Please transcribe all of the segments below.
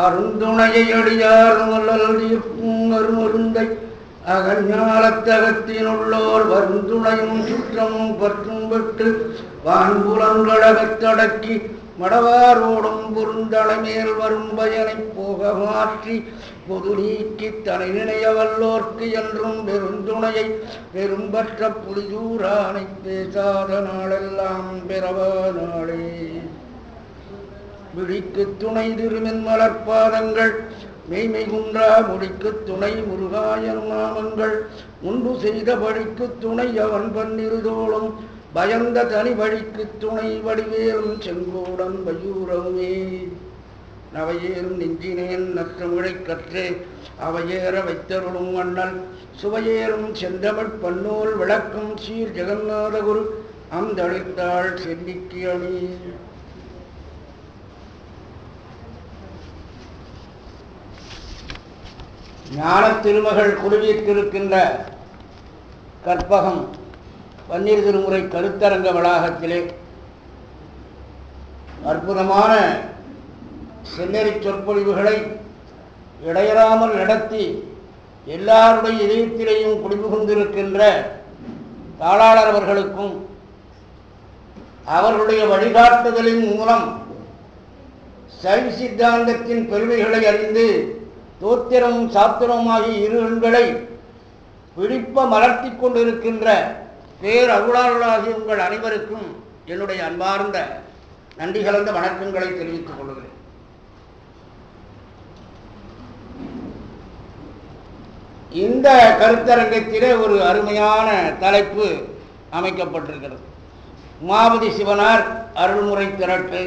அருந்துணையை அடியார் மல்லல் தீர்க்கும் அருமருந்தை அகஞாலத்தகத்தினுள்ளோர் வருந்துணையும் சுற்றமும் பற்றும் விட்டு வான்புலங்களகத்தடக்கி மடவாரோடும் பொருந்தளை மேல் வரும் பயனை போக மாற்றி பொது நீக்கி தனை நினைய வல்லோர்க்கு என்றும் பெருந்துணையை பெரும்பற்ற புலிதூரானை பேசாத நாளெல்லாம் பிறவா நாளே. விழிக்கு துணை திருமென் மலர்பாதங்கள் மெய்மை குன்றா மொழிக்கு துணை முருகாயன் நாமங்கள் உண்டு செய்த வழிக்கு துணை அவன் பன்னிருதோளும் பயந்த தனி வழிக்கு துணை வடிவேலும் செங்கோடன் வயூரவுமே. நவையேறும் நெஞ்சினேன் நற்றமிழை கற்றே அவையேற வைத்தருளும் அண்ணல் சுவையேறும் செந்தமிழ் பன்னோல் விளக்கும் சீர் ஜெகநாத குரு அந்தளித்தாள் செல்லிக்கு அணி. ஞான திருமகள் குழுவித்திருக்கின்ற கற்பகம் பன்னீர் திருமுறை கருத்தரங்க வளாகத்திலே அற்புதமான செந்நெறி சொற்பொழிவுகளை இடையறாமல் நடத்தி எல்லாருடைய இதயத்திலேயும் குடிபுகுந்திருக்கின்ற தாளாளர் அவர்களுக்கும் அவர்களுடைய வழிகாட்டுதலின் மூலம் சைவ சித்தாந்தத்தின் பெருமைகளை அறிந்து தோத்திரமும் சாத்திரமாகிய இரு எண்களை பிடிப்ப மலர்த்தி கொண்டிருக்கின்ற பேரருளாளர்களாகிய உங்கள் அனைவருக்கும் என்னுடைய அன்பார்ந்த நன்றி கலந்த வணக்கங்களை தெரிவித்துக் கொள்கிறேன். இந்த கருத்தரங்கத்திலே ஒரு அருமையான தலைப்பு அமைக்கப்பட்டிருக்கிறது. உமாபதி சிவனார் அருள்முறை திரட்டு.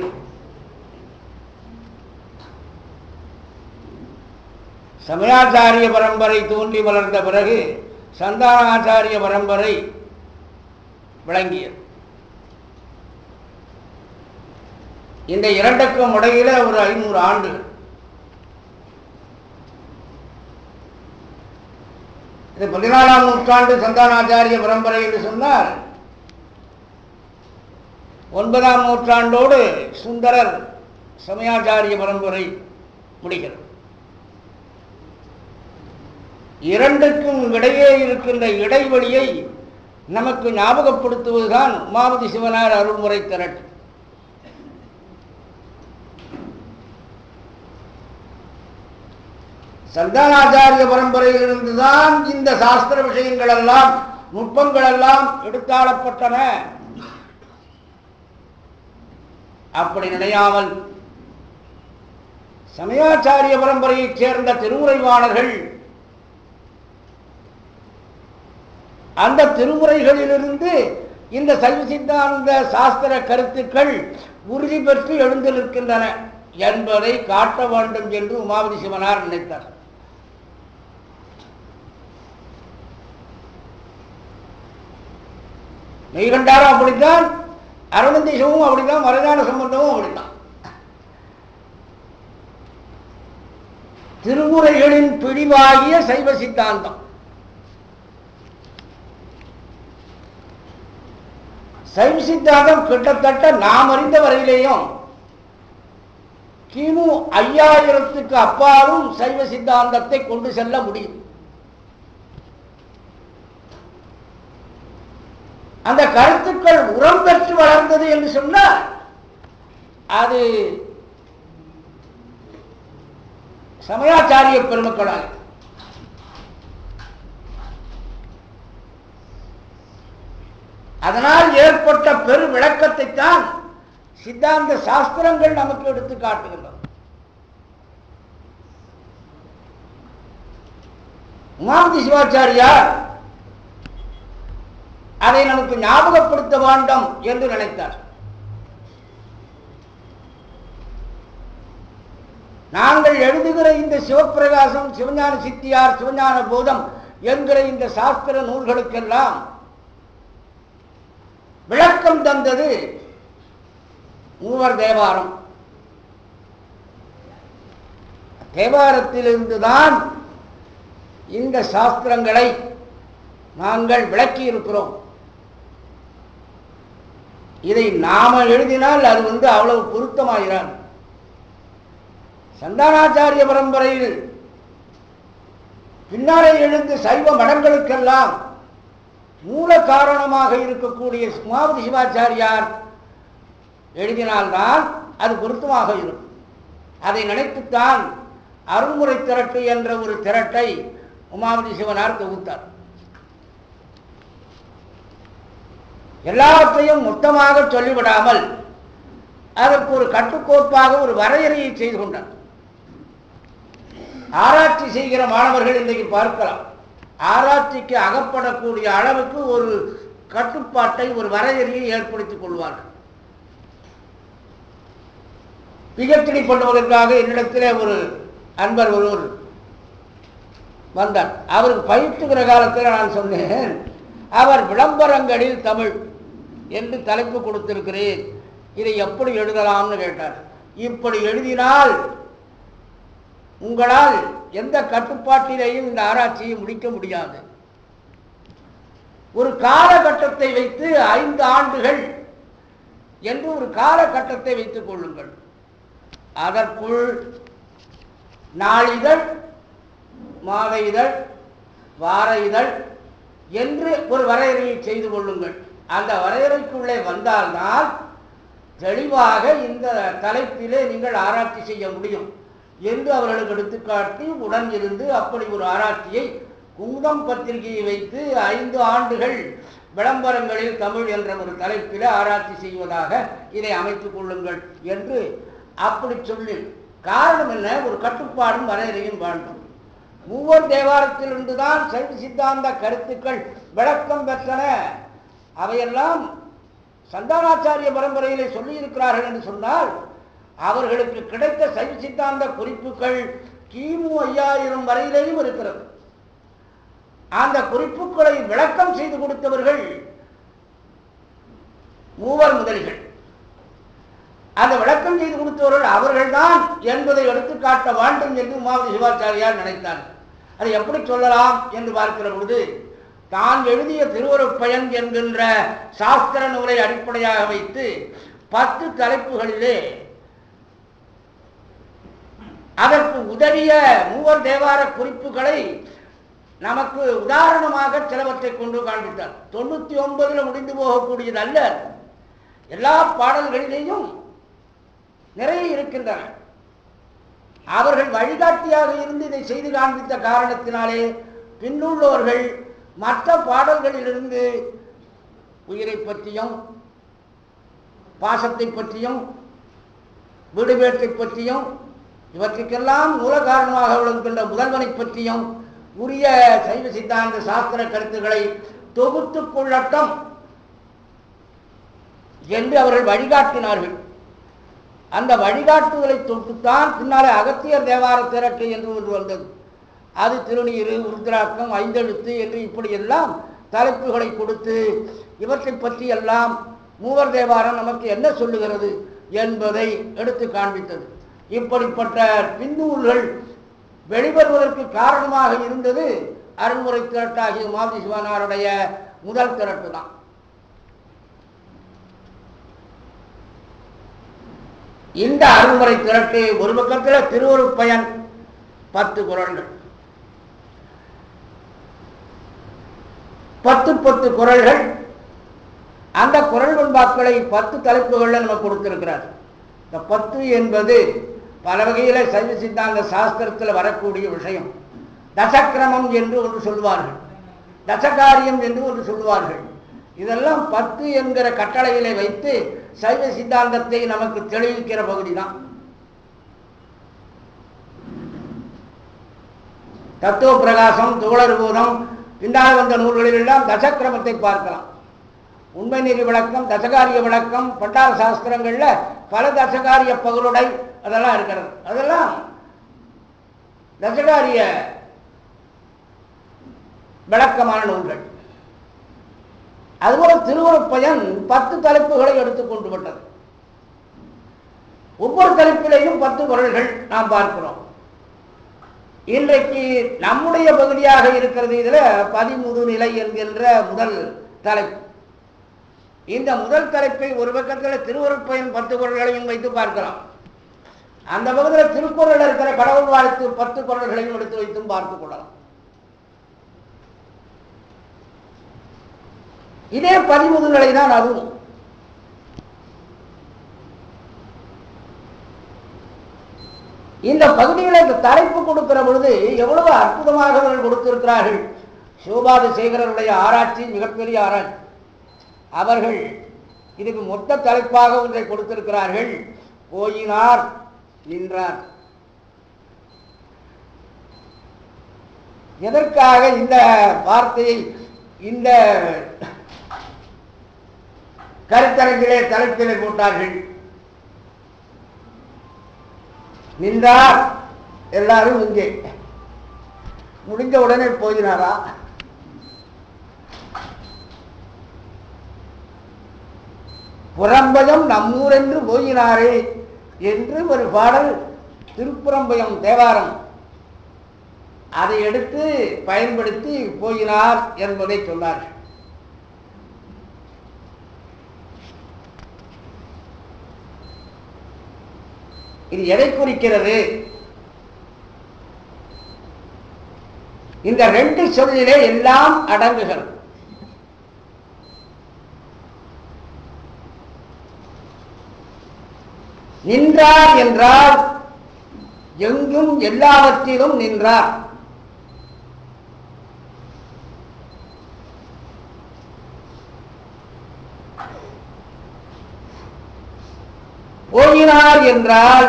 சமயாச்சாரிய பரம்பரை தோன்றி வளர்ந்த பிறகு சந்தானாச்சாரிய பரம்பரை விளங்கியது. இந்த இரண்டுக்கும் இடையில ஒரு 500 ஆண்டுகள். இது 14ஆம் நூற்றாண்டு சந்தானாச்சாரிய பரம்பரை என்று சொன்னால் 9ஆம் நூற்றாண்டோடு சுந்தரர் சமயாச்சாரிய பரம்பரை முடிகிறது. இரண்டுக்கும் இடையே இருக்கின்ற இடைவெளியை நமக்கு ஞாபகப்படுத்துவதுதான் உமாபதி சிவனார் அருள்முறை திரட்டு. சந்தானாச்சாரிய பரம்பரையிலிருந்துதான் இந்த சாஸ்திர விஷயங்கள் எல்லாம் நுட்பங்கள் எல்லாம் எடுத்தாளப்பட்டன. அப்படி நினையாமல் சமயாச்சாரிய பரம்பரையைச் சேர்ந்த திருமுறைவாணர்கள் அந்த திருமுறைகளிலிருந்து இந்த சைவ சித்தாந்த சாஸ்திர கருத்துக்கள் உறுதி பெற்று எழுந்து நிற்கின்றன என்பதை காட்ட வேண்டும் என்று உமாபதி சிவனார் நினைத்தார். மெய்கண்டாரும் அப்படித்தான், அருணந்தீசமும் அப்படித்தான், மரஞான சம்பந்தமும் அப்படித்தான். திருமுறைகளின் பிடிவாகிய சைவ சித்தாந்தம். சைவ சித்தாந்தம் கிட்டத்தட்ட நாம் அறிந்த வரையிலேயும் கிமு 5000க்கு அப்பாலும் சைவ சித்தாந்தத்தை கொண்டு செல்ல முடியும். அந்த கருத்துக்கள் உரம் பெற்று வளர்ந்தது என்று சொன்னால் அது சமயாச்சாரிய பெருமக்களாக. அதனால் ஏற்பட்ட பெரு விளக்கத்தை தான் சித்தாந்த சாஸ்திரங்கள் நமக்கு எடுத்து காட்டுகின்றன. உமாபதி சிவாச்சாரியார் அதை நமக்கு ஞாபகப்படுத்த வேண்டும் என்று நினைத்தார். நாங்கள் எழுதுகிற இந்த சிவப்பிரகாசம், சிவஞான சித்தியார், சிவஞான போதம் என்கிற இந்த சாஸ்திர நூல்களுக்கெல்லாம் விளக்கம் தந்தது மூவர் தேவாரம். தேவாரத்திலிருந்துதான் இந்த சாஸ்திரங்களை நாங்கள் விளக்கி இருக்கிறோம். இதை நாம எழுதினால் அது அவ்வளவு பொருத்தமாகிறார். சந்தானாச்சாரிய பரம்பரையில் பின்னாலே எழுந்து சைவ மடங்களுக்கெல்லாம் மூல காரணமாக இருக்கக்கூடிய உமாபதி சிவாச்சாரியார் எழுதினால்தான் அது பொருத்தமாக இருக்கும். அதை நினைத்துத்தான் அருள்முறை திரட்டு என்ற ஒரு திரட்டை உமாபதி சிவனார் தொகுத்தார். எல்லாவற்றையும் மொத்தமாக சொல்லிவிடாமல் அதற்கு ஒரு கட்டுக்கோப்பாக ஒரு வரையறையை செய்து கொண்டார். ஆராய்ச்சி செய்கிற மாணவர்கள் இன்றைக்கு பார்க்கலாம், ஆராய்ச்சிக்கு அகப்படக்கூடிய அளவுக்கு ஒரு கட்டுப்பாட்டை ஒரு வரையறையை ஏற்படுத்திக் கொள்வார்கள். பிஹெச்டி பண்ணுவதற்காக என்னிடத்திலே ஒரு அன்பர் ஒருவர் வந்தார். அவருக்கு பயிற்றுகிற காலத்தில் நான் சொன்னேன், அவர் விளம்பரங்களில் தமிழ் என்று தலைப்பு கொடுத்திருக்கிறேன், இதை எப்படி எழுதலாம்னு கேட்டார். இப்படி எழுதினால் உங்களால் எந்த கட்டுப்பாட்டிலேயும் இந்த ஆராய்ச்சியை முடிக்க முடியாது. ஒரு காலகட்டத்தை வைத்து 5 ஆண்டுகள் என்று ஒரு காலகட்டத்தை வைத்துக் கொள்ளுங்கள். அதற்குள் நாளிதழ், மாத இதழ், வார இதழ் என்று ஒரு வரையறையை செய்து கொள்ளுங்கள். அந்த வரையறைக்குள்ளே வந்தால்தான் தெளிவாக இந்த தலைப்பிலே நீங்கள் ஆராய்ச்சி செய்ய முடியும் என்று அவர்களுக்கு எடுத்துக்காட்டி உடன் இருந்து அப்படி ஒரு ஆராய்ச்சியை குமுதம் பத்திரிகையை வைத்து 5 ஆண்டுகள் விளம்பரங்களில் தமிழ் என்ற ஒரு தலைப்பில் ஆராய்ச்சி செய்வதாக இதை அமைத்துக் கொள்ளுங்கள் என்று அப்படி சொல்லி, காரணம் என்ன, ஒரு கட்டுப்பாடும் வரையறையும் வேண்டும். மூவர் தேவாரத்திலிருந்துதான் சைவ சித்தாந்த கருத்துக்கள் விளக்கம் பெற்றன. அவையெல்லாம் சந்தானாச்சாரிய பரம்பரையிலே சொல்லியிருக்கிறார்கள் என்று சொன்னால் அவர்களுக்கு கிடைத்த சைவ சித்தாந்த குறிப்புகள் கிமு 5000 வரையிலேயும் இருக்கிறது. அந்த குறிப்புகளை விளக்கம் செய்து கொடுத்தவர்கள் மூவர் முதலிகள். அந்த விளக்கம் செய்து கொடுத்தவர்கள் அவர்கள்தான் என்பதை எடுத்து காட்ட வேண்டும் என்று உமாபதி சிவாச்சாரியார் நினைத்தார். அதை எப்படி சொல்லலாம் என்று பார்க்கிற பொழுது, தான் எழுதிய திருவருட்பயன் என்கின்ற சாஸ்திர நூலை அடிப்படையாக வைத்து 10 தலைப்புகளிலே அதற்கு உதவிய மூவர் தேவார குறிப்புகளை நமக்கு உதாரணமாக சிலவற்றை கொண்டு காண்பித்தார். 99 முடிந்து போகக்கூடியது அல்ல, எல்லா பாடல்களிலேயும் நிறைய இருக்கின்றன. அவர்கள் வழிகாட்டியாக இருந்து இதை செய்து காண்பித்த காரணத்தினாலே பின்னுள்ளவர்கள் மற்ற பாடல்களிலிருந்து உயிரை பற்றியும் பாசத்தை பற்றியும் வீடுபேட்டை பற்றியும் இவற்றுக்கெல்லாம் மூல காரணமாக விளங்குகின்ற முதல்வனை பற்றியும் உரிய சைவ சித்தாந்த சாஸ்திர கருத்துக்களை தொகுத்துக் கொள்ளட்டும் என்று அவர்கள் வழிகாட்டினார்கள். அந்த வழிகாட்டுதலை தொட்டுத்தான் பின்னாலே அகத்தியர் தேவார திரட்டு என்று ஒன்று வந்தது. அது திருநீறு, உருத்திராக்கம், 5 எழுத்து என்று இப்படி எல்லாம் தலைப்புகளை கொடுத்து இவற்றை பற்றி எல்லாம் மூவர் தேவாரம் நமக்கு என்ன சொல்லுகிறது என்பதை எடுத்து காண்பித்தது. இப்படிப்பட்ட பின்னூல்கள் வெளிவருவதற்கு காரணமாக இருந்தது அருள்முறை திரட்டாகிய உமாபதி சிவனாருடைய முதல் திரட்டு தான். இந்த அருள்முறை திரட்டு ஒரு பக்கத்தில் திருவருட்பயன் 10 குறள்கள், 10 குறள்கள். அந்த குறள் வெண்பாக்களை 10 தலைப்புகளில் நம்ம கொடுத்திருக்கிறார். இந்த 10 என்பது பல வகையில சைவ சித்தாந்த சாஸ்திரத்தில் வரக்கூடிய விஷயம். தசக்கிரமம் என்று ஒன்று சொல்வார்கள், தசகாரியம் என்று ஒன்று சொல்வார்கள். இதெல்லாம் 10 என்கிற கட்டளையிலே வைத்து சைவ சித்தாந்தத்தை நமக்கு தெளிவிக்கிற பகுதி தான். தத்துவ பிரகாசம், துகளறுபூதம், பின்னால் வந்த நூல்களில் எல்லாம் தசக்கிரமத்தை பார்க்கலாம். உண்மை நெறி விளக்கம், தசகாரிய விளக்கம், பண்டார சாஸ்திரங்கள்ல பல தசகாரிய பகுருடை அதெல்லாம் இருக்கிறது. அதெல்லாம் தசகாரிய விளக்கமான நூல்கள். அதுபோல திருவருட்பயன் 10 தலைப்புகளை எடுத்துக்கொண்டு விட்டது. ஒவ்வொரு தலைப்பிலேயும் 10 குறள்கள் நாம் பார்க்கிறோம். இன்றைக்கு நம்முடைய பகுதியாக இருக்கிறது இதுல 13 நிலை என்கின்ற முதல் தலைப்பு. இந்த முதல் தலைப்பை ஒரு பக்கத்தில் திருவருட்பயன் 10 குறள்களையும் வைத்து பார்க்கலாம். அந்த பகுதியில் திருக்குறள் இருக்கிற கடவுள் வாழ்த்து 10 குறள்களையும் எடுத்து வைத்தும் பார்த்துக் கொள்ளலாம். இதே 13 நிலை தான் அதுவும். இந்த பகுதியில் இந்த தலைப்பு கொடுக்கிற பொழுது எவ்வளவு அற்புதமாக அவர்கள் கொடுத்திருக்கிறார்கள். சிவபாத சேகரருடைய ஆராய்ச்சி மிகப்பெரிய ஆராய்ச்சி. அவர்கள் இதுக்கு மொத்த தலைப்பாக ஒன்றை கொடுத்திருக்கிறார்கள். போயினார் நின்றார். எதற்காக இந்த வார்த்தையை இந்த கருத்தரங்கிலே தலைப்பிலே போட்டார்கள்? நின்றார், எல்லாரும் இங்கே. முடிஞ்ச உடனே போயினாரா? புறம்பயம் நம்மூர் என்று போயினாரே என்று ஒரு பாடல் திருப்புறம்பயம் தேவாரம். அதை எடுத்து பயன்படுத்தி போயினார் என்பதை சொன்னார்கள். இது எதை குறிக்கிறது? இந்த 2 சொல்லிலே எல்லாம் அடங்குகிறது. நின்றார் என்றால் எங்கும் எல்லாவற்றிலும் நின்றார். போயினார் என்றால்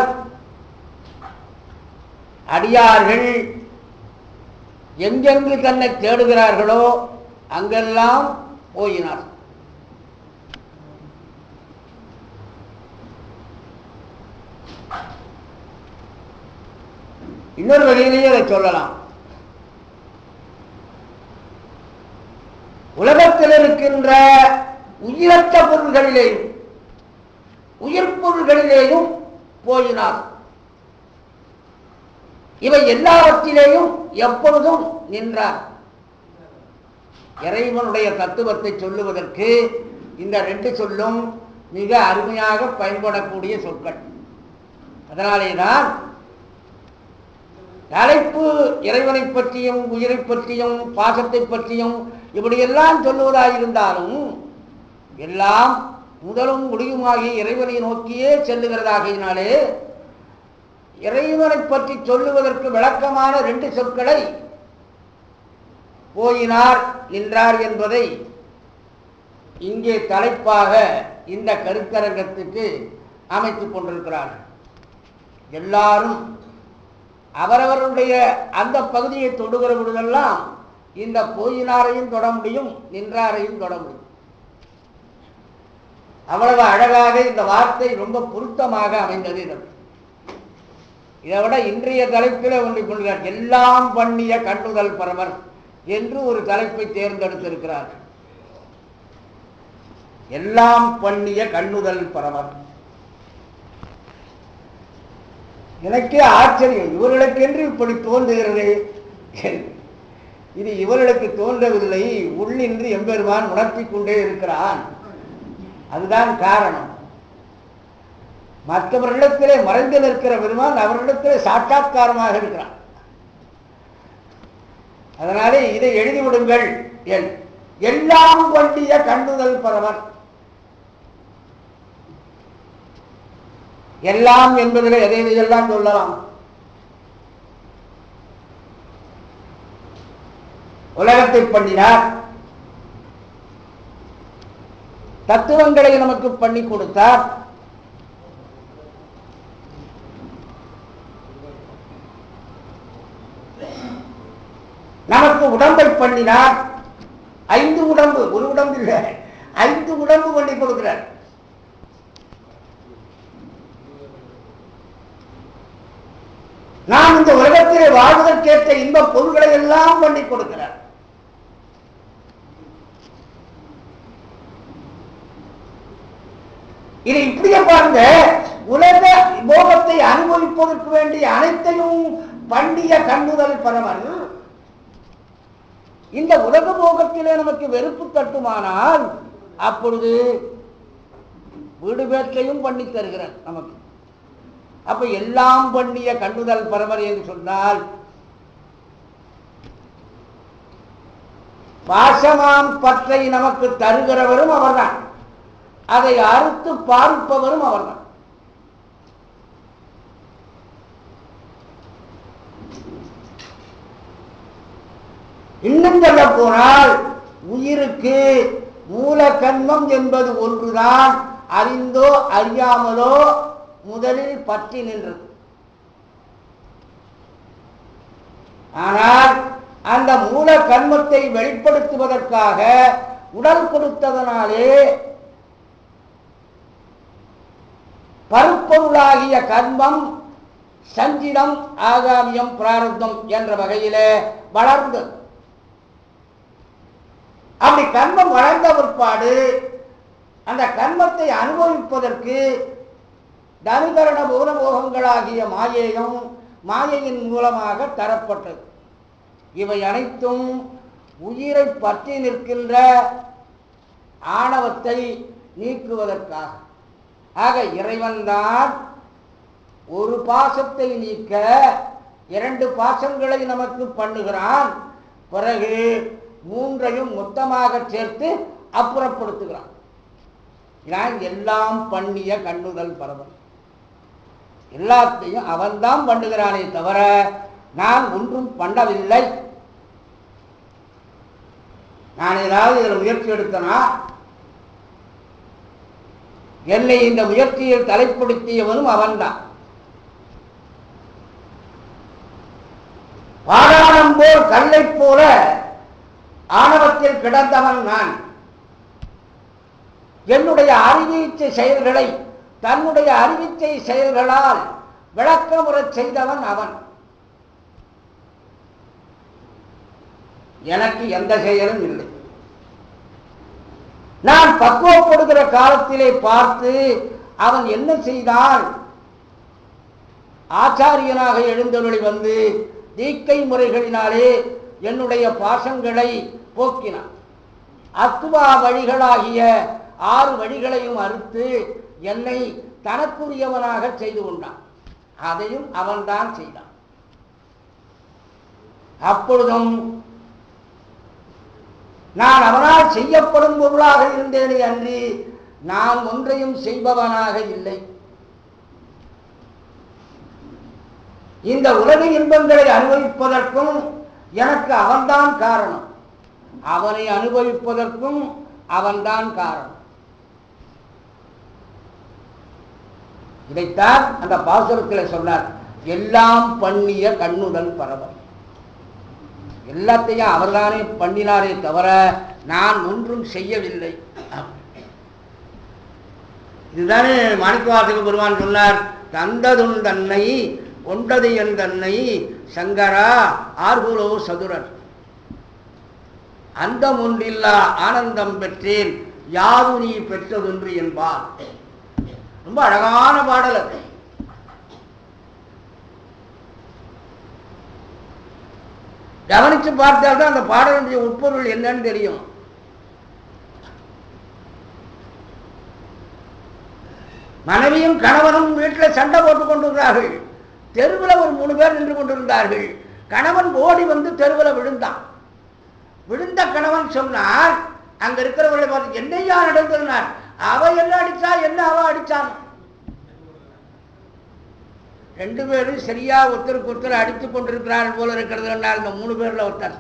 அடியார்கள் எங்கெங்கு தன்னை தேடுகிறார்களோ அங்கெல்லாம் போயினார். இன்னொரு வகையிலேயே அதை சொல்லலாம். உலகத்தில் இருக்கின்ற உயிரற்ற பொருள்களிலேயும் உயிர் பொருள்களிலேயும் போயினார். இவை எல்லாவற்றிலேயும் எப்பொழுதும் நின்றார். இறைவனுடைய தத்துவத்தை சொல்லுவதற்கு இந்த 2 சொல்லும் மிக அருமையாக பயன்படக்கூடிய சொற்கள். அதனாலேதான் தலைப்பு இறைவனை பற்றியும் உயிரை பற்றியும் பாசத்தை பற்றியும் இப்படியெல்லாம் சொல்லுவதாயிருந்தாலும் எல்லாம் முதலும் முடியுமாகி இறைவனை நோக்கியே செல்லுகிறதாகினாலே இறைவனை பற்றி சொல்லுவதற்கு விளக்கமான 2 சொற்களை போயினார் நின்றார் என்பதை இங்கே தலைப்பாக இந்த கருத்தரங்கத்துக்கு அமைத்துக் கொண்டிருக்கிறார்கள். எல்லாரும் அவரவருடைய அந்த பகுதியை தொடுகிற பொழுதெல்லாம் இந்த போயினாரையும் தொட முடியும், நின்றாரையும் தொட முடியும். அவ்வளவு அழகாக இந்த வார்த்தை ரொம்ப பொருத்தமாக அமைந்தது. இதை விட இன்றைய தலைப்பில் ஒன்றை கொள்கிறார். எல்லாம் பண்ணிய கண்ணுதல் பரமர் என்று ஒரு தலைப்பை தேர்ந்தெடுத்திருக்கிறார். எல்லாம் பண்ணிய கண்ணுதல் பரமர். எனக்கே ஆச்சரியம், இவர்களுக்கு என்று இப்படி தோன்றுகிறது. இது இவர்களுக்கு தோன்றவில்லை, உள்ளின்றி எம்பெருமான் உணர்த்திக் கொண்டே இருக்கிறான். அதுதான் காரணம். மற்றவர்களிடத்திலே மறைந்து நிற்கிற பெருமான் அவர்களிடத்திலே சாட்சாத்காரமாக இருக்கிறான். அதனாலே இதை எழுதிவிடுங்கள். எல்லாம் பண்ணிய கண்ணுதல் பரமர். எல்லாம் என்பதில் எதையெல்லாம் சொல்லலாம்? உலகத்தை பண்ணினார், தத்துவங்களை நமக்கு பண்ணி கொடுத்தார், நமக்கு உடம்பை பண்ணினார். 5 உடம்பு, ஒரு உடம்பு இல்லை, 5 உடம்பு பண்ணி கொடுக்கிறார். நாம் இந்த உலகத்திலே வாழ்வதற்கேற்ற இன்ப பொருள்களை எல்லாம் பண்ணி கொடுக்கிறார். இது இப்படியே பாருங்க, உலக போகத்தை அனுபவிப்பதற்கு வேண்டிய அனைத்தையும் பண்ணிய கண்ணுதல் பரமன். இந்த உலக போகத்திலே நமக்கு வெறுப்பு தட்டுமானால் அப்பொழுது வீடு பேற்றையும் பண்ணி தருகிறார் நமக்கு. அப்ப எல்லாம் பண்ணிய கண்ணுதல் பரமர் என்று சொன்னால் பாசமாம் பற்றை நமக்கு தருகிறவரும் அவர்தான், அதை அறுத்து பார்ப்பவரும் அவர்தான். இன்னும் சொல்ல போனால் உயிருக்கு மூல கண்மம் என்பது ஒன்றுதான் அறிந்தோ அறியாமலோ முதலில் பற்றி நின்றது. ஆனால் அந்த மூல கண்மத்தை வெளிப்படுத்துவதற்காக உடல் கொடுத்ததனாலே பருப்பொருளாகிய கர்மம் சஞ்சிதம் ஆகாமியம் பிராரப்தம் என்ற வகையிலே வளர்ந்தது. அப்படி கர்மம் வளர்ந்த பிற்பாடு அந்த கர்மத்தை அனுபவிப்பதற்கு தனுகரண பூரபோகங்களாகிய மாயேயம் மாயையின் மூலமாக தரப்பட்டது. இவை அனைத்தும் உயிரை பற்றி நிற்கின்ற ஆணவத்தை நீக்குவதற்காக. ஆக இறைவன்தான் ஒரு பாசத்தை நீக்க இரண்டு பாசங்களை நமக்கு பண்ணுகிறான், பிறகு மூன்றையும் மொத்தமாக சேர்த்து அப்புறப்படுத்துகிறான். எல்லாம் பண்ணிய கண்ணுதல் பரவல், எல்லாத்தையும் அவன்தான் பண்ணுகிறானே தவிர நான் ஒன்றும் பண்ணவில்லை. நான் ஏதாவது இதில் முயற்சி எடுத்தனா? என்னை இந்த முயற்சியில் தலைப்படுத்தியவனும் அவன்தான். பாராணம் போல் கல்லை போல ஆணவத்தில் கிடந்தவன் நான். என்னுடைய அறிவீச்சை செயல்களை தன்னுடைய அறிவிச்சை செயல்களால் விளக்கமுறச் செய்தவன் அவன். எனக்கு எந்த செயலும் இல்லை. நான் பக்குவப்படுகிற காலத்திலே பார்த்து அவன் என்ன செய்தான்? ஆச்சாரியனாக எழுந்தருளி வந்து தீக்கை முறைகளினாலே என்னுடைய பாசங்களை போக்கினான். அத்துவா வழிகளாகிய 6 வழிகளையும் அறுத்து என்னை தனக்குரியவனாக செய்து கொண்டான். அதையும் அவன்தான் செய்தான். அப்பொழுதும் நான் அவனால் செய்யப்படும் பொருளாக இருந்தேனே அன்றி நான் ஒன்றையும் செய்பவனாக இல்லை. இந்த உலக இன்பங்களை அனுபவிப்பதற்கும் எனக்கு அவன்தான் காரணம், அவனை அனுபவிப்பதற்கும் அவன்தான் காரணம். இதைத்தான் அந்த பாசுரத்தில் சொன்னார், எல்லாம் பண்ணிய கண்ணுதல் பரவல். எல்லாத்தையும் அவர்தானே பண்ணினாரே தவிர நான் ஒன்றும் செய்யவில்லை. இதுதானே மாணிக்கவாசக பெருமான் சொன்னார், தந்ததுன் தன்னை கொண்டது என் தன்னை சங்கரா ஆர்குலோ சதுரர் அந்த ஒன்றில்லா ஆனந்தம் பெற்றேன் யாது நீ பெற்றதொன்று என்பார். ரொம்ப அழகான பாடல் அது. கவனித்து பார்த்தால்தான் அந்த பாடலுடைய உட்பொருள் என்னன்னு தெரியும். மனைவியும் கணவனும் வீட்டில் சண்டை போட்டுக் கொண்டிருந்தார்கள். தெருவில் ஒரு 3 பேர் நின்று கொண்டிருந்தார்கள். கணவன் ஓடி வந்து தெருவில் விழுந்தான். விழுந்த கணவன் சொன்னார், அங்க இருக்கிறவர்களை பார்த்து, என்னையா நடந்தார்? அவ என்ன அடிச்சா, என்ன அவ அடிச்சான்? 2 பேரும் சரியா ஒருத்தருக்கு ஒருத்தர் அடித்துக் கொண்டிருக்கிறார்கள் போல இருக்கிறது. இந்த 3 பேர்ல ஒருத்தர்.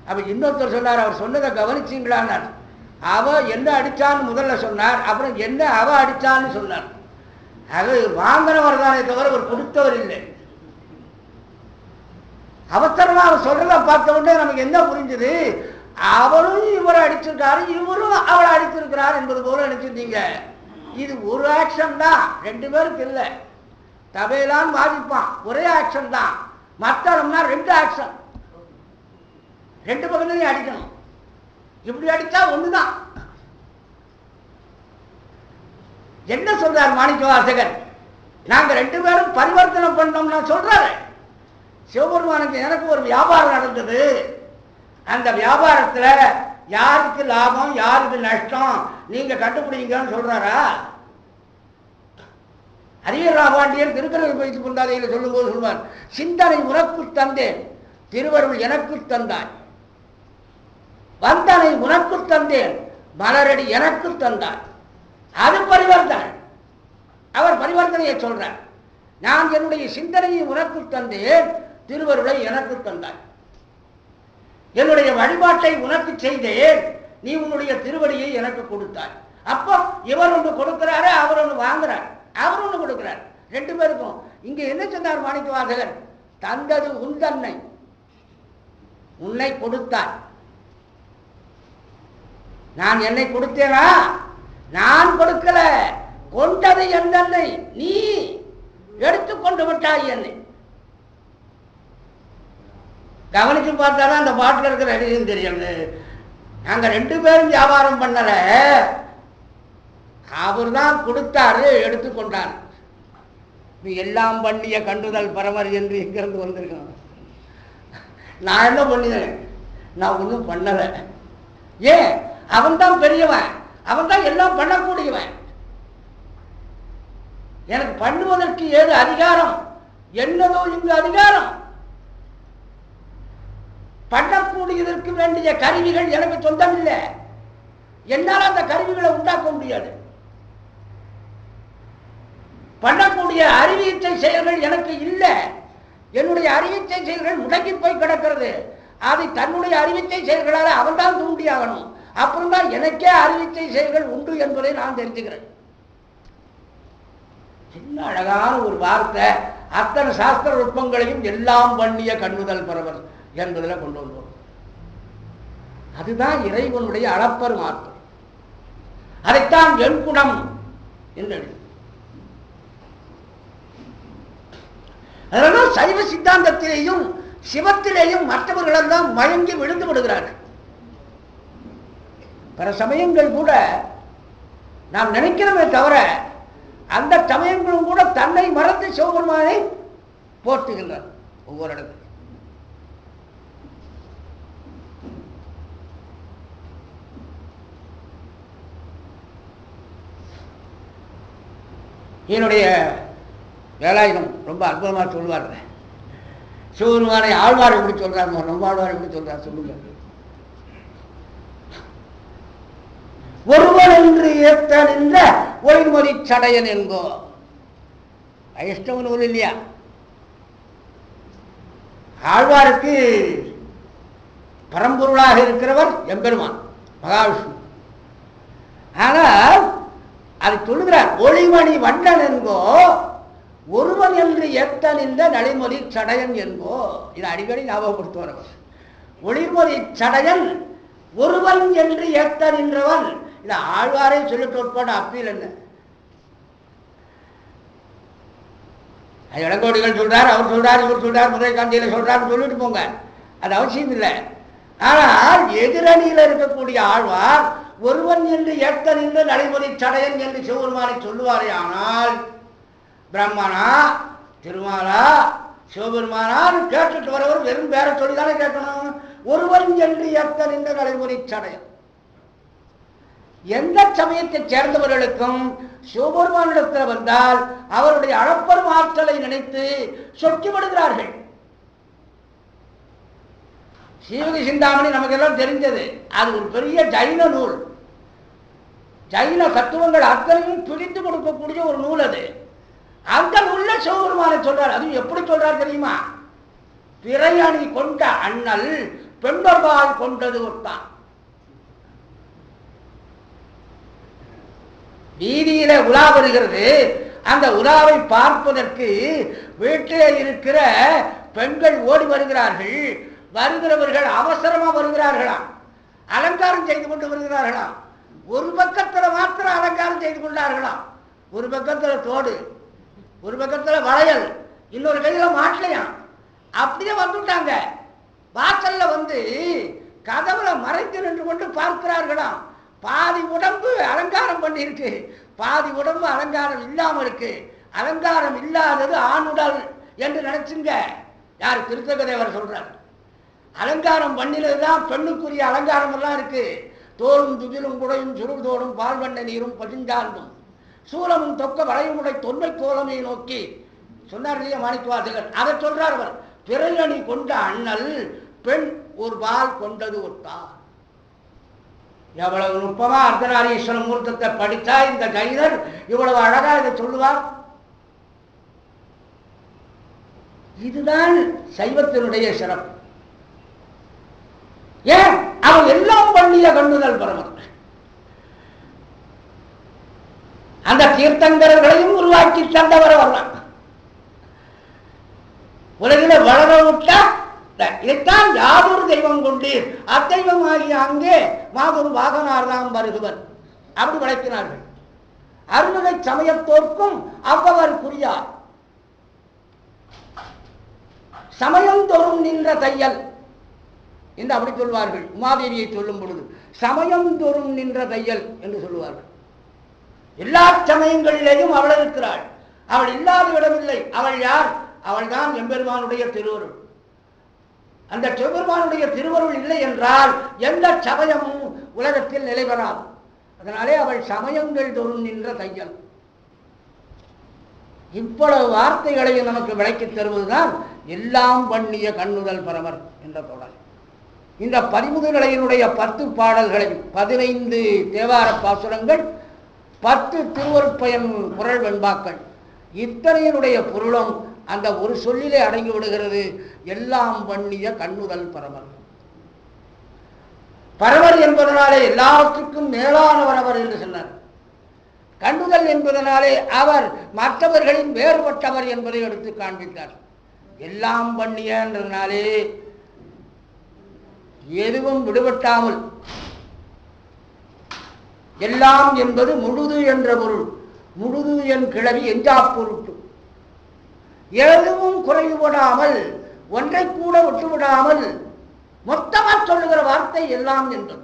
அப்ப இன்னொருத்தர் சொன்னார், அவர் சொன்னதை கவனிச்சீங்களான்னார். அவ என்ன அடிச்சான்னு முதல்ல சொன்னார், அப்புறம் என்ன அவ அடிச்சான்னு சொன்னார். ஆக வாங்கினவர் தானே தவிர அவர் கொடுத்தவர் இல்லை. அவசரமா அவர் சொல்றத பார்த்த உடனே நமக்கு என்ன புரிஞ்சது? அவளும் இவரை அடிச்சிருக்காரு, இவரும் அவளை அடிச்சிருக்கிறார் என்பது போல நினைச்சிருந்தீங்க. இது ஒரு ஆக்ஷன் தான், 2 பேருக்கு இல்லை. தபையெல்லாம் பாதிப்பான், ஒரே ஆக்ஷன் தான். மத்தளம்னா 2 ஆக்ஷன், 2 பக்கத்துலையும் அடிக்கணும். இப்படி அடிச்சா ஒண்ணுதான். என்ன சொல்றார் மாணிக்க வாசகர்? நாங்க 2 பேரும் பரிவர்த்தனை பண்ணோம்னா சொல்றாரு. சிவபெருமானுக்கு எனக்கு ஒரு வியாபாரம் நடந்தது, அந்த வியாபாரத்துல யாருக்கு லாபம் யாருக்கு நஷ்டம் நீங்க கண்டுபிடிங்கன்னு சொல்றாரா? அறிவியல் ராபாண்டியர் திருக்குறள் வைத்துக் கொண்டாதையில் சொல்லும்போது சொல்வார், சிந்தனை உனக்கு தந்தேன், திருவருள் எனக்கு தந்தாய். வந்தனை உனக்கு தந்தேன், மலரடி எனக்கு தந்தாய். அது பரிவர்த்தனை. அவர் பரிவர்த்தனையை சொல்றார். நான் என்னுடைய சிந்தனையை உனக்கு தந்தேன், திருவருளை எனக்கு தந்தாய். என்னுடைய வழிபாட்டை உனக்கு செய்தேன், நீ உன்னுடைய திருவடியை எனக்கு கொடுத்தாய். அப்போ இவர் ஒன்று கொடுக்கிறாரு, அவர் ஒன்று வாங்குறார். அவர் ஒன்று கொடுக்கிறார். ரெண்டு பேருக்கும் இங்க என்ன சொன்னார் மாணிக்க வாசகர்? தந்தது உன் தன்னை, உன்னை கொடுத்தாய். நான் என்னை கொடுத்தேனா? நான் கொடுக்கல, கொண்டது என் தன்னை, நீ எடுத்துக்கொண்டு விட்டாய் என்னை. கவனிச்சு பார்த்தாலும் அந்த பாட்டில் இருக்கிற அடியும் தெரியும். நாங்க ரெண்டு பேரும் வியாபாரம் பண்ணல, அவர் தான் கொடுத்தாரு, எடுத்துக்கொண்டார். நீ எல்லாம் பண்ணிய கண்டுதல் பரமர் என்று எங்கிருந்து வந்திருக்கோம்? நான் என்ன பண்ணினேன்? நான் ஒன்றும் பண்ணல. ஏன்? அவன் தான் பெரியவன், அவன் தான் எல்லாம் பண்ணக்கூடியவன். எனக்கு பண்ணுவதற்கு ஏது அதிகாரம்? என்னதோ இங்கு அதிகாரம். பண்ணக்கூடியதற்கு வேண்டிய கருவிகள் எனக்கு சொந்தம் இல்லை. என்னால் அந்த கருவிகளை உண்டாக்க முடியாது. பண்ணக்கூடிய அறிவியற்றை செயல்கள் எனக்கு இல்லை. என்னுடைய அறிவிச்சை செயல்கள் முடங்கி போய் கிடக்கிறது. அதை தன்னுடைய அறிவிச்சை செயல்களால் அவன் தான் தூண்டியாகணும். அப்புறம் தான் எனக்கே அறிவிச்சை செயல்கள் உண்டு என்பதை நான் தெரிஞ்சுக்கிறேன். சின்ன அழகான ஒரு வார்த்தை. அத்தனை சாஸ்திர நுட்பங்களையும் எல்லாம் பண்ணிய கண்ணுதல் பரவர் என்பதில் கொண்டு வந்தோம். அதுதான் இறைவனுடைய அளப்பர் மாற்றம். அதைத்தான் என் குணம் என்று. அதனால் சைவ சித்தாந்தத்திலேயும் சிவத்திலேயும் மற்றவர்களெல்லாம் மயங்கி விழுந்து விடுகிறார்கள். பல சமயங்கள் கூட நாம் நினைக்கிறோமே தவிர அந்த சமயங்களும் கூட தன்னை மறந்து சிவபெருமானை போற்றுகின்றனர் ஒவ்வொரு இடத்துல. என்னுடைய வேலாயுதம் ரொம்ப அற்புதமாக சொல்வார்கள். சிவபெருமானை ஆழ்வார் எப்படி சொல்றார், நம்ம ஆழ்வார் எப்படி சொல்றார் சொல்லுங்க. ஒருவன் என்று ஏற்ற நின்ற ஒளிமொழி சடையன் என்போ. வைஷ்ணவ நூல் இல்லையா? ஆழ்வாருக்கு பரம்பொருளாக இருக்கிறவர் எம்பெருமான் மகாவிஷ்ணு. ஆனால் அதை சொல்லுகிறார், ஒளிமணி வண்ணன் என்போ ஒருவன் என்று ஏற்ற நின்ற நளிமொழி சடையன் என்போ. இதை அடிக்கடி ஞாபகப்படுத்துவார். ஒளிமொழி சடையன் ஒருவன் என்று ஏற்ற நின்றவன். இல்ல ஆழ்வாரே சொல்லிட்டு உட்பாடு அப்பீல் என்ன? இளங்கோடிகள் சொல்றார், அவர் சொல்றார், இவர் சொல்றார், முதல் காந்தியில சொல்றாரு சொல்லிட்டு போங்க, அது அவசியம் இல்லை. ஆனால் எதிரணியில் இருக்கக்கூடிய ஆழ்வார் ஒருவன் என்று ஏற்ற நின்ற நடைமுறை சடையன் என்று சிவபெருமானை சொல்லுவாரே. ஆனால் பிரம்மனா திருமாலா சிவபெருமானான்னு கேட்டுட்டு வரவர் வெறும் பேர சொல்லிதானே கேட்கணும். ஒருவன் என்று ஏற்ற நின்ற நடைமுறை சடையன். எந்த சமயத்தை சேர்ந்தவர்களுக்கும் சிவபெருமானிடத்தில் வந்தால் அவருடைய அளப்பரும் ஆற்றலை நினைத்து சொக்கி விடுகிறார்கள். சீவக சிந்தாமணி நமக்கு எல்லாம் தெரிஞ்சது. அது ஒரு பெரிய ஜைன நூல். ஜைன தத்துவங்கள் அத்தனையும் பிடித்து கொடுக்கக்கூடிய ஒரு நூல் அது. அந்த நூல்ல சிவபெருமானை சொல்றார். அது எப்படி சொல்றார் தெரியுமா? பிறையணி கொண்ட அண்ணல் பெண்டொருபால் கொண்டது ஒட்டான். வீதியில உலா வருகிறது. அந்த உலாவை பார்ப்பதற்கு வீட்டிலே இருக்கிற பெண்கள் ஓடி வருகிறார்கள். வருகிறவர்கள் அவசரமா வருகிறார்களாம், அலங்காரம் செய்து கொண்டு வருகிறார்களாம். ஒரு பக்கத்துல மாத்திரம் அலங்காரம் செய்து கொண்டார்களாம். ஒரு பக்கத்துல தோடு, ஒரு பக்கத்துல வளையல், இன்னொரு கையில மாட்டலையாம். அப்படியே வந்துட்டாங்க. வாசல்ல வந்து கதவுல மறைத்து நின்று கொண்டு பார்க்கிறார்களாம். பாதி உடம்பு அலங்காரம் பண்ணியிருக்கு, பாதி உடம்பு அலங்காரம் இல்லாம இருக்கு. அலங்காரம் இல்லாதது ஆணுடல் என்று நினைச்சுங்க. யார்? திருத்தகதேவர் சொல்றார். அலங்காரம் பண்ணினதுதான் பெண்ணுக்குரிய அலங்காரம் எல்லாம் இருக்கு. தோளும் துகிலும் குடையும் சுருள் தோடும் பால் வண்ண நீரும் பசுஞ்சார்ந்தும் சூலமும் தொக்க வளையமுடை தொன்மை கோலமை நோக்கி சொன்னார் இல்லையா மாணிக்கவாசகர். அதை சொல்றார் அவர். பிறையணி கொண்ட அண்ணல் பெண் ஒரு பால் கொண்டது ஒட்டார். எவ்வளவு நுட்பமா அர்த்தநாரீஸ்வர மூர்த்தத்தை படித்தா இந்த ஜைனர் இவ்வளவு அழகா இதை சொல்லுவார். இதுதான் சைவத்தினுடைய சிறப்பு. ஏன் அவன் எல்லாம் பண்ணிய கண்ணுதல் பரமன். அந்த தீர்த்தங்கர்களையும் உருவாக்கி தந்தவர் வரலாம். உலகில வளர விட்டா இதைத்தான் யாதொரு தெய்வம் கொண்டு அத்தெய்வம் ஆகிய அங்கே மாதொரு வாகனார்தாம் வருகுவர் அப்படி வளைக்கிறார்கள். அருள்மிகை சமயத்தோர்க்கும் அவ்வவர் புரியார். சமயந்தோறும் நின்ற தையல் என்று அப்படி சொல்வார்கள். உமாதேவியை சொல்லும் பொழுது சமயந்தோறும் நின்ற தையல் என்று சொல்லுவார்கள். எல்லா சமயங்களிலேயும் அவள் இருக்கிறாள். அவள் இல்லாத இடமில்லை. அவள் யார்? அவள் தான் எம்பெருமானுடைய திருவருள். அந்த சிவபெருமானுடைய திருவருள் இல்லை என்றால் எந்த சமயமும் உலகத்தில் நிலை பெறாது. அதனாலே அவள் சமயங்கள் தோறும் நின்ற தையல். இவ்வளவு வார்த்தைகளையும் நமக்கு விளக்கி தருவதுதான் எல்லாம் பண்ணிய கண்ணுதல் பரமர் என்ற தொடர். இந்த 13 நிலையினுடைய 10 பாடல்களை 15 தேவார பாசுரங்கள் 10 திருவருட்பயன் குறள் வெண்பாக்கள் இத்தனையினுடைய பொருளும் அந்த ஒரு சொல்லிலே அடங்கி விடுகிறது. எல்லாம் பண்ணிய கண்ணுதல் பரமர். பரவர் என்பதனாலே எல்லாவற்றுக்கும் மேலானவர் அவர் என்று சொன்னார். கண்ணுதல் என்பதனாலே அவர் மற்றவர்களின் வேறுபட்டவர் என்பதை எடுத்து காண்பித்தார். எல்லாம் பண்ணிய என்றனாலே எதுவும் விடுபட்டாமல், எல்லாம் என்பது முழுது என்ற பொருள். முழுது என் கிளவி எஞ்சா பொருட்டு எதுவும் குறைவுபடாமல், ஒன்றை கூட விட்டுவிடாமல் மொத்தமாக சொல்லுகிற வார்த்தை எல்லாம் என்பது.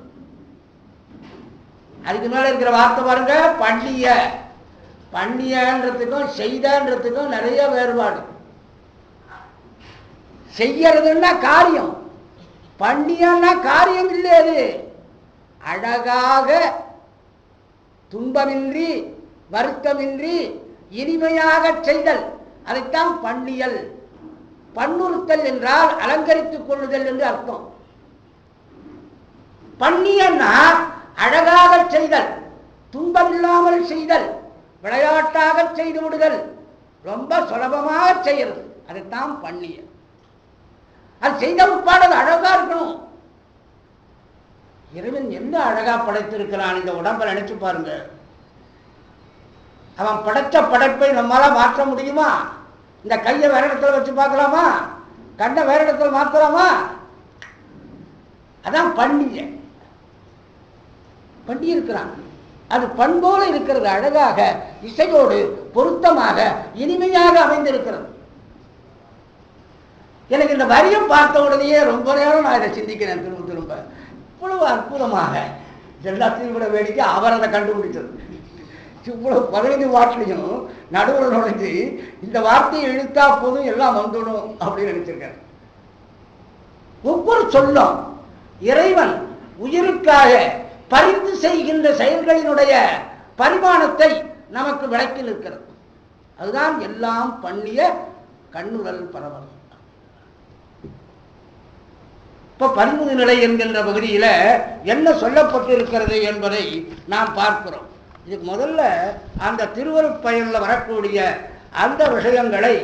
அதுக்கு மேல இருக்கிற வார்த்தை பாருங்க, பண்ணிய. பண்ணியன்றதுக்கும் செய்தன்றதுக்கும் நிறைய வேறுபாடு. செய்யறதுன்னா காரியம், பண்ணியன்னா காரியம் இல்லை. அது அழகாக துன்பமின்றி வருத்தமின்றி இனிமையாக செய்தல், அதைத்தான் பண்ணியல். பன்னுறுத்தல் என்றால் அலங்கரித்துக் கொள்ளுதல் என்று அர்த்தம். பண்ணியன்னா அழகாக செய்தல், துன்பமில்லாமல் செய்தல், விளையாட்டாக செய்து விடுதல், ரொம்ப சுலபமாக செய்யறது, அதைத்தான் பண்ணிய. அது செய்த உட்பாடு அழகா இருக்கணும். இறைவன் எந்த அழகா படைத்திருக்கிறான். இந்த உடம்பை நினைச்சு பாருங்க. அவன் படைச்ச படைப்பை நம்மளால மாற்ற முடியுமா? இந்த கையை வேற இடத்துல வச்சு பார்க்கலாமா? கண்ணை வேற இடத்துல மாற்றலாமா? அதான் பண்ணிய. பண்ணி இருக்கிறான். அது பண்போல இருக்கிறது. அழகாக இசையோடு பொருத்தமாக இனிமையாக அமைந்திருக்கிறது. எனக்கு இந்த வரியும் பார்த்த உடனேயே ரொம்ப நேரம் நான் இதை சிந்திக்கிறேன். திரும்ப திரும்ப இவ்வளவு அற்புதமாக எல்லாத்தையும் கூட வேடிக்கை அவர் அதை கண்டுபிடிச்சது. இவ்வளவு 15 வார்த்தையும் நடுவில் நுழைஞ்சு இந்த வார்த்தையை இழுத்தா போதும் எல்லாம் வந்துடும் அப்படின்னு நினைச்சிருக்காரு. ஒவ்வொரு சொல்லும் இறைவன் உயிருக்காக பரிந்து செய்கின்ற செயல்களினுடைய பரிமாணத்தை நமக்கு விளக்கி நிற்கிறது. அதுதான் எல்லாம் பண்ணிய கண்ணுதல் பரவல். இப்ப 13 நிலை என்கின்ற பகுதியில என்ன சொல்லப்பட்டு இருக்கிறது என்பதை நாம் பார்க்கிறோம். இதுக்கு முதல்ல அந்த திருவருட்பயனில் வரக்கூடிய அந்த விஷயங்களை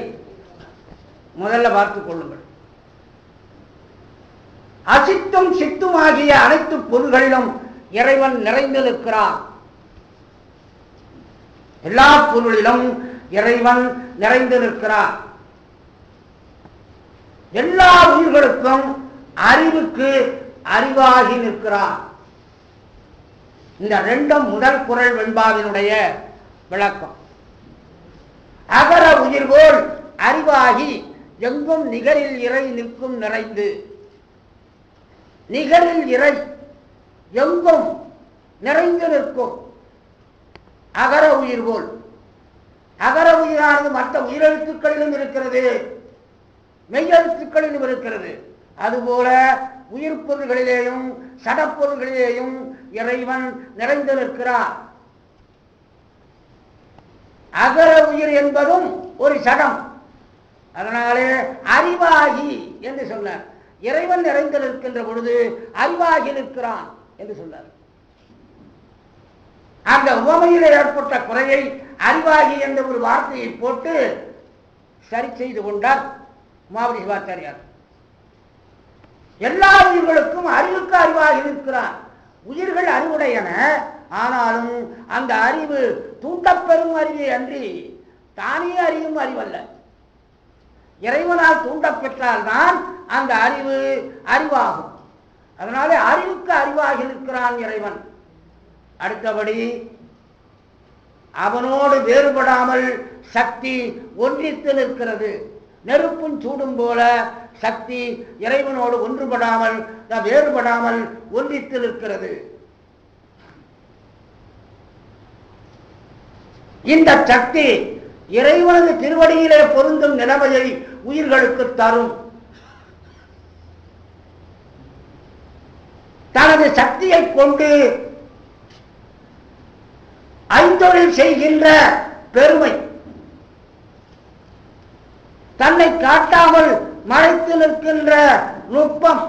முதல்ல பார்த்துக் கொள்ளுங்கள். அசித்தும் சித்தும் ஆகிய அனைத்து பொருள்களிலும் இறைவன் நிறைந்து நிற்கிறான். எல்லா பொருளிலும் இறைவன் நிறைந்து நிற்கிறான். எல்லா உயிர்களுக்கும் அறிவுக்கு அறிவாகி நிற்கிறான். இந்த 2 முதல் குறள் வெண்பாவினுடைய விளக்கம். அகர உயிர்கோள் அறிவாகி எங்கும் நிகரில் இறை நிற்கும் நிறைந்து. நிகரில் இறை எங்கும் நிறைந்து நிற்கும் அகர உயிர்கோள். அகர உயிரானது மற்ற உயிரெழுத்துக்களிலும் இருக்கிறது, மெய்யெழுத்துக்களிலும் இருக்கிறது. அதுபோல உயிர் பொருள்களிலேயும் சடப்பொருள்களிலேயும் இறைவன் நிறைந்து நிற்கிறார். அகர உயிர் என்பதும் ஒரு சடம். அதனாலே அறிவாகி என்று சொன்னார். இறைவன் நிறைந்திருக்கின்ற பொழுது அறிவாகி நிற்கிறான் என்று சொன்னார். அந்த உவமையில் ஏற்பட்ட குறையை அறிவாகி என்ற ஒரு வார்த்தையை போட்டு சரி செய்து கொண்டார் மாவதி சிவாச்சாரியார். எல்லா உயிர்களுக்கும் அறிவுக்கு அறிவாகி நிற்கிறான். உயிர்கள் அறிவுடையன, ஆனாலும் அந்த அறிவு தூண்டப்பெறும் அறிவை அன்றி தானே அறியும் அறிவல்ல. இறைவனால் தூண்டப்பெற்றால்தான் அந்த அறிவு அறிவாகும். அதனால அறிவுக்கு அறிவாகி நிற்கிறான் இறைவன். அடுத்தபடி அவனோடு வேறுபடாமல் சக்தி ஒன்றித்து நிற்கிறது. நெருப்பும் சூடும் போல சக்தி இறைவனோடு ஒன்றுபடாமல் வேறுபடாமல் ஒன்றித்து நிற்கிறது. இந்த சக்தி இறைவனது திருவடியிலே பொருந்தும் நிலைமையை உயிர்களுக்கு தரும். தனது சக்தியை கொண்டு ஐந்தொழில் செய்கின்ற பெருமை, தன்னை காட்டாமல் மறைத்து நிற்கின்ற நுட்பம்,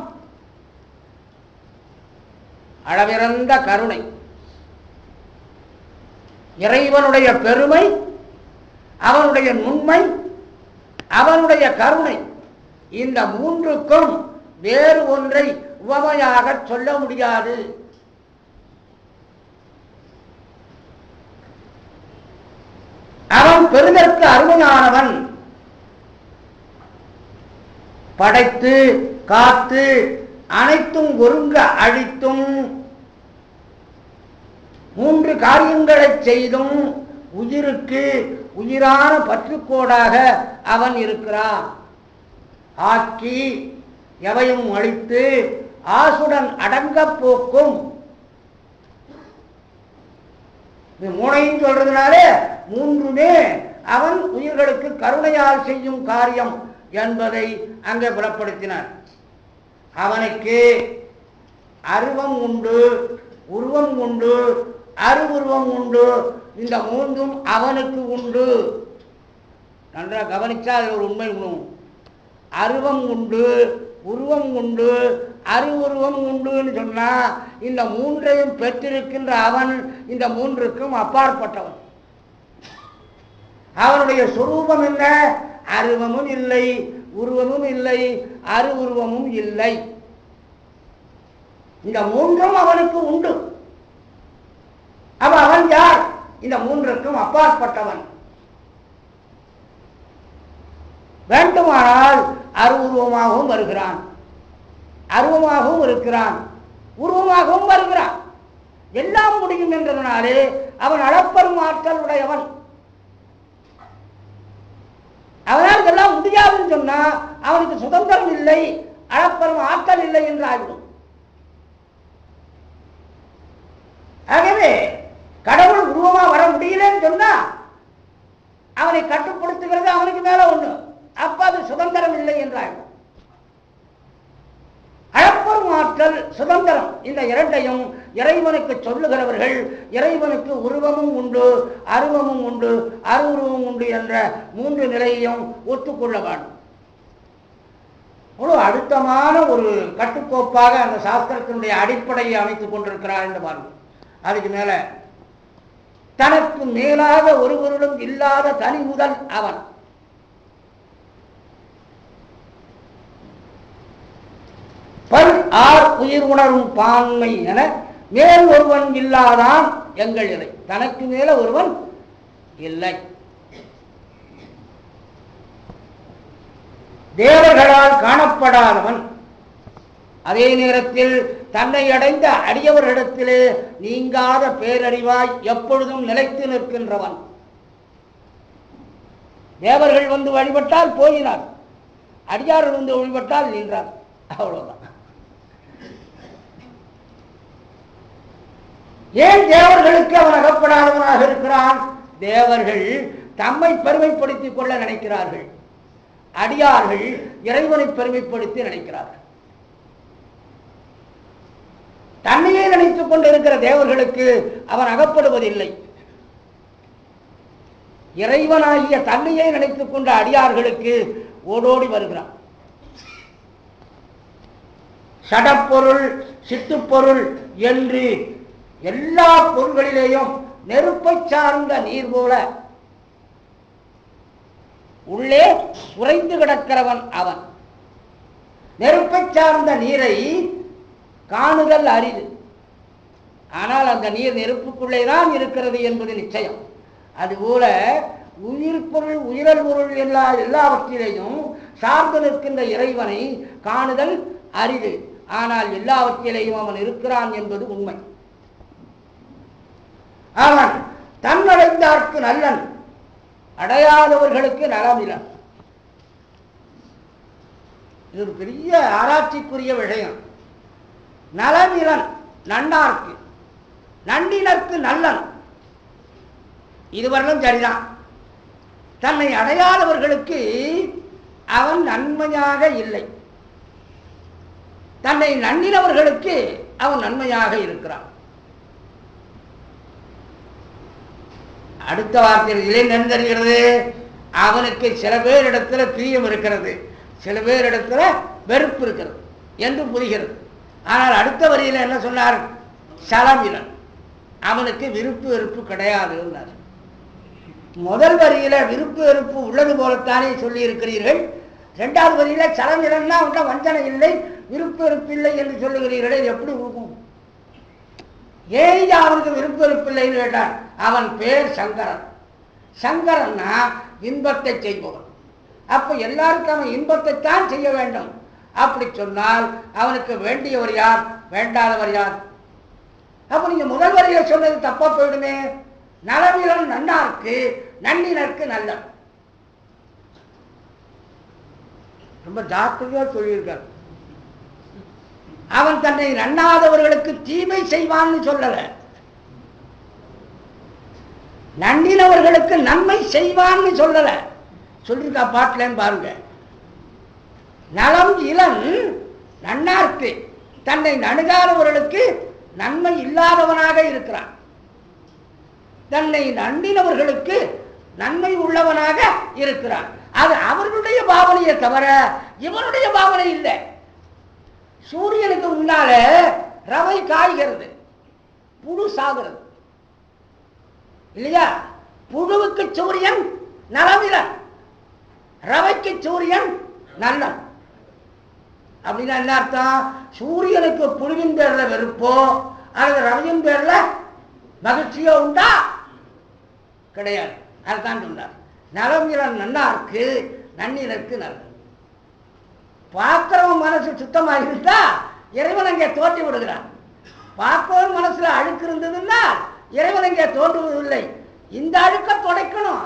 அளவிறந்த கருணை, இறைவனுடைய பெருமை, அவனுடைய நுண்மை, அவனுடைய கருணை, இந்த மூன்றுக்கும் வேறு ஒன்றை உவமையாக சொல்ல முடியாது. அவன் பெருதற்கு அருமையானவன். படைத்து காத்து அனைத்தும் ஒருங்க அழித்தும் மூன்று காரியங்களை செய்தும் உயிருக்கு உயிரான பற்றுக்கோடாக அவன் இருக்கிறான். ஆக்கி எவையும் அழித்து ஆசுடன் அடங்க போக்கும். இது மூணையும் சொல்றதுனாலே மூன்றுமே அவன் உயிர்களுக்கு கருணையால் செய்யும் காரியம் என்பதை அங்கே புலப்படுத்தினார். அவனுக்கு அருவம் உண்டு, உருவம் உண்டு, அருவுருவம் உண்டு. இந்த மூன்றும் அவனுக்கு உண்டு. நன்றாக கவனிச்சா அது ஒரு உண்மை உணவும். அருவம் உண்டு, உருவம் உண்டு, அருவுருவம் உண்டுன்னு சொன்னா இந்த மூன்றையும் பெற்றிருக்கின்ற அவன் இந்த மூன்றுக்கும் அப்பாற்பட்டவன். அவனுடைய சொரூபம் என்ன? அருவமும் இல்லை, உருவமும் இல்லை, அருவுருவமும் இல்லை. இந்த மூன்றும் அவனுக்கு உண்டு. அவன் யார்? இந்த மூன்றுக்கும் அப்பாற்பட்டவன். வேண்டுமானால் அருவுருவமாகவும் வருகிறான், அருவமாகவும் இருக்கிறான், உருவமாகவும் வருகிறான். எல்லாம் முடியும் என்றதனாலே அவன் அளப்பெரும் ஆற்றல் உடையவன். அவனால் இதெல்லாம் முடியாதுன்னு சொன்னா அவனுக்கு சுதந்திரம் இல்லை, அளப்பெரும் ஆற்றல் இல்லை என்று ஆகிடும். ஆகவே கடவுள் உருவமா வர முடியலன்னு சொன்னா அவனை கட்டுப்படுத்துகிறது அவனுக்கு மேல ஒண்ணு. அப்ப அது சுதந்திரம் இல்லை என்றாகும். அளப்பெரும் ஆற்றல், சுதந்திரம், இந்த இரண்டையும் இறைவனுக்கு சொல்லுகிறவர்கள் இறைவனுக்கு உருவமும் உண்டு, அருவமும் உண்டு, அருவுருவமும் உண்டு என்ற மூன்று நிலையையும் ஒத்துக்கொள்ள வேண்டும். ஒரு அழுத்தமான ஒரு கட்டுக்கோப்பாக அந்த சாஸ்திரத்தினுடைய அடிப்படையை அமைத்துக் கொண்டிருக்கிறார் என்று பாருங்கள். அதுக்கு மேல தனக்கு மேலாக ஒருவருடன் இல்லாத தனி முதல் அவன். பல் ஆர் உயிர் உணரும் பான்மை என மேல் ஒருவன் இல்லாதான் எங்கள் இறை. தனக்கு மேல ஒருவன் இல்லை. தேவர்களால் காணப்படாதவன், அதே நேரத்தில் தன்னை அடைந்த அடியவர்களிடத்திலே நீங்காத பேரறிவாய் எப்பொழுதும் நிலைத்து நிற்கின்றவன். தேவர்கள் வந்து வழிபட்டால் போயினார், அடியார்கள் வந்து வழிபட்டால் நின்றார், அவ்வளவுதான். ஏன் தேவர்களுக்கு அவன் அகப்படாதவனாக இருக்கிறான்? தேவர்கள் தம்மை பெருமைப்படுத்திக் கொள்ள நினைக்கிறார்கள், அடியார்கள் இறைவனை பெருமைப்படுத்தி நினைக்கிறார்கள். தன்னையே நினைத்துக் கொண்டிருக்கிற தேவர்களுக்கு அவன் அகப்படுவதில்லை. இறைவனாகிய தன்னையே நினைத்துக் கொண்ட அடியார்களுக்கு ஓடோடி வருகிறான். சடப்பொருள் சித்துப்பொருள் என்று எல்லா பொருள்களிலேயும் நெருப்பை சார்ந்த நீர் போல உள்ளே உறைந்து கிடக்கிறவன் அவன். நெருப்பை சார்ந்த நீரை காணுதல் அரிது. ஆனால் அந்த நீர் நெருப்புக்குள்ளேதான் இருக்கிறது என்பது நிச்சயம். அதுபோல உயிர் பொருள் உயிரல் பொருள் எல்லாவற்றிலேயும் சார்ந்து நிற்கின்ற இறைவனை காணுதல் அரிது. ஆனால் எல்லாவற்றிலேயும் அவன் இருக்கிறான் என்பது உண்மை. அவன் தன்னடைந்தார்க்கு நல்லன், அடையாதவர்களுக்கு நலமிலன். இது ஒரு பெரிய ஆராய்ச்சிக்குரிய விஷயம். நலமிலன் நன்னார்க்கு, நன்னினர்க்கு நல்லன். இதுவரையிலும் சரிதான். தன்னை அடையாதவர்களுக்கு அவன் நன்மையாக இல்லை, தன்னை நன்னினவர்களுக்கு அவன் நன்மையாக இருக்கிறான். அடுத்த வார்த்தையிலே நன்கறிகிறது, அவனுக்கு சில பேரிடத்துல பிரியம் இருக்கிறது, சில பேரிடத்துல வெறுப்பு இருக்கிறது என்று புரிகிறது. ஆனால் அடுத்த வரியில என்ன சொன்னார்? சலமிலன், அவனுக்கு விருப்பு வெறுப்பு கிடையாது. முதல் வரியில விருப்பு வெறுப்பு உள்ளது போலத்தானே சொல்லி இருக்கிறீர்கள். இரண்டாவது வரியில சலமிலன்னா உள்ள வஞ்சனை இல்லை, விருப்பு வெறுப்பு இல்லை என்று சொல்லுகிறீர்களே, எப்படி இருக்கும்? ஏன் அவனுக்கு விருப்பு வெறுப்பு இல்லைன்னு கேட்டான். அவன் பேர் சங்கரன். சங்கரன்னா இன்பத்தை செய்பவன். அப்ப எல்லாருக்கும் அவன் இன்பத்தைத்தான் செய்ய வேண்டும். அப்படி சொன்னால் அவனுக்கு வேண்டியவர் யார், வேண்டாதவர் யார்? அப்ப நீங்க முதல் வரியில சொன்னது தப்பா போயிடுமே. நலமிலன் நன்னார்க்கு, நன்னினர்க்கு நல்ல. ரொம்ப ஜாக்கிரதையா சொல்லியிருக்கார். அவன் தன்னை நன்னாதவர்களுக்கு தீமை செய்வான்னு சொல்லல, நன்னினவர்களுக்கு நன்மை செய்வான்னு சொல்லல. சொல்லிருக்கா பாட்டிலேன்னு பாருங்க. நலம் இளன் நன்னார்க்கு, தன்னை நணுகாதவர்களுக்கு நன்மை இல்லாதவனாக இருக்கிறான். தன்னை நண்டினவர்களுக்கு நன்மை உள்ளவனாக இருக்கிறான். அது அவர்களுடைய பாவனையை தவிர இவனுடைய பாவனை இல்லை. சூரியனுக்கு முன்னால ரவை காய்கிறது, புழு சாகிறது இல்லையா? புழுவுக்கு சூரியன் நலமிலன், ரவைக்கு சூரியன் நல்லன். அப்படின்னா என்ன அர்த்தம்? சூரியனுக்கு புழுவின் பேர்ல வெறுப்போ அல்லது ரவையின் பேர்ல மகிழ்ச்சியோ உண்டா? கிடையாது. அதுதான் சொன்னார். நலமிலன் நன்னார்க்கு, நன்னினர்க்கு நல்ல. பார்க்கிறவன் மனசு சுத்தமாக இருந்தா இறைவன் அங்கே தோன்றி விடுகிறான். பார்ப்பவன் மனசுல அழுக்கு இருந்ததுன்னா இறைவன் அங்கே தோன்றுவதில்லை. இந்த அழுக்க துடைக்கணும்.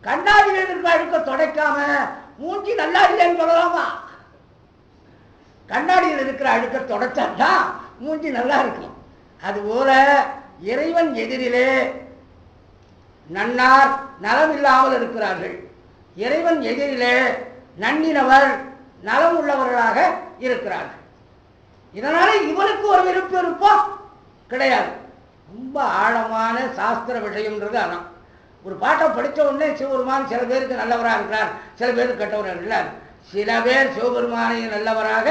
கண்ணாடியில் இருக்கிற அழுக்க துடைக்காம மூஞ்சி நல்லா இல்லைன்னு சொல்லலாமா? கண்ணாடியில் இருக்கிற அழுக்க துடைச்சாதான் மூஞ்சி நல்லா இருக்கும். அதுபோல இறைவன் எதிரிலே நன்னார் நலம் இல்லாமல் இருக்கிறார்கள். இறைவன் எதிரிலே நன்னினவர் நலம் உள்ளவர்களாக இருக்கிறார்கள். இதனால இவனுக்கு ஒரு விருப்பம் இருப்போ கிடையாது. ரொம்ப ஆழமான சாஸ்திர விஷயம்ன்றது அதான். ஒரு பாட்டை படித்த உடனே சிவபெருமான் சில பேருக்கு நல்லவராக இருக்கிறார், சில பேருக்கு கெட்டவராக இருக்கிறார். சில பேர் சிவபெருமானை நல்லவராக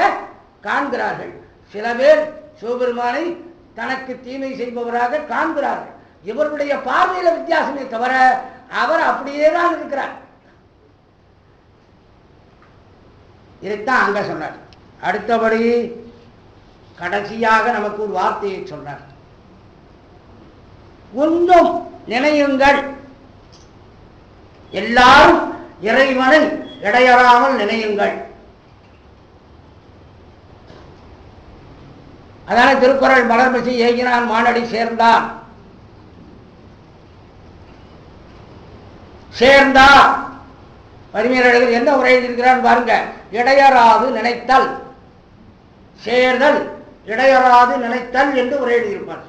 காண்கிறார்கள், சில பேர் சிவபெருமானை தனக்கு தீமை செய்பவராக காண்கிறார்கள். இவருடைய பார்வையில வித்தியாசமே தவிர அவர் அப்படியே தான் இருக்கிறார். இதைத்தான் அங்க சொன்னார். அடுத்தபடி கடைசியாக நமக்கு ஒரு வார்த்தையை சொன்னார். ஒன்றும் நினையுங்கள், எல்லாரும் இறைவனை இடையறாமல் நினையுங்கள். அதான திருக்குறள் மலர்மிசை ஏகினான் மானடி சேர்ந்தான். சேர்ந்தா பரிமையாளர்கள் என்ன உரை எழுதியிருக்கிறான் பாருங்க. இடையறாது நினைத்தல், சேர்தல் இடையறாது நினைத்தல் என்று உரை எழுதியிருப்பார்.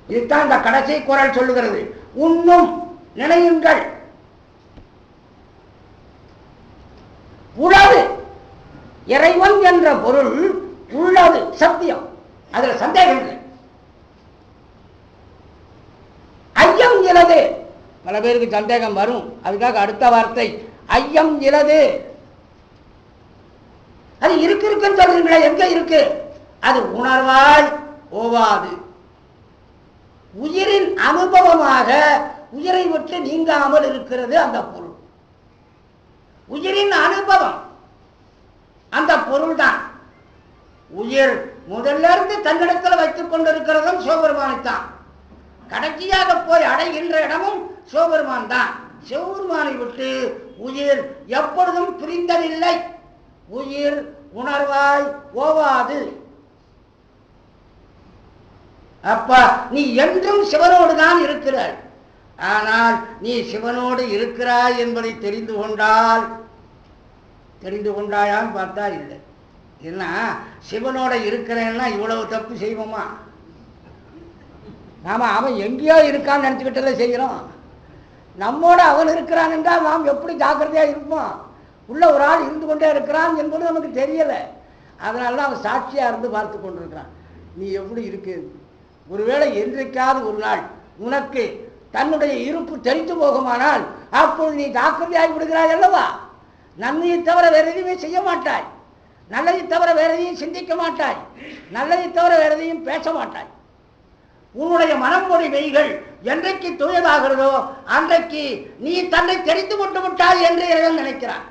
இதுதான் இந்த கடைசி குறள் சொல்லுகிறது. உன்னும் நினையுங்கள், உளது இறைவன் என்ற பொருள் உள்ளது, சத்தியம், அதுல சந்தேகம் இல்லை. ஐயம் எனது பல பேருக்கு சந்தேகம் வரும். அதுக்காக அடுத்த வார்த்தை ஐயம் இலது. அது இருக்குன்னு சொல்றீங்களா? எங்க இருக்கு? அது உணர்வாய் ஓவாது, உயிரின் அனுபவமாக உயிரை விட்டு நீங்காமல் இருக்கிறது அந்த பொருள். உயிரின் அனுபவம் அந்த பொருள் தான். உயிர் முதல்ல இருந்து தன்னிடத்தில் வைத்துக் கொண்டிருக்கிறதும் சிவபெருமானைத்தான். கடைசியாக போய் அடைகின்ற இடமும் சிவபெருமான் தான். சிவபெருமானை விட்டு உயிர் எப்பொழுதும் பிரிந்ததில்லை. உயிர் உணர்வாய் ஓவாது. அப்ப நீ என்றும் சிவனோடு தான் இருக்கிறாய். ஆனால் நீ சிவனோடு இருக்கிறாய் என்பதை தெரிந்து கொண்டாயான்னு பார்த்தா இல்லை. என்ன சிவனோட இருக்கிறேன்னா இவ்வளவு தப்பு செய்வோமா? நாம அவன் எங்கேயோ இருக்கான்னு நினச்சிக்கிட்டே செய்கிறோம். நம்மோட அவன் இருக்கிறான் என்றால் நாம் எப்படி ஜாக்கிரதையா இருப்போம்? உள்ள ஒரு ஆள் இருந்து கொண்டே இருக்கிறான் என்பது நமக்கு தெரியலை. அதனால தான் அவன் சாட்சியா இருந்து பார்த்து கொண்டிருக்கிறான். நீ எப்படி இருக்கு? ஒருவேளை என்றைக்காவது ஒரு நாள் உனக்கு தன்னுடைய இருப்பு தெரிந்து போகுமானால் அப்பொழுது நீ ஜாக்கிரதையாகி விடுகிறாய் அல்லவா? நன்மையை தவிர வேற எதையுமே செய்ய மாட்டாய். நல்லதை தவிர வேற எதையும் சிந்திக்க மாட்டாய். நல்லதை தவிர வேற எதையும் பேச மாட்டாய். உன்னுடைய மனமொழி மெய்கள் என்றைக்கு தூயதாகிறதோ அன்றைக்கு நீ தன்னை தெரிந்து கொண்டு விட்டாய் என்று இறைவன் நினைக்கிறான்.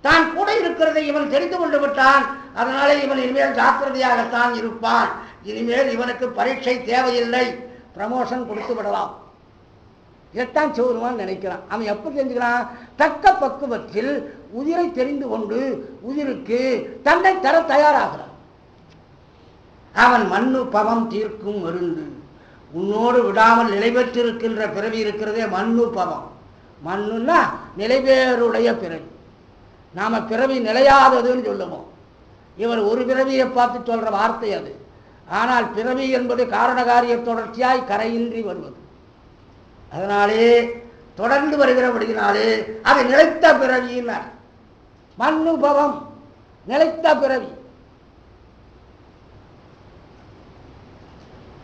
தான் கூட இருக்கிறதை இவன் தெரிந்து கொண்டு விட்டான். அதனால இவன் இனிமேல் ஜாக்கிரதையாகத்தான் இருப்பான். இனிமேல் இவனுக்கு பரீட்சை தேவையில்லை, ப்ரமோஷன் கொடுத்து விடலாம். இதைத்தான் சிவபெருமான் நினைக்கிறான். அவன் எப்ப தெரிஞ்சுக்கிறான்? தக்க பக்குவத்தில் உயிரை தெரிந்து கொண்டு உயிருக்கு தன்னை தர தயாராகிறான். அவன் மண்ணு பவம் தீர்க்கும் மருந்து. உன்னோடு விடாமல் நிலை பெற்றிருக்கின்ற பிறவி இருக்கிறதே மண்ணு பவம். மண்ணுன்னா நிலைபேருடைய பிறவி. நாம பிறவி நிலையாததுன்னு சொல்லுவோம். இவர் ஒரு பிறவியை பார்த்து சொல்ற வார்த்தை அது. ஆனால் பிறவி என்பது காரணகாரிய தொடர்ச்சியாய் கரையின்றி வருவது. அதனாலே தொடர்ந்து வருகிறபடியினாலே அது நிலைத்த பிறவியினர். மண்ணுபவம் நிலைத்த பிறவி.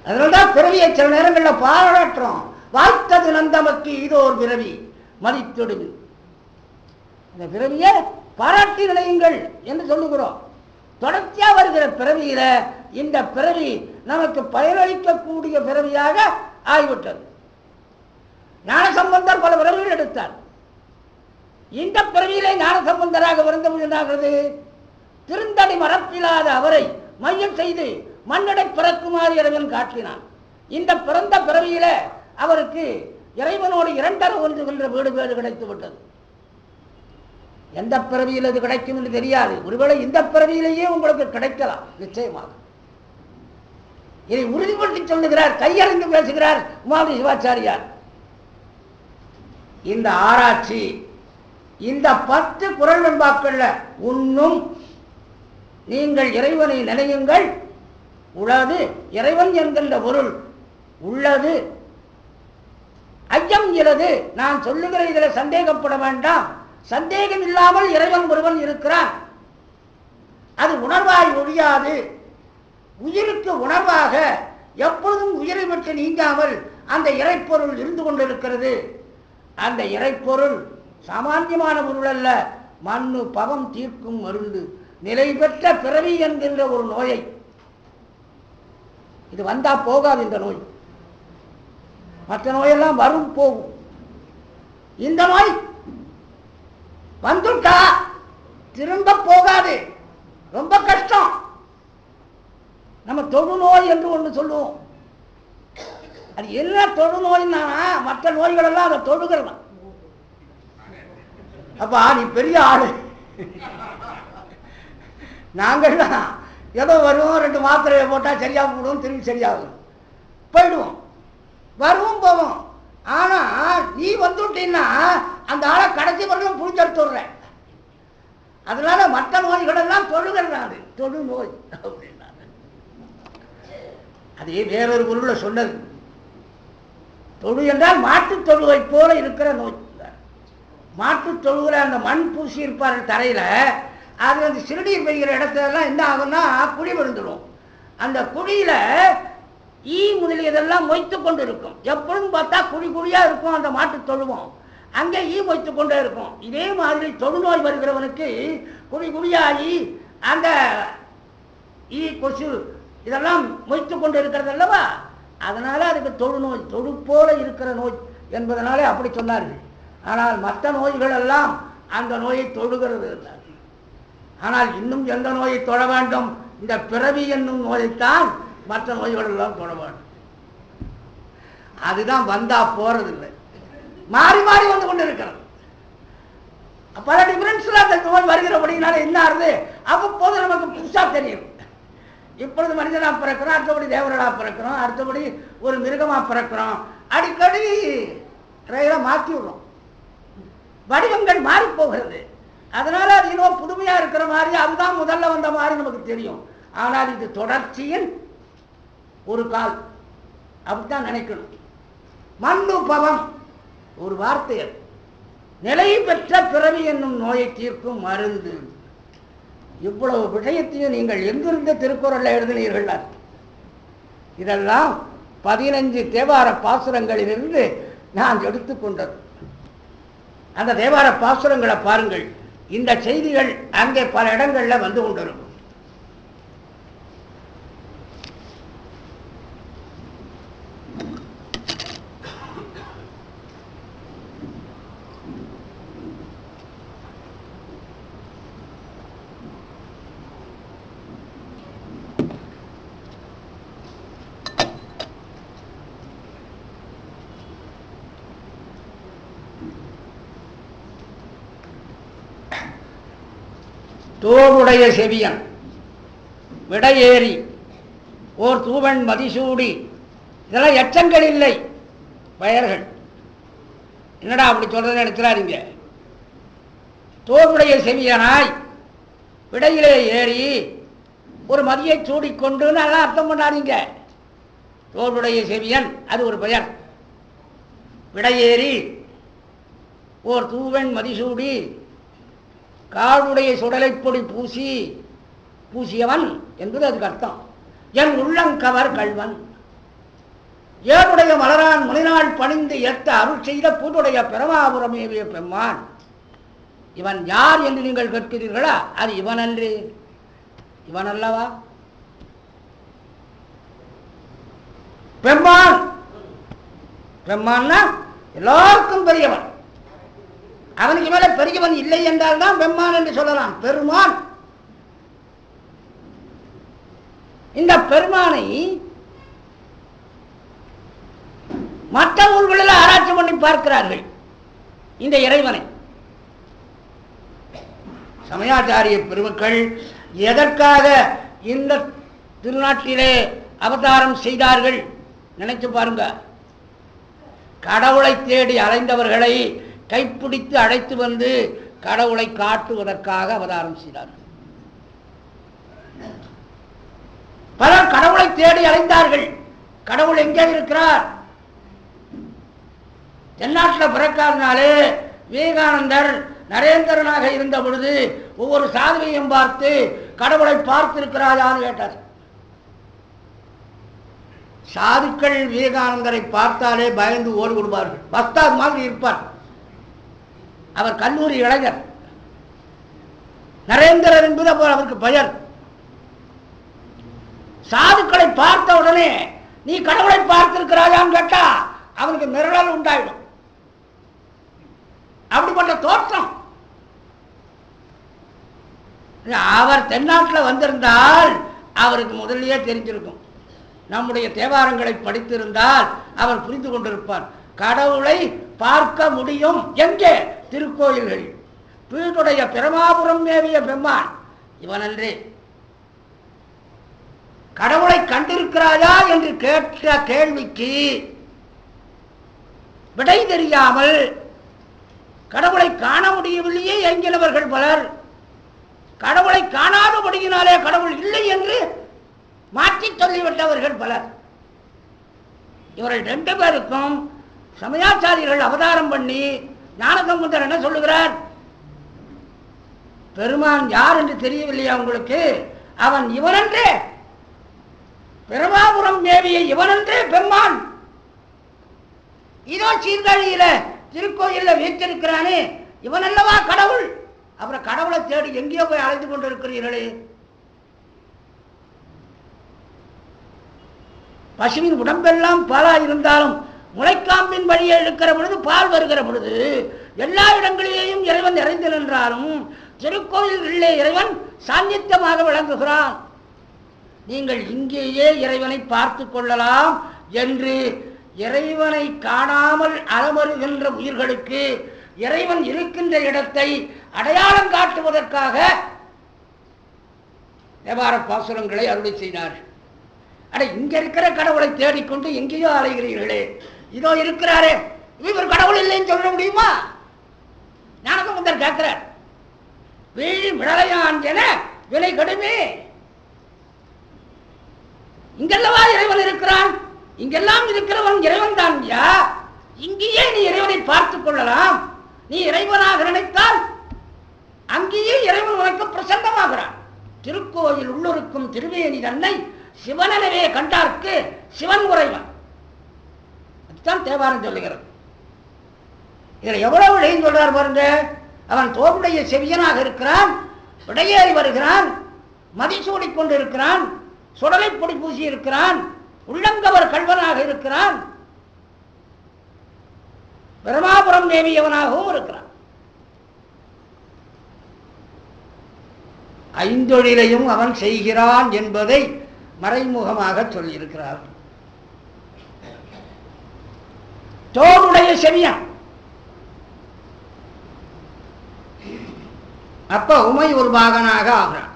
அதனால்தான் பிறவியை சில நேரங்களில் பாராட்டுறோம். வாய்த்தது நந்தமக்கு இதோ ஒரு பிறவி மதித்தொடுவி. இந்த பிறவியை பாராட்டி நிலையுங்கள் என்று சொல்லுகிறோம். தொடர்ச்சியா வருகிற பிறவியில இந்த பிறவி நமக்கு பயனளிக்கக்கூடிய பிறவியாக ஆகிவிட்டது. ஞானசம்பந்தர் பல பிறவிகள் எடுத்தார். இந்த பிறவியிலே ஞானசம்பந்தராக வருந்தது என்னாகிறது? திருந்தடி மரப்பில்லாத அவரை மையம் செய்து மன்னடை பிறக்குமாறு இறைவன் காட்டினான். இந்த பிறந்த பிறவியில அவருக்கு இறைவனோடு இரண்டரை ஒன்றுகின்ற வீடு கிடைத்து விட்டது. எந்த பிறவியில் அது கிடைக்கும் என்று தெரியாது. ஒருவேளை இந்த பிறவியிலேயே உங்களுக்கு கிடைக்கலாம் நிச்சயமாக. இதை உறுதிப்படுத்தி சொல்லுகிறார், கையறிந்து பேசுகிறார் உமாபதி சிவாச்சாரியார். இந்த ஆராய்ச்சி இந்த 10 குறள் வெண்பாக்கள்ல உன்னும் நீங்கள் இறைவனை நினையுங்கள் உளது இறைவன் என்கின்ற பொருள் உள்ளது ஐயம் இலது. நான் சொல்லுகிற இதில் சந்தேகப்பட வேண்டாம். சந்தேகம் இல்லாமல் இறைவன் ஒருவன் இருக்கிறான். அது உணர்வாய் ஒழியாது. உயிருக்கு உணர்வாக எப்பொழுதும் உயிரை விட்டு நீங்காமல் அந்த இறைப்பொருள் இருந்து கொண்டிருக்கிறது. அந்த இறைப்பொருள் சாமான்யமான பொருள் அல்ல. மண்ணு பவம் தீர்க்கும் மருந்து. நிலை பெற்ற பிறவி என்கின்ற ஒரு நோயை, இது வந்தா போகாது. இந்த நோய் மற்ற நோயெல்லாம் வரும் போகும். இந்த நோய் வந்துட்டா திரும்ப போகாது. ரொம்ப கஷ்டம். நம்ம தொழுநோய் என்று ஒன்று சொல்லுவோம். அது என்ன தொழுநோய்னா மற்ற நோய்கள் எல்லாம் அதை தொழுகிறலாம். அப்பா நீ பெரிய ஆளு. நாங்கள்லாம் ஏதோ வருவோம், 2 மாத்திரையை போட்டால் சரியாக போடுவோம், திரும்பி சரியாகும், போயிடுவோம், வருவோம் போவோம். ஆனா நீ வந்துட்டீன்னா அந்த ஆளை கடைசி வரலும் புடிச்செடுத்துடுற. அதனால மற்ற நோய்கள் எல்லாம் தொழுகிறாரு. தொழு நோய் அப்படின்னா அதே வேறொரு பொருளை சொன்னது. தொழு என்றால் மாட்டு தொழுவை போல இருக்கிற நோய். மாட்டு தொழுகிற அந்த மண் பூசி இருப்பார்கள் தரையில. அது வந்து சிறுநீர் பெய்கிற இடத்துல என்ன ஆகும்னா குழி விழுந்துடும். அந்த குழியில ஈ முதலியதெல்லாம் மொய்த்து கொண்டு இருக்கும். எப்பொழுதும் பார்த்தா குழி குழியா இருக்கும் அந்த மாட்டு தொழுவோம், அங்கே ஈ மொய்த்து கொண்டே இருக்கும். இதே மாதிரி தொழுநோய் வருகிறவனுக்கு குழி குழியாகி அந்த ஈ கொசு இதெல்லாம் மொய்த்து கொண்டு இருக்கிறது அல்லவா, அதனால அதுக்கு தொழுநோய், தொழு போல இருக்கிற நோய் என்பதனாலே அப்படி சொன்னார்கள். ஆனால் மற்ற நோய்கள் எல்லாம் அந்த நோயை தொழுகிறது. ஆனால் இன்னும் எந்த நோயை தொழ வேண்டும்? இந்த பிறவி என்னும் நோயைத்தான் மற்ற நோய்கள் எல்லாம் தொழ வேண்டும். அதுதான் வந்தா போறதில்லை, மாறி மாறி வந்து கொண்டு இருக்கிறது. பல டிஃபரன்ஸ்ல அந்த நோய் வருகிறபடினால என்ன ஆகுது, அவ்வப்போது நமக்கு புதுசா தெரியும். இப்பொழுது மனிதனா பிறக்கிறோம், அடுத்தபடி தேவரடா பிறக்கிறோம், அடுத்தபடி ஒரு மிருகமா பிறக்கிறோம். அடிக்கடி ரயில மாற்றி விடுறோம், வடிவங்கள் மாறி போகிறது. அதனால அது இன்னும் புதுமையா இருக்கிற மாதிரி, அதுதான் முதல்ல வந்த மாதிரி நமக்கு தெரியும். ஆனால் இது தொடர்ச்சியின் ஒரு கால், அப்படித்தான் நினைக்கணும். மண்ணு பவம் ஒரு வார்த்தை, நிலை பெற்ற பிறவி என்னும் நோயை தீர்க்கும் மருந்து. இவ்வளவு விஷயத்தையும் நீங்கள் எங்கிருந்து திருக்குறள்ல எழுதினீர்கள்? இதெல்லாம் 15 தேவார பாசுரங்களிலிருந்து நான் எடுத்துக்கொண்டது. அந்த தேவார பாசுரங்களை பாருங்கள், இந்த செய்திகள் அங்கே பல இடங்கள்ல வந்து கொண்டிருக்கும். தோளுடைய செவியன் விடையேறி ஓர் தூவன் மதிசூடி, இதெல்லாம் எச்சங்கள் இல்லை, பெயர்கள். என்னடா அப்படி சொல்றதுன்னு எடுத்துறாருங்க. தோளுடைய செவியனாய் விடையிலே ஏறி ஒரு மதியை சூடிக்கொண்டு நல்லா அர்த்தம் பண்ணாதீங்க. தோளுடைய செவியன் அது ஒரு பெயர். விடையேறி ஓர் தூவன் மதிசூடி, காடுடைய சுடலைப்பொடி பூசியவன் என்பது அதுக்கு அர்த்தம். என் உள்ளங்கவர் கல்வன், ஏழுடைய மலரான் முனிநாள் பணிந்து ஏற்ற அருள் செய்த பூதுடைய பிரமாபுரம் ஏவிய பெம்மான். இவன் யார் என்று நீங்கள் கேட்கிறீர்களா? அது இவன் அன்று, இவன் அல்லவா பெம்மான். பெம்மான்னா எல்லாருக்கும் பெரியவன், அவனுக்கு மேல பெரியவன் இல்லை என்றால் தான் பெம்மான் என்று சொல்லலாம். பெருமான், இந்த பெருமானை மற்ற ஊர்களில் ஆராய்ச்சி பண்ணி பார்க்கிறார்கள். இந்த இறைவனை சமயாச்சாரிய பெருமக்கள் எதற்காக இந்த திருநாட்டிலே அவதாரம் செய்தார்கள் நினைச்சு பாருங்க. கடவுளை தேடி அலைந்தவர்களை கைப்பிடித்து அழைத்து வந்து கடவுளை காட்டுவதற்காக அவதாரம் செய்தார்கள். பலர் கடவுளை தேடி அலைந்தார்கள். கடவுள் எங்கே இருக்கிறார்? தென்னாட்டில் பிறக்காதனாலே விவேகானந்தர் நரேந்திரனாக இருந்த பொழுது ஒவ்வொரு சாதனையும் பார்த்து கடவுளை பார்த்திருக்கிறாயான்னு கேட்டார். சாதுக்கள் விவேகானந்தரை பார்த்தாலே பயந்து ஓடி விடுவார்கள். பஸ்தாத் மாதிரி இருப்பார். அவர் கல்லூரி இளைஞர். நரேந்திரர் என்பது அவருக்கு பெயர். சாதுக்களை பார்த்த உடனே நீ கடவுளை பார்த்திருக்கிறாயான்னு கேட்டா அவனுக்கு மிரளல் உண்டாயிடும். அப்படிப்பட்ட தோற்றம். அவர் தென்னாட்டில் வந்திருந்தால் அவருக்கு முதலியே தெரிஞ்சிருக்கும். நம்முடைய தேவாரங்களை படித்திருந்தால் அவர் புரிந்து கொண்டிருப்பார். கடவுளை பார்க்க முடியும் எங்கே? திருக்கோயில்களில். பீடுடைய பிரமாபுரம் மேவிய பெம்மான் இவன் அன்றே. கடவுளை கண்டிருக்கிறாயா என்று கேட்ட கேள்விக்கு விடை தெரியாமல் கடவுளை காண முடியவில்லையே என்கிறவர்கள் பலர். கடவுளை காணாதபடியினாலே கடவுள் இல்லை என்று மாற்றி சொல்லிவிட்டவர்கள் பலர். இவர்கள் 2 பேருக்கும் சமயாச்சாரியர்கள் அவதாரம் பண்ணி ஞானசம்பந்தர் என்ன சொல்லுகிறார்? பெருமான் யார் என்று தெரியவில்லையா உங்களுக்கு? அவன் இவனன்றே. பிரமாபுரம் மேவிய இவனென்றே பெருமான் இதோ சீர்காழியில திருக்கோயில வீற்றிருக்கிறானே, இவன் அல்லவா கடவுள். அப்புறம் கடவுளை தேடி எங்கேயோ போய் அழைத்து கொண்டிருக்கிறீர்களே. பசுவின் உடம்பெல்லாம் பாலா இருந்தாலும் முளைக்காம்பின் வழியே இருக்கிற பொழுது, பால் வருகிற பொழுது, எல்லா இடங்களிலேயும் இறைவன் நிறைந்து நின்றாலும் திருக்கோயில்களிலே இறைவன் சாநித்தியமாக விளங்குகிறான். நீங்கள் இங்கேயே இறைவனை பார்த்து கொள்ளலாம் என்று இறைவனை காணாமல் அலமருகின்ற உயிர்களுக்கு இறைவன் இருக்கின்ற இடத்தை அடையாளம் காட்டுவதற்காக தேவார பாசுரங்களை அருளி செய்தார்கள். அட, இங்க இருக்கிற கடவுளை தேடிக்கொண்டு எங்கேயோ அலைகிறீர்களே, இதோ இருக்கிறாரே, இவர் கடவுள் இல்லைன்னு சொல்ல முடியுமா? ஞானசம்பந்தர் கேட்கிறார், வீழ் விடலையான் என விலை கடுமே. இங்கெல்லவா இறைவன் இருக்கிறான், இங்கெல்லாம் இருக்கிறவன் இறைவன் தான். இங்கேயே நீ இறைவனை பார்த்துக் கொள்ளலாம். நீ இறைவனாக நினைத்தால் அங்கேயே இறைவன் உனக்கு பிரசன்னமாகிறான். திருக்கோயில் உள்ளுருக்கும் திருவேணி தன்னை சிவனவே கண்டார்க்கு சிவன் உறைவன். அதுதான் தேவாரம் சொல்லுகிறது. இதுல எவ்வளவு விடையும் சொல்றார் பாருங்க. அவன் தோளுடைய செவியனாக இருக்கிறான், விடையேறி வருகிறான், மதிசூடிக் கொண்டு இருக்கிறான், சுடலை பொடி பூசி இருக்கிறான், உள்ளங்கவர் கல்வனாக இருக்கிறான், பிரமாபுரம் மேவியவனாகவும் இருக்கிறான். ஐந்தொழிலையும் அவன் செய்கிறான் என்பதை மறைமுகமாக சொல்லியிருக்கிறார். தோளுடைய செவியன். அப்ப உமை ஒரு பாகனாக ஆகிறான்.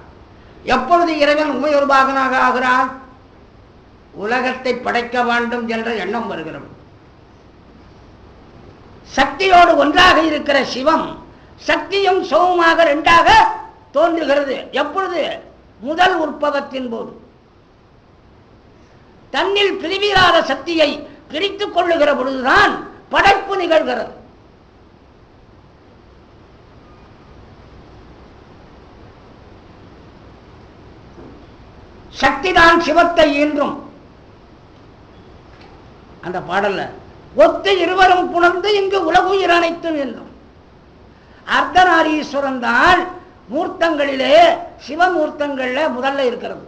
எப்பொழுது இறைவன் உமை ஒரு பாகனாக ஆகிறான்? உலகத்தை படைக்க வேண்டும் என்ற எண்ணம் வருகிறது. சக்தியோடு ஒன்றாக இருக்கிற சிவம் சக்தியும் சோமுமாக இரண்டாக தோன்றுகிறது. எப்பொழுது? முதல் உற்பவத்தின் போது. தன்னில் பிரிவிராத சக்தியை பிரித்துக் கொள்ளுகிற பொழுதுதான் படைப்பு நிகழ்கிறது. சக்திதான் சிவத்தை ஈன்றும். அந்த பாடல்ல ஒத்து இருவரும் புணர்ந்து இங்கு உலகுயிர் அனைத்தும் என்றும். அர்த்தநாரீஸ்வரன் தான் மூர்த்தங்களிலே சிவமூர்த்தங்கள்ல முதல்ல இருக்கிறது.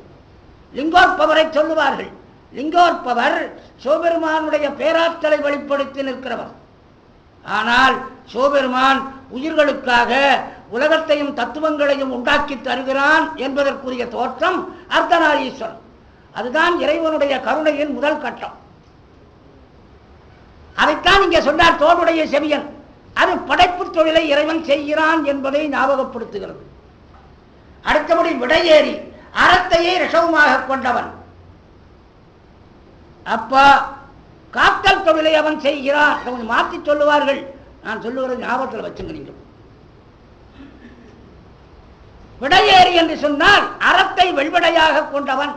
லிங்கோற்பவரை சொல்லுவார்கள். லிங்கோற்பவர் சிவபெருமானுடைய பேராற்றலை வெளிப்படுத்தி நிற்கிறவர். ஆனால் சிவபெருமான் உயிர்களுக்காக உலகத்தையும் தத்துவங்களையும் உண்டாக்கி தருகிறான் என்பதற்குரிய தோற்றம் அர்த்தநாரீஸ்வரன். அதுதான் இறைவனுடைய கருணையின் முதல் கட்டம். அதைத்தான் இங்கே சொன்னார் தோளுடைய செவியன். அது படைப்பு தொழிலை இறைவன் செய்கிறான் என்பதை ஞாபகப்படுத்துகிறது. அடுத்தபடி விடையேறி அறத்தையே ரிஷவமாக கொண்டவன். அப்ப காத்தல் தொழிலை அவன் செய்கிறான். கொஞ்சம் மாற்றி சொல்லுவார்கள், நான் சொல்லுகிறது ஞாபகத்தில் வச்சுங்க. நீங்கள் விடையேறி என்று சொன்னால் அறத்தை வெள்விடையாக கொண்டவன்,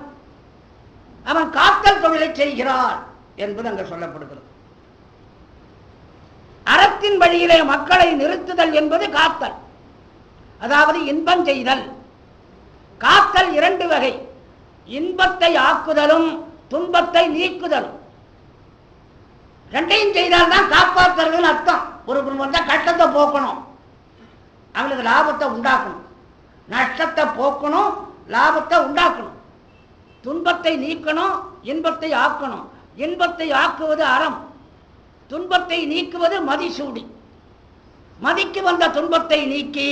அவன் காத்தல் தொழிலை செய்கிறான் என்பது அங்கு சொல்லப்படுகிறது. அறத்தின் வழியிலே மக்களை நிறுத்துதல் என்பது காத்தல், அதாவது இன்பம் செய்தல். காத்தல் இரண்டு வகை, இன்பத்தை ஆக்குதலும் துன்பத்தை நீக்குதலும். ரெண்டையும் செய்தால்தான் காப்பாற்றுறதுன்னு அர்த்தம். ஒரு வந்தா கஷ்டத்தை போக்கணும், அவனுக்கு லாபத்தை உண்டாக்கணும். நஷ்டத்தை போக்கணும், லாபத்தை உண்டாக்கணும். துன்பத்தை நீக்கணும், இன்பத்தை ஆக்கணும். இன்பத்தை ஆக்குவது அறம், துன்பத்தை நீக்குவது மதிசூடி. மதிக்கு வந்த துன்பத்தை நீக்கி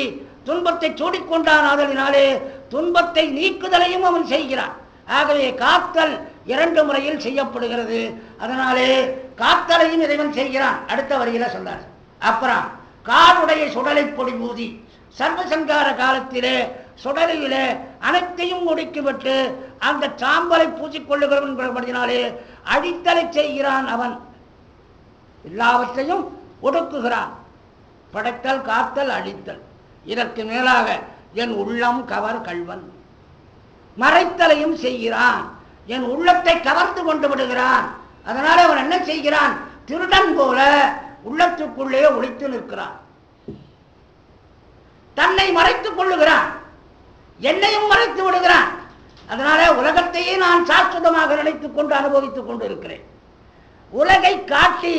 துன்பத்தை சூடிக்கொண்டான். ஆதலினாலே துன்பத்தை நீக்குதலையும் அவன் செய்கிறான். ஆகவே காத்தல் இரண்டு முறையில் செய்யப்படுகிறது. அதனாலே காத்தலையும் இறைவன் செய்கிறான். அடுத்த வரியில சொன்னார். அப்புறம் காடுடைய சுடலை பொடி மூதி சர்வசங்கார காலத்திலே சுடலையிலே அனைத்தையும் ஒடுக்கிவிட்டு அந்த சாம்பலை பூசிக்கொள்ளுகிறவனாலே அடித்தலை செய்கிறான். அவன் எல்லாவற்றையும் ஒடுக்குகிறான். படைத்தல், காத்தல், அழித்தல். இதற்கு மேலாக என் உள்ளம் கவர் கள்வன், மறைத்தலையும் செய்கிறான். என் உள்ளத்தை கவர்ந்து கொண்டு விடுகிறான். அதனால அவன் என்ன செய்கிறான்? திருடன் போல உள்ளத்துக்குள்ளே ஒளித்து நிற்கிறான். தன்னை மறைத்துக் கொள்ளுகிறான், என்னையும் மறைத்து விடுகிறான். அதனால உலகத்தையே நான் சாஸ்வதமாக நினைத்துக் கொண்டு அனுபவித்துக் கொண்டு இருக்கிறேன். உலகை காட்டி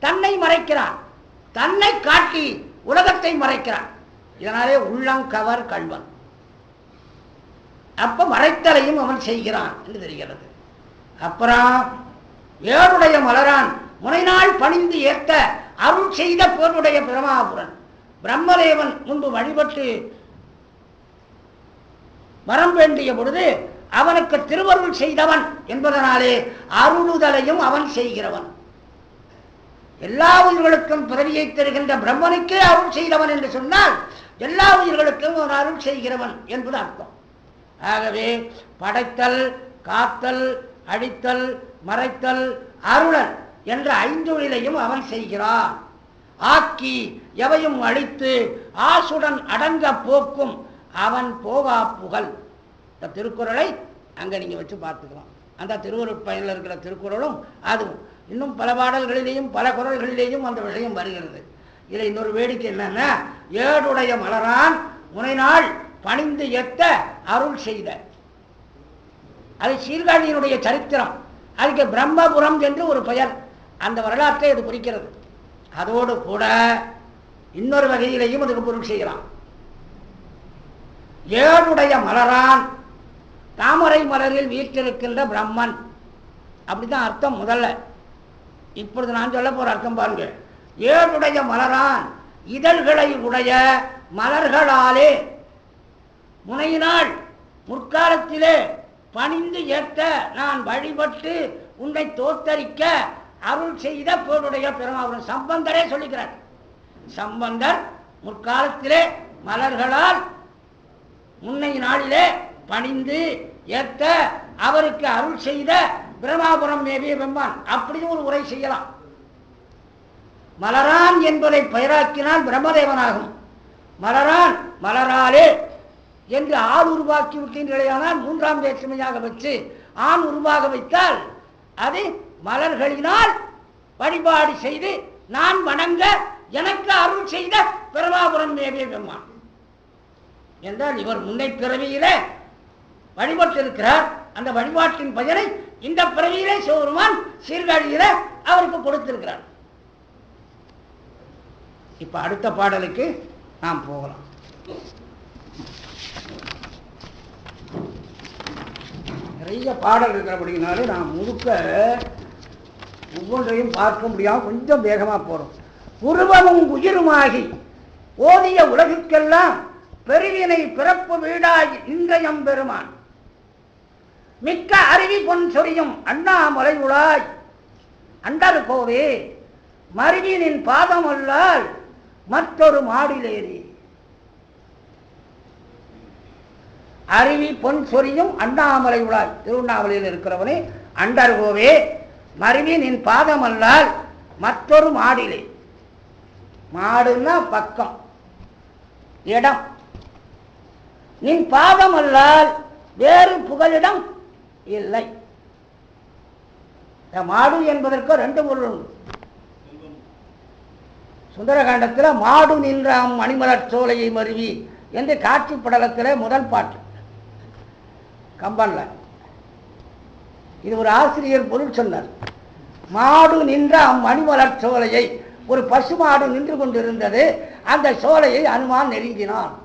தன்னை மறைக்கிறான், தன்னை காட்டி உலகத்தை மறைக்கிறான். இதனாலே உள்ளங்கவர் கள்வன். அப்ப மறைத்தலையும் அவன் செய்கிறான் என்று தெரிகிறது. அப்புறம் ஏழுடைய மலரான் முனைநாள் பணிந்து ஏற்ற அருள் செய்த பேருடைய பிரமாபுரன். பிரம்மதேவன் முன்பு வழிபட்டு வரம் வேண்டிய பொழுது அவனுக்கு திருவருள் செய்தவன் என்பதனாலே அருளுதலையும் அவன் செய்கிறவன். எல்லா உயிர்களுக்கும் பிறவியை தருகின்ற பிரம்மனுக்கே அருள் செய்தவன் என்று சொன்னால் எல்லா உயிர்களுக்கும் ஒரு அருள் செய்கிறவன் என்பது அர்த்தம். ஆகவே படைத்தல், காத்தல், அழித்தல், மறைத்தல், அருளல் என்ற ஐந்தொழிலையும் அவன் செய்கிறான். ஆக்கி எவையும் அழித்து ஆசுடன் அடங்க போக்கும் அவன் போவா புகழ். இந்த திருக்குறளை அங்க நீங்க வச்சு பார்த்துக்கலாம். அந்த திருவருட்பயனில் இருக்கிற திருக்குறளும் அதுவும் இன்னும் பல பாடல்களிலேயும் பல குறள்களிலேயும் அந்த விஷயம் வருகிறது. இதுல இன்னொரு வேடிக்கை என்னன்னா, ஏழுடைய மலரான் முனைநாள் பணிந்து ஏத்த அருள் செய்த, அது சீர்காழியினுடைய சரித்திரம். அதுக்கு பிரம்மபுரம் என்று ஒரு பெயர். அந்த வரலாற்றை அது குறிக்கிறது. அதோடு கூட இன்னொரு வகையிலையும் அதுக்கு பொருள் செய்யலாம். ஏழுடைய மலரான் தாமரை மலரில் வீற்றிருக்கின்ற பிரம்மன், அப்படிதான் அர்த்தம் முதல்ல. இப்பொழுது நான் சொல்ல போற அர்த்தம் பாருங்க. ஏழுடைய மலரான் இதழ்களை உடைய மலர்களாலே முனையினால் முற்காலத்திலே பணிந்து ஏற்ற நான் வழிபட்டு உன்னை தோத்தரிக்க அருள் செய்த பேருடைய பெருமாள். சம்பந்தரே சொல்லுகிறார். சம்பந்தர் முற்காலத்திலே மலர்களால் முன்னை நாளிலே பணிந்து ஏற்ற அவருக்கு அருள் செய்த பிரமாபுரம் மேவிய பெம்மான், அப்படியும் ஒரு உரை செய்யலாம். மலரான் என்பதை பெயராக்கினால் பிரம்மதேவனாகும். மலரான் மலராலே என்று ஆள் உருவாக்கி விட்டீர்களேயானால் மூன்றாம் வேற்றுமையாக வச்சு ஆண் உருவாக வைத்தால் அது மலர்களினால் வழிபாடு செய்து நான் வணங்க எனக்கு அருள் செய்த பிரமாபுரம் மேவிய பெம்மான் என்றால் இவர் முன்னை பிறவியிலே வழிபட்டிருக்கிறார். அந்த வழிபாட்டின் பயனை இந்த பிறவியிலே சிவபெருமான் சீர்காழியில அவருக்கு கொடுத்திருக்கிறார். இப்ப அடுத்த பாடலுக்கு நாம் போகலாம். நிறைய பாடல் இருக்கிறபடினாலே நாம் முழுக்க ஒவ்வொன்றையும் பார்க்க முடியாம கொஞ்சம் வேகமா போறோம். உருவமும் உயிருமாகி ஓதிய உலகுக்கெல்லாம் பெருவினை பிறப்பு வீடாய் இன்றையம் பெருமான் மிக்க அருவி பொன் சொரியும் அண்ணாமலை உளாய் அண்டர் கோவே மருவினின் பாதம் அல்லால் மற்றொரு மாடிலேறி. அருவி பொன் சொரியும் அண்ணாமலை உளாய், திருவண்ணாமலையில் இருக்கிறவனே அண்டர் கோவே மருவினின் பாதம் அல்லால் மற்றொரு மாடிலே. மாடுன்னா பக்கம், இடம். நின் பாதம் அல்லால் வேறு புகலிடம் இல்லை. மாடு என்பதற்கு ரெண்டு பொருள் உண்டு. சுந்தரகாண்டத்தில் மாடு நின்றாம் மணிமலர் சோலையை மருவி என்று காட்சி படலத்தில் முதல் பாட்டு கம்பன்ல. இது ஒரு ஆசிரியர் பொருள் சொன்னார். மாடு நின்ற மணிமலர் சோலையை, ஒரு பசுமாடு நின்று கொண்டிருந்தது, அந்த சோலையை அனுமான் நெருங்கினான்.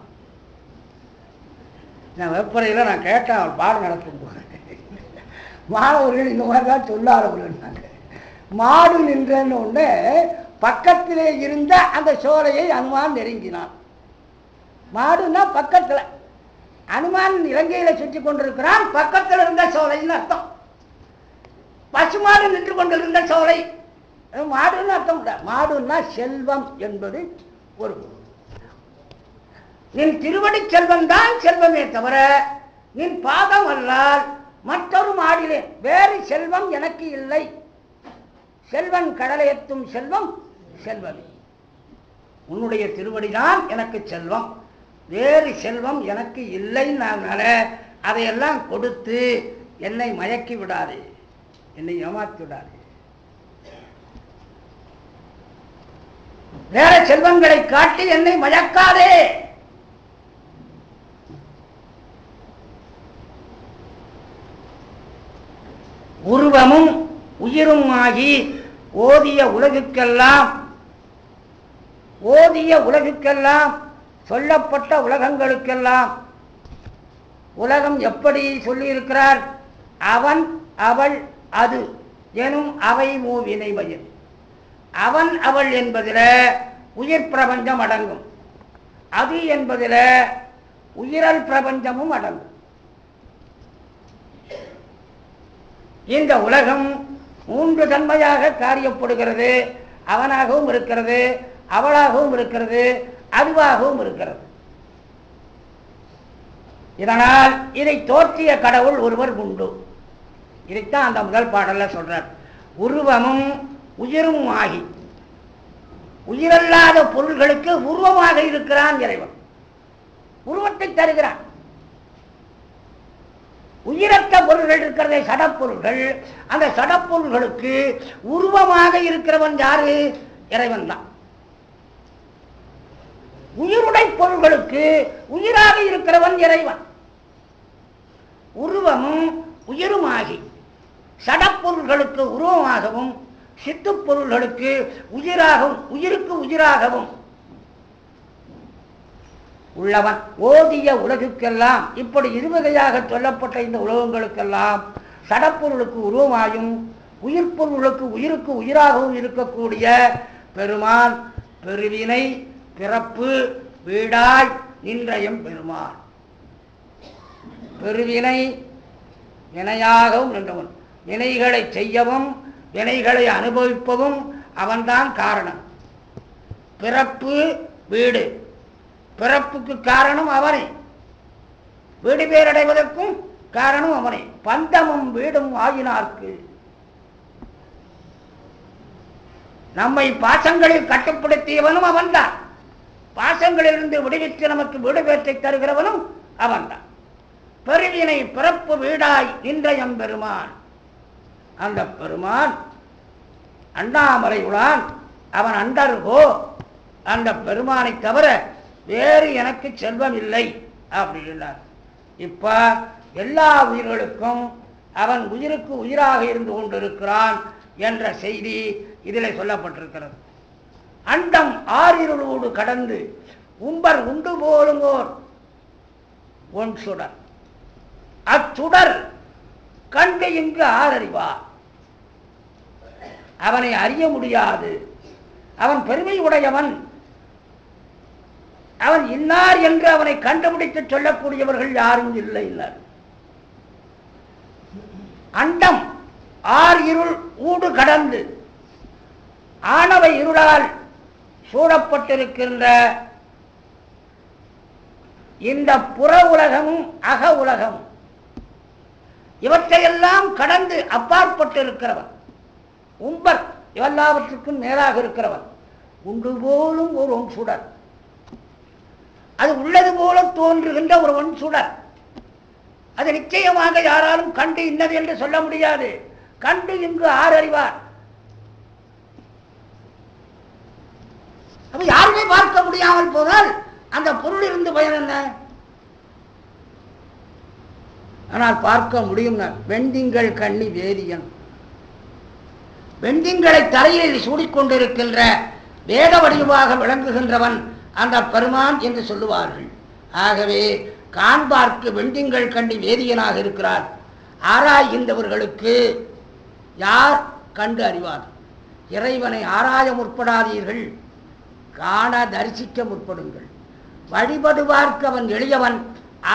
நான் வெப்பறையில் நான் கேட்டேன், அவர் பாடம் நடத்தும் போது மாணவர்கள் இந்த மாதிரி தான் சொல்லாதவர்கள். மாடு நின்றன்னு ஒன்று பக்கத்திலே இருந்த அந்த சோலையை அனுமான் நெருங்கினான். மாடுன்னா பக்கத்தில், அனுமான் இலங்கையில சுற்றி கொண்டிருக்கிறான், பக்கத்தில் இருந்த சோலைன்னு அர்த்தம். பசுமாடு நின்று கொண்டிருந்த சோலை மாடுன்னு அர்த்தம் இல்லை. மாடுன்னா செல்வம் என்பது ஒரு. நின் திருவடி செல்வம் தான் செல்வமே தவிர நின் பாதம் அல்லால் மற்றொரு மாடிலே வேறு செல்வம் எனக்கு இல்லை. செல்வன் கடலையத்தும் செல்வம் செல்வமே. உன்னுடைய திருவடிதான் எனக்கு செல்வம், வேறு செல்வம் எனக்கு இல்லைன்னால அதையெல்லாம் கொடுத்து என்னை மயக்கி விடாதே, என்னை ஏமாற்றி விடாதே. வேற செல்வங்களை காட்டி என்னை மயக்காதே. உருவமும் உயிரும் ஆகி ஓதிய உலகுக்கெல்லாம் சொல்லப்பட்ட உலகங்களுக்கெல்லாம் உலகம் எப்படி சொல்லியிருக்கிறார்? அவன், அவள், அது எனும் அவை மூவினை பயிர். அவன் அவள் என்பதில் உயிர் பிரபஞ்சம் அடங்கும், அது என்பதில் உயிரல் பிரபஞ்சமும் அடங்கும். இந்த உலகம் மூன்று தன்மையாக காரியப்படுகிறது. அவனாகவும் இருக்கிறது, அவளாகவும் இருக்கிறது, அதுவாகவும் இருக்கிறது. இதனால் இதை தோற்றிய கடவுள் ஒருவர் உண்டு. இதைத்தான் அந்த முதல் பாடல்ல சொல்றார். உருவமும் உயிரும் ஆகி, உயிரல்லாத பொருள்களுக்கு உருவமாக இருக்கிறான் இறைவன். உருவத்தை தருகிறான். உயிரற்ற பொருள்கள் இருக்கிறதே சடப்பொருள்கள், அந்த சடப்பொருள்களுக்கு உருவமாக இருக்கிறவன் யாரு? இறைவன் தான். உயிருடை பொருள்களுக்கு உயிராக இருக்கிறவன் இறைவன். உருவமும் உயிருமாகி சடப்பொருள்களுக்கு உருவமாகவும் சித்து பொருள்களுக்கு உயிராகவும் உயிருக்கு உயிராகவும் உள்ளவன். ஓதிய உலகுக்கெல்லாம் இப்படி இருவகையாக சொல்லப்பட்ட இந்த உலகங்களுக்கெல்லாம் சடப்பொருளுக்கு உருவமாயும் உயிர்ப்பொருளுக்கு உயிருக்கு உயிராகவும் இருக்கக்கூடிய பெருமான் பெருவினை பிறப்பு வீடாய் நின்றயம் பெருமான். பெருவினை வினையாகவும் நின்றவன். வினைகளை செய்யவும் வினைகளை அனுபவிப்பவும் அவன்தான் காரணம். பிறப்பு வீடு, பிறப்புக்கு காரணம் அவனே, வீடு பேரடைவதற்கும் காரணம் அவனே. பந்தமும் வீடும் ஆயினார்க்கு, நம்மை பாசங்களில் கட்டுப்படுத்தியவனும் அவன்தான். பாசங்களிலிருந்து விடுவித்து நமக்கு வீடு பேற்றை தருகிறவனும் அவன்தான். பெருவினை பிறப்பு வீடாய் நின்றயம் பெருமான். அந்த பெருமான் அண்ணாமலை உளான், அவன் அண்டர்கோ. அந்த பெருமானை தவிர வேறு எனக்கு செல்வம் இல்லை அப்படின்னார். இப்ப எல்லா உயிர்களுக்கும் அவன் உயிருக்கு உயிராக இருந்து கொண்டிருக்கிறான் என்ற செய்தி இதில் சொல்லப்பட்டிருக்கிறது. அண்டம் ஆறிருளோடு கடந்து உம்பர் உண்டு போலுங்கோர் ஒன் சுடர். அச்சுடர் கண்டு இங்கு ஆரறிவார். அவனை அறிய முடியாது. அவன் பெருமை உடையவன். அவன் இன்னார் என்று அவனை கண்டுபிடித்து சொல்லக்கூடியவர்கள் யாரும் இல்லை. அண்டம் ஆர் இருள் ஊடு கடந்து ஆணவ இருளால் சூழப்பட்டிருக்கின்ற இந்த புற உலகமும் அக உலகம் இவற்றையெல்லாம் கடந்து அப்பாற்பட்டிருக்கிறவன் உம்பர், எல்லாவற்றுக்கும் மேலாக இருக்கிறவன். உண்டு போலும் ஒரு ஒன் சுடர், அது உள்ளது போல தோன்றுகின்ற ஒரு ஒன் சுடர். அது நிச்சயமாக யாராலும் கண்டு இன்னது என்று சொல்ல முடியாது. கண்டு இங்கு ஆர் அறிவார். அப்ப யாருமே பார்க்க முடியாமல் போனால் அந்த பொருள் இருந்து பயன் என்ன? ஆனால் பார்க்க முடியும். வெண்டிங்கள் கண்ணி வேதியன், வெண்டிங்களை தரையில் சூடிக்கொண்டிருக்கின்ற வேத வடிவாக விளங்குகின்றவன் அந்த பெருமான் என்று சொல்லுவார்கள். ஆகவே காண்பார்க்கு வெண்டிங்கள் கண்டி வேதியனாக இருக்கிறார். ஆராய்கின்றவர்களுக்கு யார் கண்டு அறிவார்? இறைவனை ஆராய முற்படாதீர்கள், காண தரிசிக்க முற்படுங்கள். வழிபடுவார்க்கு அவன் எளியவன்,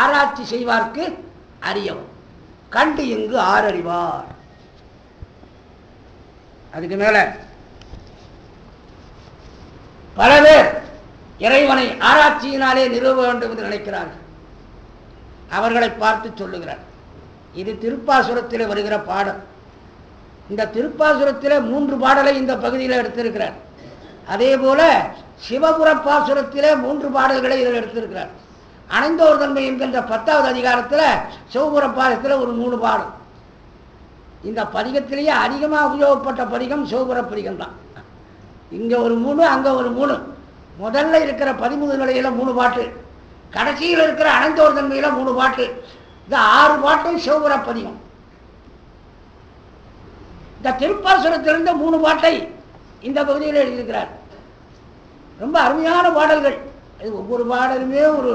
ஆராய்ச்சி செய்வார்க்கு அறியவன். கண்டு இங்கு ஆரறிவார். அதுக்கு மேல பல பேர் இறைவனை ஆராய்ச்சியினாலே நிறுவ வேண்டும் என்று நினைக்கிறார்கள். அவர்களை பார்த்து சொல்லுகிறார். இது திருப்பாசுரத்திலே வருகிற பாடல். இந்த திருப்பாசுரத்திலே 3 பாடலை இந்த பகுதியில் எடுத்திருக்கிறார். அதே போல சிவபுர பாசுரத்திலே 3 பாடல்களை இதில் எடுத்திருக்கிறார். அணைந்தோர் தன்மை என்கின்ற 10வது அதிகாரத்தில் சிவபுர பாசத்தில் ஒரு 3 பாடல். இந்த பதிகத்திலேயே அதிகமாக உபயோகப்பட்ட பதிகம் சிவபுர பதிகம் தான். இங்கே ஒரு 3, அங்கே ஒரு 3. முதல்ல இருக்கிற 13 நிலையில் 3 பாட்டு, கடைசியில் இருக்கிற அணைந்தோர் தன்மையில் 3 பாட்டு. இந்த 6 பாட்டும் சிவபுர பதிகம். இந்த திருப்பாசுரத்திலிருந்து 3 பாட்டை இந்த பகுதியில் எழுதியிருக்கிறார். ரொம்ப அருமையான பாடல்கள். இது ஒவ்வொரு பாடலுமே ஒரு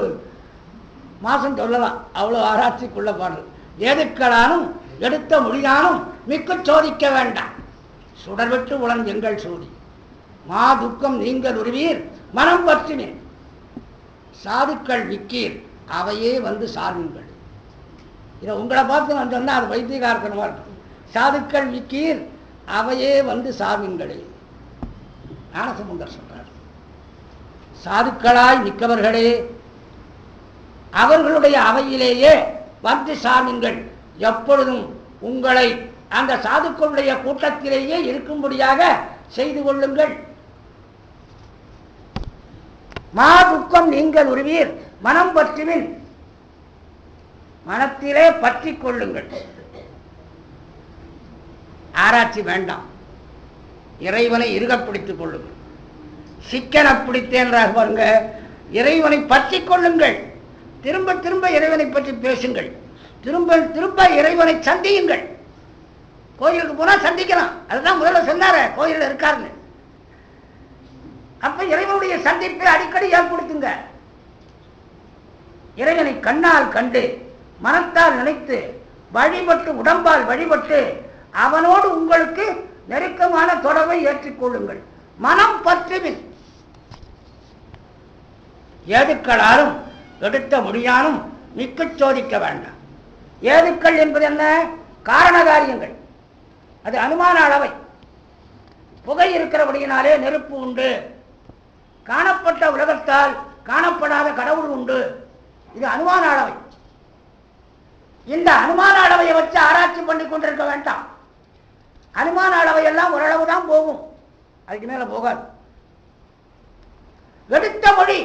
மாதம் சொல்லலாம், அவ்வளோ ஆராய்ச்சிக்குள்ள பாடல். ஏதுக்களானும் எடுத்த மொழியானும் மிக்க சோதிக்க வேண்டாம், சுடர்விட்டு உளன் எங்கள் சோதி மா துக்கம் நீங்கள் உருவீர் மனம் பற்றினேன் சாதுக்கள் விக்கீர் அவையே வந்து சார்வீங்கள். இதை உங்களை பார்த்து நான் சொன்னால் அது வைத்தியகாரத்தனமாக இருக்கும். சாதுக்கள் விக்கீர் அவையே வந்து சார்வீங்களே. ஞானசம்பந்தர் சொல்றார், சாதுக்களாய் நிற்கவர்களே அவர்களுடைய அவையிலேயே வந்து சார்வீங்கள். எப்பொழுதும் உங்களை அந்த சாதுக்களுடைய கூட்டத்திலேயே இருக்கும்படியாக செய்து கொள்ளுங்கள். மா துக்கம் நீங்கள் உருவீர் மனம் பற்றுவின், மனத்திலே பற்றி கொள்ளுங்கள். ஆராய்ச்சி வேண்டாம், இறைவனை இறுகப் பிடித்துக் கொள்ளுங்கள். சிக்கன பிடித்தேன்றாக பாருங்க, இறைவனை பற்றி கொள்ளுங்கள். திரும்ப திரும்ப இறைவனை பற்றி பேசுங்கள், திரும்ப திரும்ப இறைவனை சந்தியுங்கள். கோயிலுக்கு போனா சந்திக்கலாம், அதுதான் முதல்ல சொன்னார கோயிலில் இருக்காருன்னு. அப்ப இறைவனுடைய சந்திப்பை அடிக்கடி ஏற்படுத்துங்க. இறைவனை கண்ணால் கண்டு மனத்தால் நினைத்து வழிபட்டு உடம்பால் வழிபட்டு அவனோடு உங்களுக்கு நெருக்கமான தொடர்பை ஏற்றிக்கொள்ளுங்கள். மனம் பற்றுவின் ஏதுக்களாலும் எடுத்த மொழியானும் மிக்க சோதிக்க வேண்டாம். ஏதுக்கள் என்பது என்ன? காரண காரியங்கள். அது அனுமான அளவை. புகை இருக்கிறபடியினாலே நெருப்பு உண்டு, காணப்பட்ட உலகத்தால் காணப்படாத கடவுள் உண்டு. இது அனுமான அளவை. இந்த அனுமான அளவையை வச்சு ஆராய்ச்சி பண்ணி கொண்டிருக்க வேண்டாம். அனுமான அளவை எல்லாம் ஓரளவு தான் போகும், அதுக்கு மேல போகாது. எடுத்த மொழி,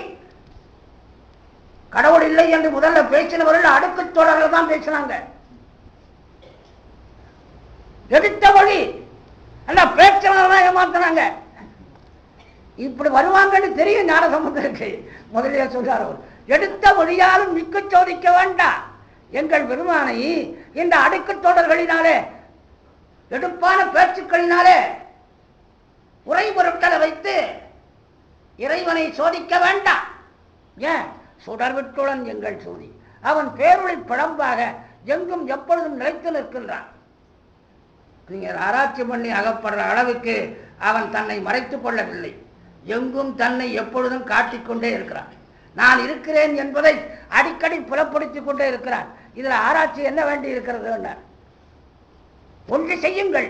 கடவுள் இல்லை என்று முதல்ல பேசினவர்கள் அடுக்கு தொடர்கள் தான் பேசினாங்க. எடுத்த மொழி அல்ல, பேச்சவர்கள் ஏமாத்தினாங்க. இப்படி வருவாங்கன்னு தெரியும் ஞானசம்பந்தருக்கு. முதலிய சொல்றார் அவர், எடுத்த மொழியாலும் மிக்க சோதிக்க வேண்டாம். எங்கள் பெருமானை இந்த அடுக்கு தொடர்களினாலே எடுப்பான பேச்சுக்களினாலே உரை பொருட்களை வைத்து இறைவனை சோதிக்க வேண்டாம். ஏன்? சுடர்விட்டுளன் எங்கள் சோதி, அவன் பேருளை பழம்பாக எங்கும் எப்பொழுதும் நிலைத்து நிற்கின்றான். நீங்கள் ஆராய்ச்சி பண்ணி அகப்படுற அளவுக்கு அவன் தன்னை மறைத்துக் கொள்ளவில்லை. எங்கும் தன்னை எப்பொழுதும் காட்டிக்கொண்டே இருக்கிறான். நான் இருக்கிறேன் என்பதை அடிக்கடி புலப்படுத்திக் கொண்டே இருக்கிறான். இதுல ஆராய்ச்சி என்ன வேண்டி இருக்கிறது? ஒன்று செய்யுங்கள்,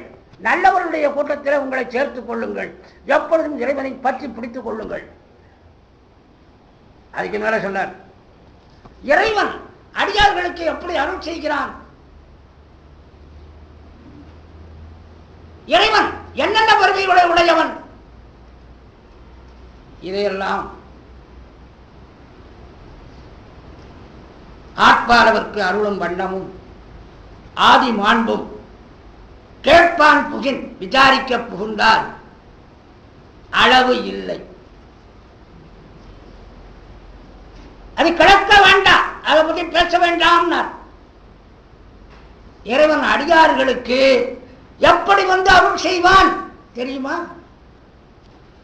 நல்லவர்களுடைய கூட்டத்தில் உங்களை சேர்த்துக் கொள்ளுங்கள், எப்பொழுதும் இறைவனை பற்றி பிடித்துக் கொள்ளுங்கள். அதுக்கு மேல சொன்னார், இறைவன் அடியார்களுக்கு எப்படி அருள் செய்கிறான், இறைவன் என்னென்ன வருகைகளை உடையவன், இதையெல்லாம் ஆட்பாளவர்க்கு அருளும் வண்ணமும் ஆதி மாண்பும் கேட்பான் புகின் விசாரிக்க புகுந்தால் அளவு இல்லை. அது கிடக்க வேண்டாம், அதை பற்றி பேச வேண்டாம். இறைவன் அடியார்களுக்கு எப்படி வந்து அருள் செய்வான் தெரியுமா?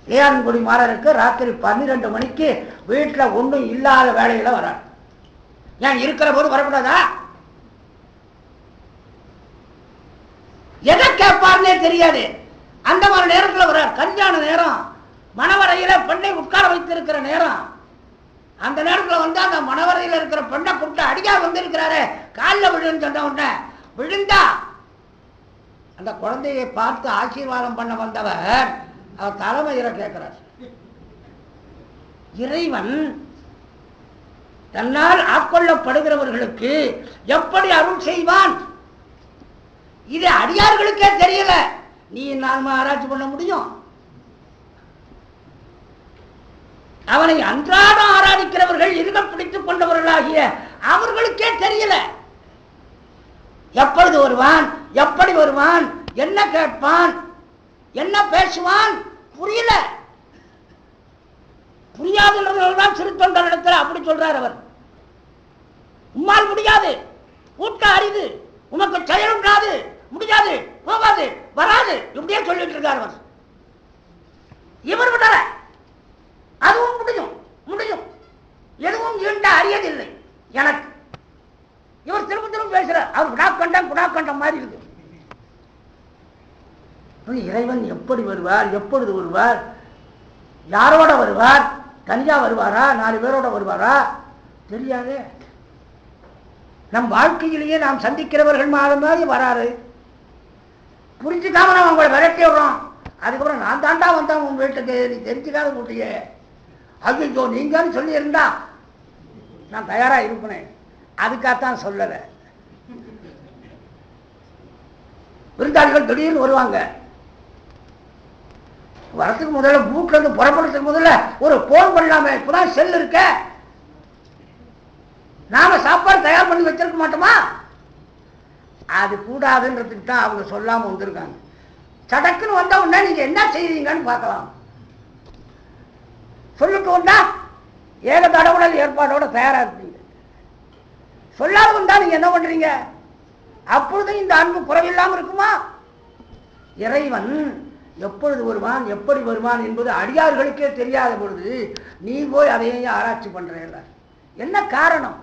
இளையான்குடி மாறருக்கு ராத்திரி 12 மணிக்கு வீட்டில் ஒன்றும் இல்லாத வேலையில வரார். ஏன் இருக்கிற போது வரக்கூடாதா? எதை கேட்பார்னே தெரியாது. அந்த மாதிரி நேரத்தில் வர்றார். கல்யாண நேரம், மணவரையில பெண்ணை உட்கார வைத்திருக்கிற நேரம். அந்த நேரத்தில் வந்து அந்த மணவரையில் இருக்கிற பெண்ணை கூப்பிட்டு அடியார் வந்திருக்கிறாரு, காலில் விழுன்னு சொன்ன உடனே விழுந்தா அந்த குழந்தையை பார்த்து ஆசீர்வாதம் பண்ண வந்தவர் அவர் தலைமையில கேட்கிறார், இறைவன் தன்னால் ஆட்கொள்ளப்படுகிறவர்களுக்கு எப்படி அருள் செய்வான்? இது அடியார்களுக்கே தெரியல, நீ நாம ஆராய்ச்சி பண்ண முடியும்? அவனை அன்றாடம் ஆராதிக்கிறவர்கள், இருகம் பிடித்துக் கொண்டவர்களாகிய அவர்களுக்கே தெரியல. எப்பொழுது வருவான், எப்படி வருவான், என்ன கேட்பான், என்ன பேசுவான் புரியல. புரியாதவர்கள்தான் சிறு தொண்டரிடத்தில் அப்படி சொல்றார் அவர். உம்மால் முடியாது, கூட்ட அரிது, உமக்கு செயலுண்டாது, முடியாது, போகாது, வராது, இப்படியே சொல்லிட்டு இருக்காரு அவர். இவர் விடல, அதுவும் முடியும் முடியும், எதுவும் ஈண்ட அறியதில்லை எனக்கு. இவர் திரும்ப திரும்ப பேசுறார், அவர் குடாக்கண்டம் மாதிரி இருக்கு. இறைவன் எப்படி வருவார், எப்பொழுது வருவார், யாரோட வருவார், தனியா வருவாரா, 4 பேரோட வருவாரா தெரியாது. நம் வாழ்க்கையிலேயே நாம் சந்திக்கிறவர்கள் மாதிரி வராரு. புரிஞ்சுக்காம நான் உங்களை விரட்டி விடுறோம். அதுக்கப்புறம் நான் தாண்டா வந்தேன் உங்க வீட்டுக்கு, நீ தெரிஞ்சுக்காத கூட்டியே, ஐயோ நீங்கன்னு சொல்லி இருந்தா நான் தயாரா இருப்பேன். அதுக்காகத்தான் சொல்லலை. விருந்தாளிகள் திடீர்னு வருவாங்க, வரத்துக்கு முதல்ல வீட்டுல இருந்து புறப்படுறதுக்கு முதல்ல ஒரு போன் பண்ணலாமே, இப்பதான் செல் இருக்க, நாம சாப்பாடு தயார் பண்ணி வச்சிருக்க மாட்டோமா? அது கூடாதுன்றதுக்கு தான் அவங்க சொல்லாம வந்திருக்காங்க. சடக்குன்னு வந்த உடனே நீங்க என்ன செய்றீங்கன்னு பார்க்கலாம். சொல்லிட்டு வந்தா ஏக தடவுடல் ஏற்பாடோட தயாரா இருப்பீங்க. சொல்லாத வந்தா நீங்க என்ன பண்றீங்க? அப்பொழுது இந்த அன்பு குறைவில்லாம இருக்குமா? இறைவன் எப்பொழுது வருவான், எப்படி வருவான் என்பது அடியார்களுக்கே தெரியாத பொழுது நீ போய் அதையே ஆராய்ச்சி பண்ற. என்ன காரணம்?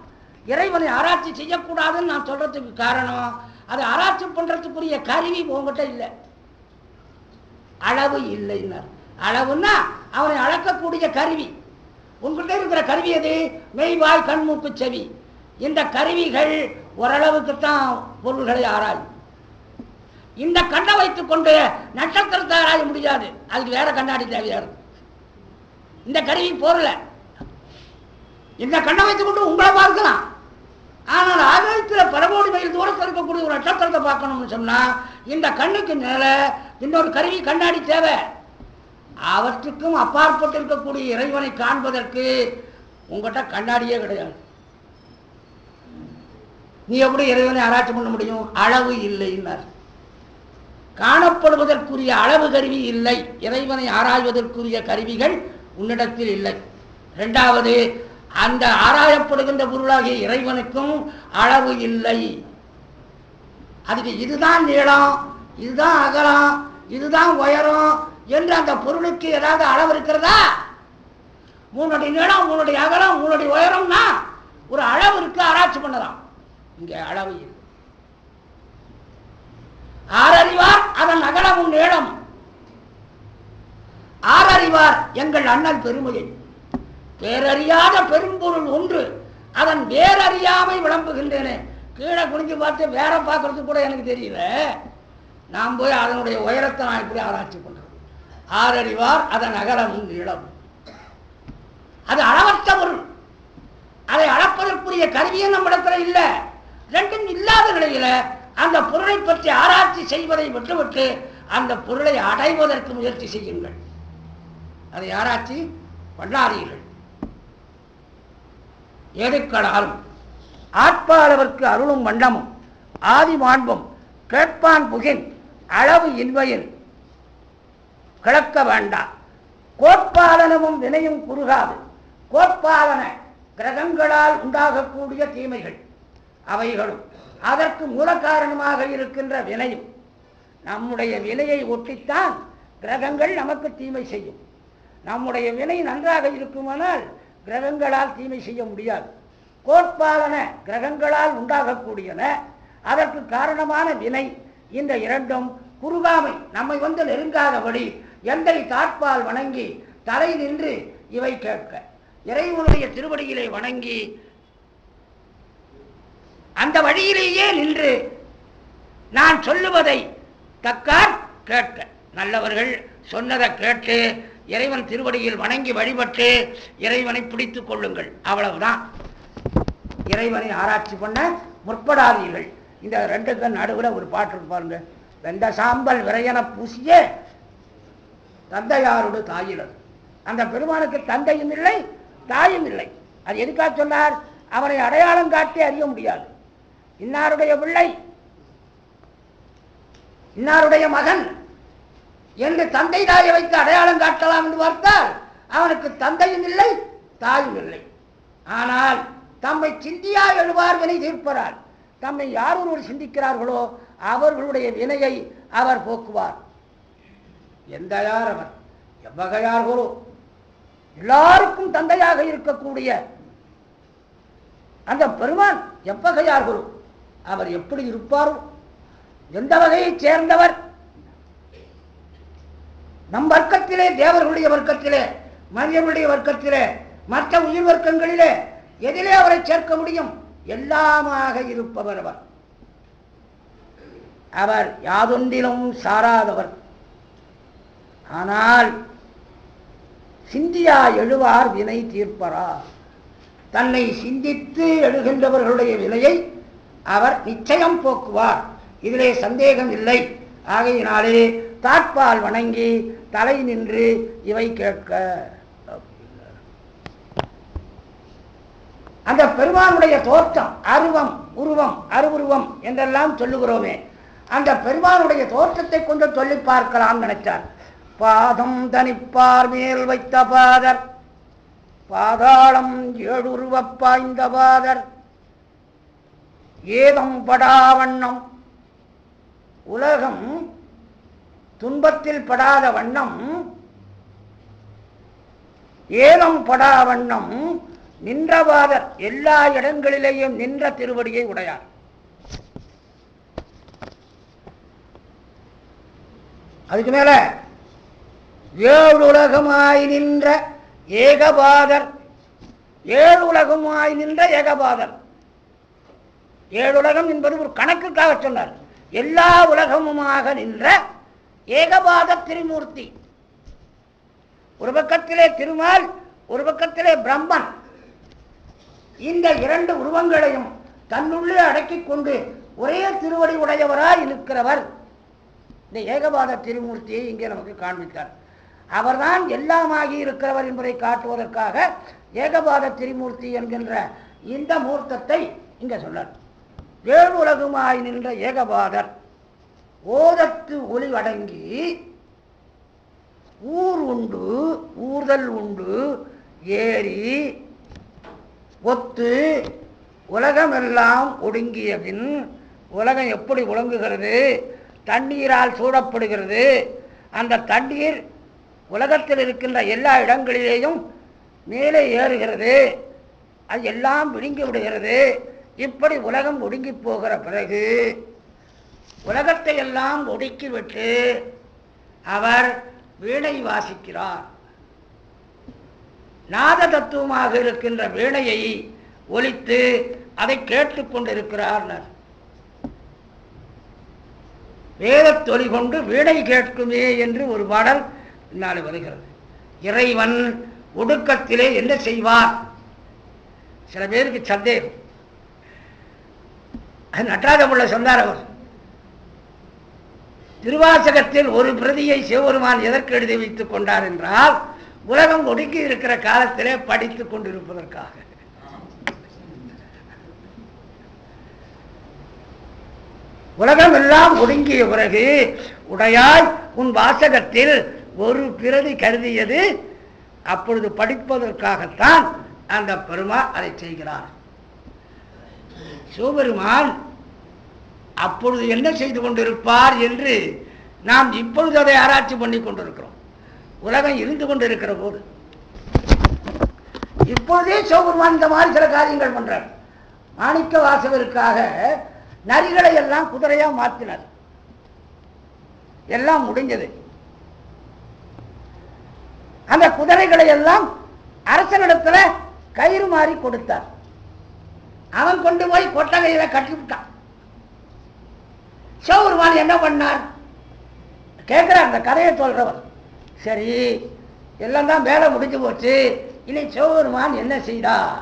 இறைவனை ஆராய்ச்சி செய்யக்கூடாதுன்னு நான் சொல்றதுக்கு காரணம், அதை ஆராய்ச்சி பண்றதுக்குரிய கருவி உங்ககிட்ட இல்லை, அளவு இல்லைன்னார். அளவுன்னா அவனை அளக்கக்கூடிய கருவி. உங்கள்கிட்ட இருக்கிற கருவி எது? மெய்வாய் கண் மூக்கு செவி. இந்த கருவிகள் ஓரளவுக்குத்தான் பொருள்களை ஆராயும். இந்த கண்ணை வைத்துக் கொண்டு நட்சத்திரத்தை ஆராய முடியாது, அதுக்கு வேற கண்ணாடி தேவையா இருக்கு. இந்த கருவி போரல. இந்த கண்ணை வைத்துக் கொண்டு உங்களை பார்க்கலாம், ஆனால் ஆகாயத்தில் பல கோடி மைல் தூரத்தில் இருக்கக்கூடிய ஒரு நட்சத்திரத்தை பார்க்கணும்னு சொன்னா இந்த கண்ணுக்கு மேல இன்னொரு கருவி கண்ணாடி தேவை. அவற்றுக்கும் அப்பாற்பட்டு இருக்கக்கூடிய இறைவனை காண்பதற்கு உங்ககிட்ட கண்ணாடியே கிடையாது. நீ எப்படி இறைவனை ஆராய்ச்சி பண்ண முடியும்? அளவு இல்லைன்னார். காணப்படுவதற்குரிய அளவு கருவி இல்லை, இறைவனை ஆராய்வதற்குரிய கருவிகள் உன்னிடத்தில் இல்லை. இரண்டாவது, அந்த ஆராயப்படுகின்ற பொருளாகிய இறைவனுக்கும் அளவு இல்லை. அதுக்கு இதுதான் நீளம், இதுதான் அகலம், இதுதான் உயரம் என்று அந்த பொருளுக்கு ஏதாவது அளவு இருக்கிறதா? 3 அடி நீளம், 3 அடி அகலம், 3 அடி உயரம்னா ஒரு அளவு இருக்கு, ஆராய்ச்சி பண்ணலாம். இங்க அளவு இல்லை. ஆறறிவார் அதன் அகலமும் நீளம். ஆறறிவார் எங்கள் அண்ணல் பெருமையை. பேரறியாத பெரும்பொருள் ஒன்று, அதன் வேறறியாமை விளம்புகின்றேனே. கீழே குனிஞ்சு பார்த்து வேற பார்க்கறதுக்கு கூட எனக்கு தெரியல, நான் போய் அதனுடைய உயரத்தை நான் இப்படி ஆராய்ச்சி பண்றேன். ஆறறிவார் அதன் அகலமும் நீளம். அது அளவற்ற பொருள், அதை அளப்பதற்குரிய கருவியும் நம்மிடத்துல இல்லை. ரெண்டும் இல்லாத நிலையில அந்த பொருளை பற்றி ஆராய்ச்சி செய்வதை விட்டுவிட்டு அந்த பொருளை அடைவதற்கு முயற்சி செய்யுங்கள். அதை ஆராய்ச்சி பண்ணாதீர்கள். எதுக்களாலும் ஆட்பாளவர்க்கு அருளும் வண்ணமும் ஆதி மாண்பும் கேட்பான் புகின் அளவு இன்மையில் கிளக்க வேண்டாம். கோட்பாலனமும் வினையும் குறுகாது. கோட்பாலன கிரகங்களால் உண்டாகக்கூடிய தீமைகள் அவைகளும் அதற்கு மூல காரணமாக இருக்கின்ற வினையும். நம்முடைய வினையை ஒட்டித்தான் கிரகங்கள் நமக்கு தீமை செய்யும். நம்முடைய வினை நன்றாக இருக்குமானால் கிரகங்களால் தீமை செய்ய முடியாது. கோட்பாலன கிரகங்களால் உண்டாகக்கூடியன, அதற்கு காரணமான வினை. இந்த இரண்டும் குறுகாமை, நம்மை நெருங்காதபடி எந்தை தாட்பால் வணங்கி தலை நின்று இவை கேட்க, இறைவனுடைய திருவடியிலே வணங்கி அந்த வழியிலேயே நின்று நான் சொல்லுவதை தக்கார் கேட்க. நல்லவர்கள் சொன்னதை கேட்டு இறைவன் திருவடியில் வணங்கி வழிபட்டு இறைவனை பிடித்துக் கொள்ளுங்கள். அவ்வளவுதான். இறைவனை ஆராய்ச்சி பண்ண முற்படாதீர்கள். இந்த 2க்கு நடுவில் ஒரு பாட்டு பாருங்க. வெந்த சாம்பல் விரையன பூசிய தந்தையாரோடு தாயிலது. அந்த பெருமானுக்கு தந்தையும் இல்லை, தாயும் இல்லை. அது எதுக்காக சொன்னார்? அவனை அடையாளம் காட்டி அறிய முடியாது. இன்னாருடைய பிள்ளை, இன்னாருடைய மகன் என்று தந்தை தாயை வைத்து அடையாளம் காட்டலாம் என்று பார்த்தால் அவனுக்கு தந்தையும் இல்லை, தாயும் இல்லை. ஆனால் தம்மை சிந்தியா எழுவார் வினை தீர்ப்பறார். தம்மை யார் ஒருவர் சிந்திக்கிறார்களோ அவர்களுடைய வினையை அவர் போக்குவார். எந்த யார் அவர்? எவ்வகையார் குரு? எல்லாருக்கும் தந்தையாக இருக்கக்கூடிய அந்த பெருமான் எவ்வகையார் குரு? அவர் எப்படி இருப்பார்? எந்த வகையைச் சேர்ந்தவர்? நம் வர்க்கத்திலே, தேவர்களுடைய வர்க்கத்திலே, மனிதர்களுடைய வர்க்கத்திலே, மற்ற உயிர் வர்க்கங்களிலே எதிலே அவரை சேர்க்க முடியும்? எல்லாமாக இருப்பவர் அவர். அவர் யாதொன்றிலும் சாராதவர். ஆனால் சிந்தியா எழுவார் வினை தீர்ப்பரா. தன்னை சிந்தித்து எழுகின்றவர்களுடைய வினையை அவர் நிச்சயம் போக்குவார். இதிலே சந்தேகம் இல்லை. ஆகையினாலே தாட்பால் வணங்கி தலை நின்று இவை கேட்க. அந்த பெருமானுடைய தோற்றம், அருவம், உருவம், அருவுருவம் என்றெல்லாம் சொல்லுகிறோமே, அந்த பெருமானுடைய தோற்றத்தை கொஞ்சம் சொல்லி பார்க்கலாம் நினைச்சார். பாதம் தனிப்பார் மேல் வைத்த பாதர், பாதாளம் ஏழுருவப் பாய்ந்த பாதர், ஏதம் படாவண்ணம், உலகம் துன்பத்தில் படாத வண்ணம், ஏதம் படாவண்ணம் நின்றபாதர், எல்லா இடங்களிலேயும் நின்ற திருவடியை உடையார். அதுக்கு மேல ஏழுலகமாய் நின்ற ஏகபாதர், ஏழுலகமாய் நின்ற ஏகபாதர். ஏழுலகம் என்பது ஒரு கணக்குக்காக சொன்னார். எல்லா உலகமுமாக நின்ற ஏகபாத திரிமூர்த்தி. ஒரு பக்கத்திலே திருமால், ஒரு பக்கத்திலே பிரம்மன். இந்த இரண்டு உருவங்களையும் தன்னுள்ளே அடக்கிக் கொண்டு ஒரே திருவடி உடையவராய் இருக்கிறவர் இந்த ஏகபாத திரிமூர்த்தியை இங்கே நமக்கு காண்பித்தார். அவர்தான் எல்லாமாகி இருக்கிறவர் என்பதை காட்டுவதற்காக ஏகபாத திரிமூர்த்தி என்கின்ற இந்த மூர்த்தத்தை இங்கே சொன்னார். ஏழு உலகுமாய் நின்ற ஏகபாதர், ஓதத்து ஒளி அடங்கி ஊர் உண்டு, ஊர்தல் உண்டு, ஏரி ஒத்து உலகமெல்லாம் ஒடுங்கிய பின், உலகம் எப்படி ஒழுங்குகிறது? தண்ணீரால் சூழப்படுகிறது. அந்த தண்ணீர் உலகத்தில் இருக்கின்ற எல்லா இடங்களிலேயும் மேலே ஏறுகிறது, அது எல்லாம் விழுங்கி விடுகிறது. இப்படி உலகம் ஒடுங்கி போகிற பிறகு உலகத்தை எல்லாம் ஒடுக்கிவிட்டு அவர் வீணை வாசிக்கிறார். நாத தத்துவமாக இருக்கின்ற வீணையை ஒலித்து அதை கேட்டுக்கொண்டிருக்கிறார். வேதத்தொலி கொண்டு வீணை கேட்குமே என்று ஒரு பாடல் பின்னாலே வருகிறது. இறைவன் ஒடுக்கத்திலே என்ன செய்வார்? சில பேருக்கு சந்தேகம். அது நடராஜமுள்ள சொன்னார். அவர் திருவாசகத்தில் ஒரு பிரதியை சிவபெருமான் எதற்கு எழுதி வைத்துக் கொண்டார் என்றால், உலகம் ஒடுங்கி இருக்கிற காலத்திலே படித்துக் கொண்டிருப்பதற்காக. உலகம் எல்லாம் ஒடுங்கிய பிறகு உடையாய் உன் வாசகத்தில் ஒரு பிரதி கருதியது, அப்பொழுது படிப்பதற்காகத்தான் அந்த பெருமாள் அதை செய்கிறார். சிவபெருமான் அப்பொழுது என்ன செய்து கொண்டிருப்பார் என்று நாம் இப்பொழுது அதை ஆராய்ச்சி பண்ணி கொண்டிருக்கிறோம். உலகம் இருந்து கொண்டிருக்கிற போது இப்பொழுதே சிவபெருமான் இந்த மாதிரி சில காரியங்கள் பண்றார். மாணிக்க வாசகருக்காக நரிகளை எல்லாம் குதிரையா மாற்றினார். எல்லாம் முடிஞ்சது. அந்த குதிரைகளை எல்லாம் அரசனிடத்துல கயிறு மாறி கொடுத்தார். அவன் கொண்டு போய் கொட்டகையில கட்டிவிட்டான். சிவபெருமான் என்ன பண்ணார் கேட்கிறார் அந்த கதையை சொல்றவர். சரி, எல்லாம் தான் வேலை முடிஞ்சு போச்சு, இனி சிவபெருமான் என்ன செய்தார்?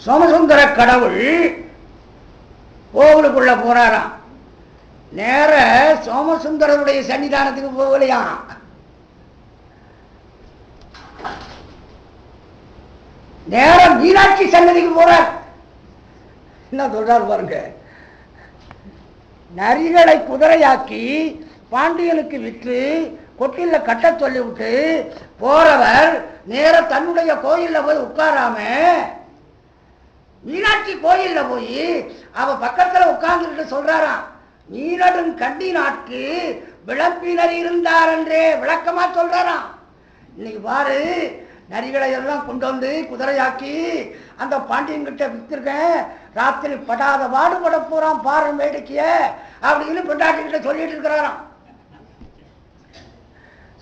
சோமசுந்தர கடவுள் கோவிலுக்குள்ள போறாராம். நேர சோமசுந்தரருடைய சன்னிதானத்துக்கு போகலையா, நேரம் மீனாட்சி சன்னதிக்கு போறார். என்ன சொல்றார் பாருங்க. நரிகளை குதிரையாக்கி பாண்டியனுக்கு விற்று கொட்டில கட்ட சொல்லிவிட்டு போறவர் நேர தன்னுடைய கோயில்ல போய் உட்காராம மீனாட்சி கோயில்ல போய் அவ பக்கத்துல உட்கார்ந்துட்டு சொல்றாராம், மீனடும் கண்டி நாட்கு விளப்பினர் இருந்தார் என்றே விளக்கமா சொல்றாராம். இன்னைக்கு பாரு, நரிகளை எல்லாம் கொண்டு வந்து குதிரையாக்கி அந்த பாண்டியன் கிட்ட வித்திருக்கேன், ராத்திரி படாத பாடுபட போறான் பாரு வேடிக்கைய அப்படின்னு பெண்டாட்டி கிட்ட சொல்லிட்டு இருக்கிறாராம்.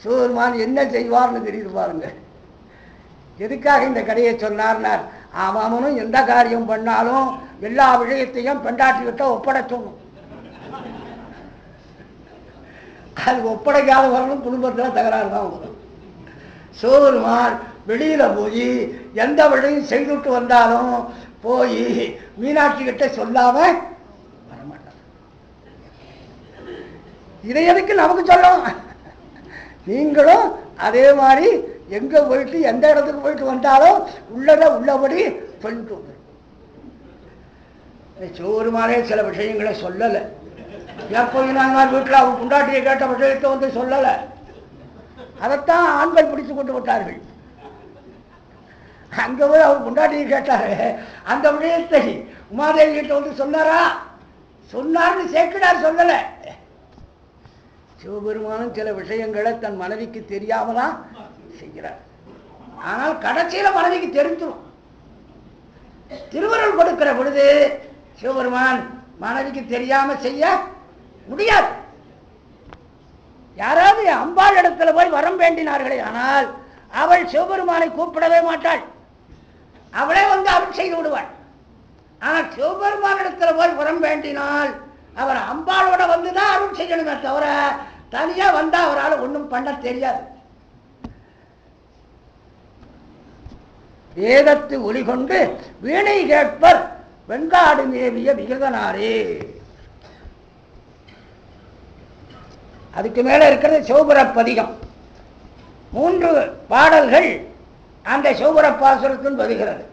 சிவபெருமான் என்ன செய்வார்னு தெரியுது பாருங்க. எதுக்காக இந்த கதையை சொன்னார்னார், அவனும் எந்த காரியம் பண்ணாலும் எல்லா விஷயத்தையும் பெண்டாட்டி கிட்ட ஒப்படைச்சணும். அது ஒப்படைக்காத வரணும், குடும்பத்துல தகராறு தான் வரும். சிவபெருமான் வெளியில போய் எந்த வழியும் செய்துட்டு வந்தாலும் போய் மீனாட்சி கிட்ட சொல்லாம வரமாட்டார். இதை எதுக்கு நமக்கு சொல்லணும்? நீங்களும் அதே மாதிரி எங்க போயிட்டு எந்த இடத்துக்கு போயிட்டு வந்தாலும் உள்ளத உள்ளபடி சொல்லிட்டு வந்து. சிவபெருமானே சில விஷயங்களை சொல்லலை. எப்போது வீட்டில் அவங்க கொண்டாட்டியை கேட்ட விஷயத்தை வந்து சொல்லலை. அதைத்தான் ஆண்கள் பிடித்து கொண்டு விட்டார்கள். அங்க போய் அவர் கொண்டாட்டியை கேட்டாரு, அந்த விஷயத்தை உமாதேவி கிட்ட வந்து சொன்னாரா? சொன்னார்னு சேர்க்கிறார், சொல்லல. சிவபெருமானும் சில விஷயங்களை தன் மனைவிக்கு தெரியாமலாம் செய்கிறார். ஆனால் கடைசியில மனைவிக்கு தெரிஞ்சிடும். திருவருள் கொடுக்கிற பொழுது சிவபெருமான் மனைவிக்கு தெரியாம செய்ய முடியாது. யாராவது அம்பாள் இடத்துல போய் வரம் வேண்டினார்களே ஆனால் அவள் சிவபெருமானை கூப்பிடவே மாட்டாள். அவளே வந்து அருள் செய்து விடுவாள். ஆனால் சிவபெருமான இடத்துல போய் வரம் வேண்டினால் அவர் அம்பாளோட வந்துதான் அருள் செய்யணுமே தவிர தனியா வந்தா அவரால் ஒன்றும் பண்ண தெரியாது. வேதத்து ஒளி கொண்டு வீணை கேட்பர் வெண்காடு மேவிய விகதனாரே. அதுக்கு மேல இருக்கிறது சிவபுரப்பதிகம். 3 பாடல்கள் அந்த சிவபுரப்பாசுரத்தில் வருகிறது.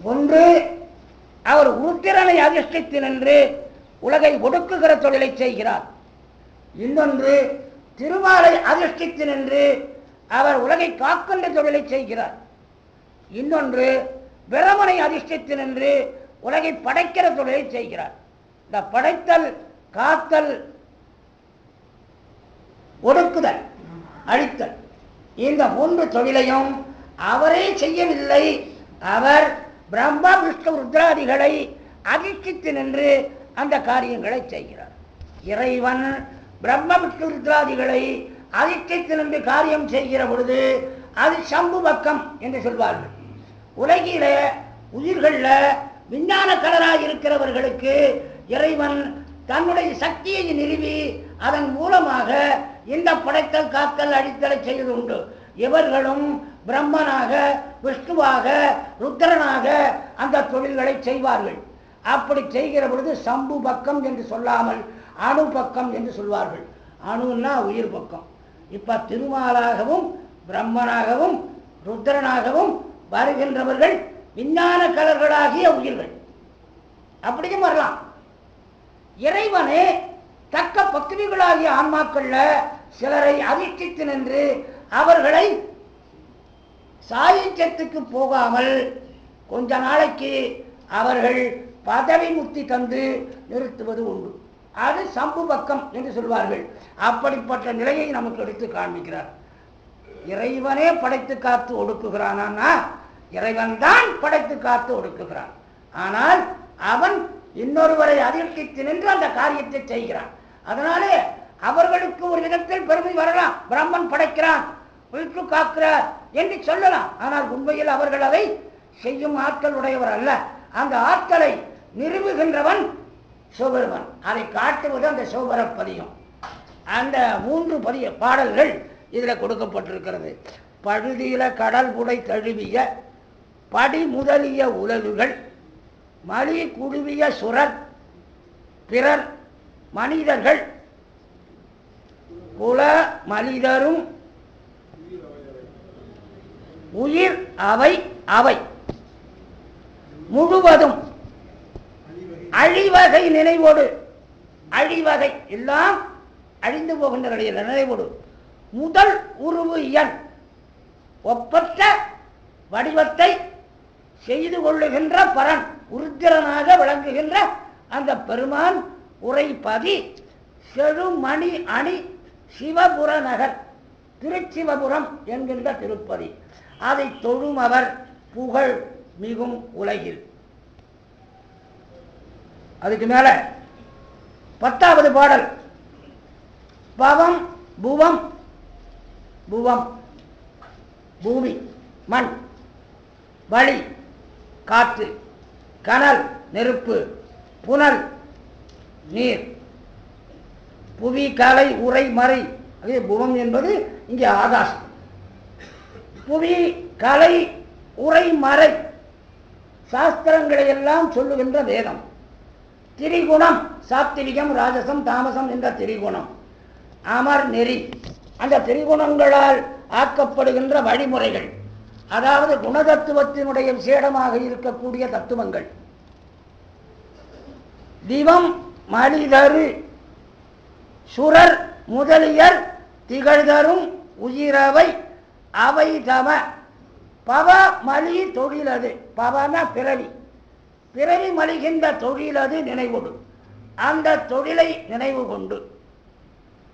ஒன்று, அவர் உருத்திரனை அதிஷ்டித்து நின்று உலகை ஒடுக்குகிற தொழிலை செய்கிறார். இன்னொன்று, திருமாலை அதிஷ்டித்து நின்று அவர் உலகை காக்கின்ற தொழிலை செய்கிறார். இன்னொன்று, பிரமனை அதிஷ்டித்து நின்று உலகை படைக்கிற தொழிலை செய்கிறார். இந்த படைத்தல், காத்தல், ஒடுக்குதல், அழித்தல், இந்த 3 தொழிலையும் அவரே செய்யவில்லை. அவர் பிரம்மா விஷ்ணு ருத்ராதிகளை அதிஷ்டித்து நின்று அந்த காரியங்களை செய்கிறார். இறைவன் பிரம்ம விஷ்ணு ருத்ராதிகளை அதிஷ்டித்து நின்று காரியம் செய்கிற பொழுது அது சம்பு பக்கம் என்று சொல்வார்கள். உலகில உயிர்கள விஞ்ஞான கலராக இருக்கிறவர்களுக்கு இறைவன் தன்னுடைய சக்தியை நிறுவி அதன் மூலமாக இந்த படைத்தல், காத்தல், அழித்தலை செய்வது உண்டு. இவர்களும் பிரம்மனாக, விஷ்ணுவாக, ருத்ரனாக அந்த தொழில்களை செய்வார்கள். அப்படி செய்கிற பொழுது சம்பு பக்கம் என்று சொல்லாமல் அணு பக்கம் என்று சொல்வார்கள். அணுன்னா உயிர் பக்கம். இப்ப திருமாலாகவும் பிரம்மனாகவும் ருத்ரனாகவும் வருகின்றவர்கள் விஞ்ஞான கலர்களாகிய உயிர்கள். அப்படியும் வரலாம். இறைவனே தக்க பக்திகளாகிய ஆன்மாக்கள்ல சிலரை அதிஷ்டித்து நின்று அவர்களை சாயுஜ்யத்துக்கு போகாமல் கொஞ்ச நாளைக்கு அவர்கள் பதவி முக்தி தந்து நிறுத்துவது உண்டு. அது சம்பு பக்கம் என்று சொல்வார்கள். அப்படிப்பட்ட நிலையை நமக்கு எடுத்து காண்பிக்கிறார். இறைவனே படைத்து காத்து ஒடுக்குகிறானா? இறைவன் தான் படைத்து காத்து ஒடுக்குகிறான். ஆனால் அவன் இன்னொருவரை அதிர்ஷ்டித்து நின்று அந்த காரியத்தை செய்கிறான். அதனாலே அவர்களுக்கு ஒரு விதத்தில் பெருமை வரலாம். பிரம்மன் படைக்கிறான், விஷ்ணு காக்கிறார் என்று சொல்லலாம். ஆனால் உண்மையில் அவர்கள் அதை செய்யும் ஆட்கள் உடையவர் அல்ல. அந்த ஆட்களை நிறுவுகின்றவன் சிவபெருமான். அதை காட்டுவது அந்த சிவபுரப்பதிகம். அந்த 3 பாடல்கள் இதில் கொடுக்கப்பட்டிருக்கிறது. பழுதியில கடல் புடை தழுவிய படி முதலிய உலகுகள் மலி குழுவிய சுரர் பிறர் மனிதர்கள் குல மனிதரும் உயிர் அவை அவை முழுவதும் அழிவகை நினைவோடு, அழிவகை எல்லாம் அழிந்து போகின்ற நினைவோடு முதல் உருவு இயல் ஒப்பற்ற வடிவத்தை செய்து கொள்ளுகின்ற பரன் உருத்திரனாக விளங்குகின்ற அந்த பெருமான் உரைப்பதி செழுமணி அணி சிவபுர நகர் திருச்சிவபுரம் என்கின்ற திருப்பதி. அதை தொழும் அவர் புகழ் மிகும் உலகில். அதுக்கு மேல 10வது பாடல் பவம் புவம். புவம் பூமி மண், வழி காற்று, கனல் நெருப்பு, புனல் நீர், புவி கலை உரை மறை. அதே புவம் என்பது இங்கே ஆகாசம். புவி கலை உரை மறை சாஸ்திரங்களை எல்லாம் சொல்லுகின்ற வேதம். திரிகுணம் சாத்திரிகம் ராஜசம் தாமசம் என்ற திரிகுணம். அமர் நெறி அந்த திரிகுணங்களால் ஆக்கப்படுகின்ற வழிமுறைகள், அதாவது குணதத்துவத்தினுடைய விசேடமாக இருக்கக்கூடிய தத்துவங்கள். திவம் மலிதரு சுரர் முதலியர் திகழ்தரும் உயிரவை அவை தம பவ மலி தொழிலது. பவன பிறவி, பிறவி மலிகின்ற தொழிலது நினைவுடு. அந்த தொழிலை நினைவு கொண்டு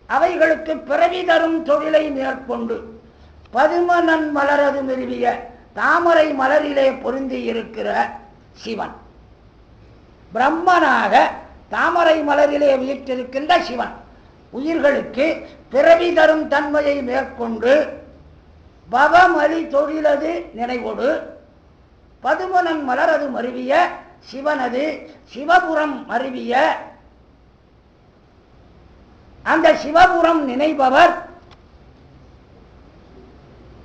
அவைகளுக்கு பிறவி தரும் தொழிலை மேற்கொண்டு பதுமனன் மலரது நிறுவிய தாமரை மலரிலே பொருந்தி இருக்கிற சிவன், பிரம்மனாக தாமரை மலரிலே வீற்றிருக்கின்ற சிவன் உயிர்களுக்கு பிறவி தரும் தன்மையை மேற்கொண்டு பவமலி தொழிலது நினைவோடு பதுமனன் மலரது மருவிய சிவனது சிவபுரம் மருவிய அந்த சிவபுரம் நினைப்பவர்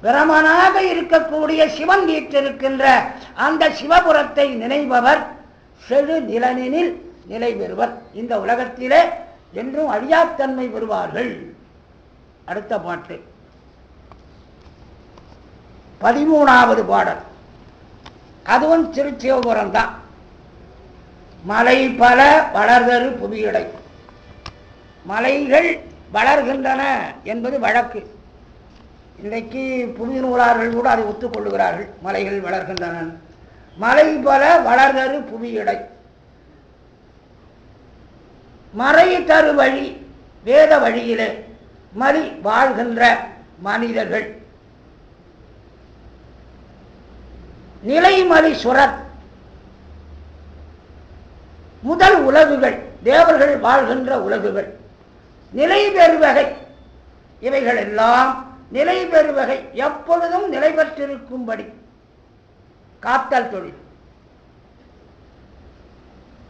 பிரமனாக இருக்கக்கூடிய சிவன் வீற்றிருக்கின்ற அந்த சிவபுரத்தை நினைப்பவர் செழு நிலனில் நிலை பெறுவர். இந்த உலகத்திலே என்றும் அழியாத்தன்மை பெறுவார்கள். அடுத்த பாட்டு 13வது பாடல். அதுவும் திருச்சிவபுரம் தான். மலை பல வளர்தரு புவியடை. மலைகள் வளர்கின்றன என்பது வழக்கு. இன்றைக்கு புவி நூலார்கள் கூட அதை ஒத்துக்கொள்ளுகிறார்கள். மலைகள் வளர்கின்றன. மலை பல வளர்தரு புவியடை. மறை தரு வழி வேத வழியிலே மறி வாழ்கின்ற மனிதர்கள். நிலைமறி சுரர் முதல் உலகுகள், தேவர்கள் வாழ்கின்ற உலகுகள். நிலை பெறுவகை இவைகள் எல்லாம் நிலை பெறுவகை எப்பொழுதும் நிலை பெற்றிருக்கும்படி காத்தல் தொழில்.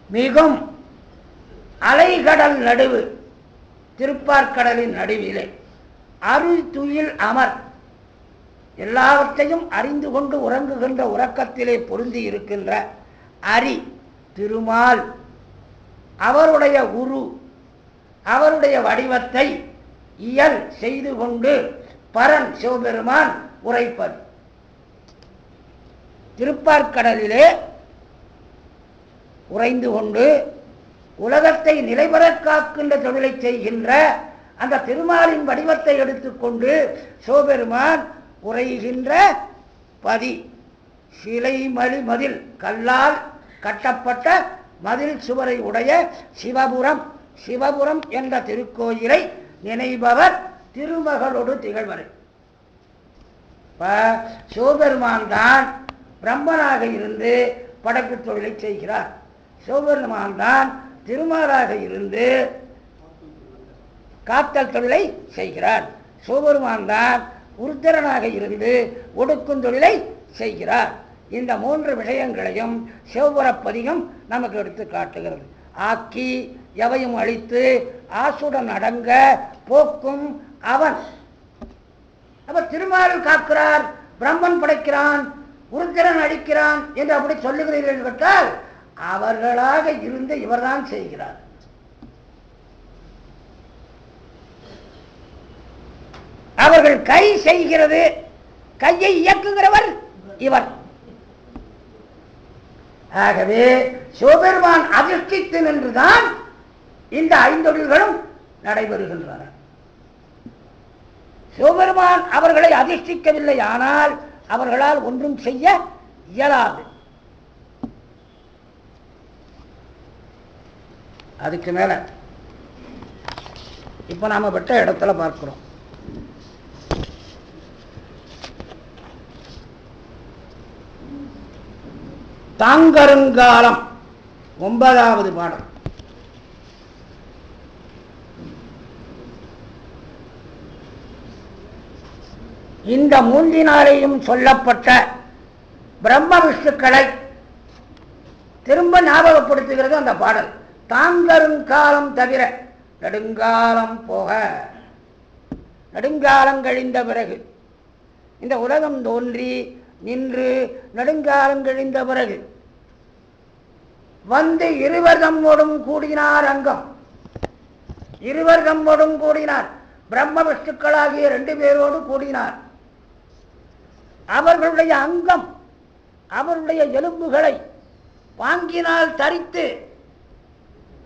மிகும் அலைகடல் நடுவு திருப்பார்கடலின் நடுவிலே அருள் துயில் அமர் எல்லாவற்றையும் அறிந்து கொண்டு உறங்குகின்ற உறக்கத்திலே பொருந்தி இருக்கின்ற அரி திருமால் அவருடைய உரு அவருடைய வடிவத்தை இயல் செய்து கொண்டு பரன் சிவபெருமான் உரைப்பது. திருப்பார்கடலிலே உறைந்து கொண்டு உலகத்தை நிலைபெற காக்கின்ற தொழிலை செய்கின்ற அந்த திருமாலின் வடிவத்தை எடுத்துக்கொண்டு சிவபெருமான் உரைகின்ற பதி. சிலைமலி மதில் கல்லால் கட்டப்பட்ட மதில் சுவரை உடைய சிவபுரம். சிவபுரம் என்ற திருக்கோயிலை நினைப்பவர் திருமகளோடு திகழ்வரை. சிவபெருமான் தான் பிரம்மனாக இருந்து படைப்பு தொழிலை செய்கிறார். சிவபெருமான் தான் திருமாலாக இருந்து காத்தல் தொழிலை செய்கிறார். சிவபெருமான் தான் உருத்திரனாக இருந்து ஒடுக்கும் தொழிலை செய்கிறார். இந்த 3 விஷயங்களையும் சிவபுரப்பதிகம் நமக்கு எடுத்து காட்டுகிறது. ஆக்கி எவையும் அழித்து ஆசுடன் அடங்க போக்கும் அவன். அப்ப திருமால் காக்கிறார், பிரம்மன் படைக்கிறான், உருத்திரன் அழிக்கிறான் என்று அப்படி சொல்லுகிறீர்கள் கேட்டால் அவர்களாக இருந்து இவர்தான் செய்கிறார். அவர்கள் கை செய்கிறது, கையை இயக்குகிறவர் இவர். ஆகவே சிவபெருமான் அதிர்ஷ்டித்து நின்றுதான் இந்த 5 தொழில்களும் நடைபெறுகின்றன. சிவபெருமான் அவர்களை அதிர்ஷ்டிக்கவில்லை, ஆனால் அவர்களால் ஒன்றும் செய்ய இயலாது. அதுக்கு மேல இப்ப நாம விட்ட இடத்துல பார்க்கிறோம். தாங்கருங்காலம் 9வது பாடல். இந்த மூன்றினாலேயும் சொல்லப்பட்ட பிரம்ம விஷ்ணுக்களை திரும்ப ஞாபகப்படுத்துகிறது அந்த பாடல். தாங்கருங்காலம் தவிர நெடுங்காலம் போக, நெடுங்காலம் கழிந்த பிறகு, இந்த உலகம் தோன்றி நின்று நெடுங்காலம் கழிந்த பிறகு வந்து இருவர் தம்மோடும் கூடினார். அங்கம் இருவர் தம்மோடும் கூடினார். பிரம்ம விஷ்ணுக்களாகிய 2 பேரோடு கூடினார். அவர்களுடைய அங்கம், அவருடைய எலும்புகளை வாங்கினால் தரித்து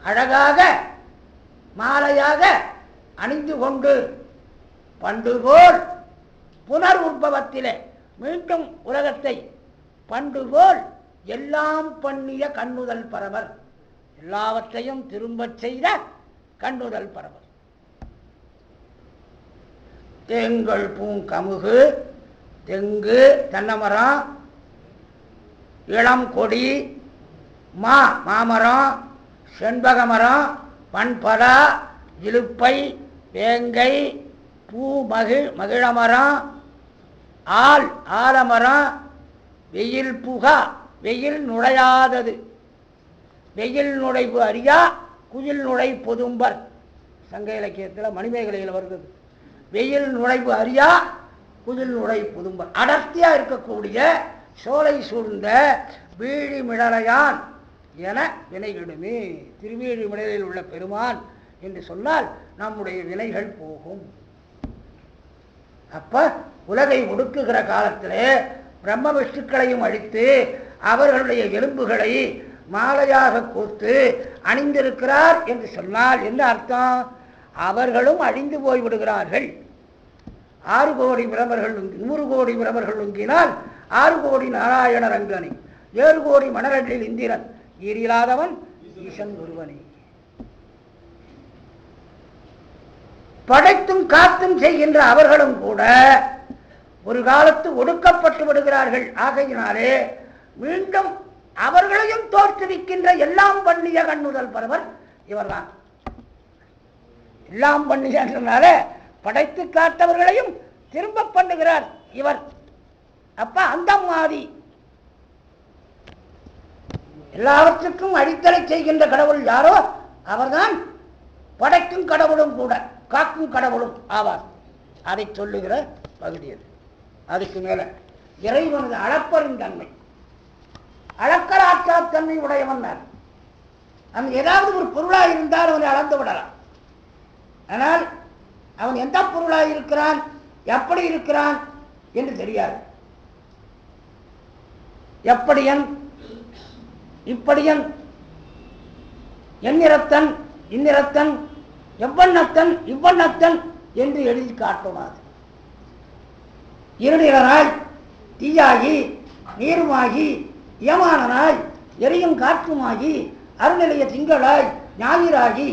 அழகாக மாலையாக அணிந்து கொண்டு பண்டுகோள் புனர் உற்பவத்திலே மீண்டும் உலகத்தை பண்டுகோள் எல்லாம் பண்ணிய கண்ணுதல் பரவர், எல்லாவற்றையும் திரும்பச் செய்த கண்ணுதல் பரவர். தேங்கள் பூங்கமுகு, தெங்கு தென்னமரம், இளம் கொடி, மாமரம், செண்பக மரம், பண்பலா, இலுப்பை, வேங்கை, பூ மகிழமரம், ஆலமரம், வெயில் புகா, வெயில் நுழையாதது, வெயில் நுழைவு அறியா குயில் நுழை பொதும்பர். சங்க இலக்கியத்தில் மணிமேகலையில் வருகிறது. வெயில் நுழைவு அறியா குயில் நுழை பொதும்பர். அடர்த்தியா இருக்கக்கூடிய சோலை சூழ்ந்த வீழி மிடலையான் என வினைகிடுமே. திருவீழி மிடலில் உள்ள பெருமான் என்று சொன்னால் நம்முடைய வினைகள் போகும். அப்ப உலகை ஒடுக்குகிற காலத்திலே பிரம்ம விஷ்ணுக்களையும் அழித்து அவர்களுடைய எலும்புகளை மாலையாக கோர்த்து அணிந்திருக்கிறார் என்று சொன்னால் என்ன அர்த்தம்? அவர்களும் அழிந்து போய்விடுகிறார்கள். 6 கோடி பிரமர்கள் 100 கோடி பிரமர்கள் ஒங்கினால் 6 கோடி நாராயணர் அங்கனி, 7 கோடி மணரட்டில் இந்திரன், ஈரில்லாதவன் ஈசன் ஒருவனே. படைத்தும் காத்தும் செய்கின்ற அவர்களும் கூட ஒரு காலத்து ஒடுக்கப்பட்டு விடுகிறார்கள். ஆகையினாலே மீண்டும் அவர்களையும் தோற்றுவிக்கின்ற எல்லாம் பண்ணிய கண்ணுதல் பரவர் இவர்தான். எல்லாம் பண்ணியனால படைத்து காத்தவர்களையும் திரும்ப பண்ணுகிறார் இவர். அப்ப அந்த மாதிரி எல்லாவற்றுக்கும் அடித்தளை செய்கின்ற கடவுள் யாரோ அவர்தான் படைக்கும் கடவுளும் கூட காக்கும் கடவுளும் ஆவார். அதை சொல்லுகிற பகுதி அது. அதுக்கு மேல இறைவனது அளப்பரும் தன்மை, அளக்கலாற்றா தன்மை உடையவன். அவன் ஏதாவது ஒரு பொருளாக இருந்தால் அவனை அளந்து விடலாம். ஆனால் அவன் எந்த பொருளாக இருக்கிறான், எப்படி இருக்கிறான் என்று தெரியாது. எப்படியன், இப்படியன், எந்நிறத்தன், இந்நிறத்தன், எவ்வண்ணத்தன், இவ்வண்ணத்தன் என்று எழுதி காட்டுவார். இருநிறனாய், தீயாகி, நீருமாகி, இயமானனாய், எரியும் காற்றுமாகி, அருநிலைய திங்களாய், ஞாயிறாகி,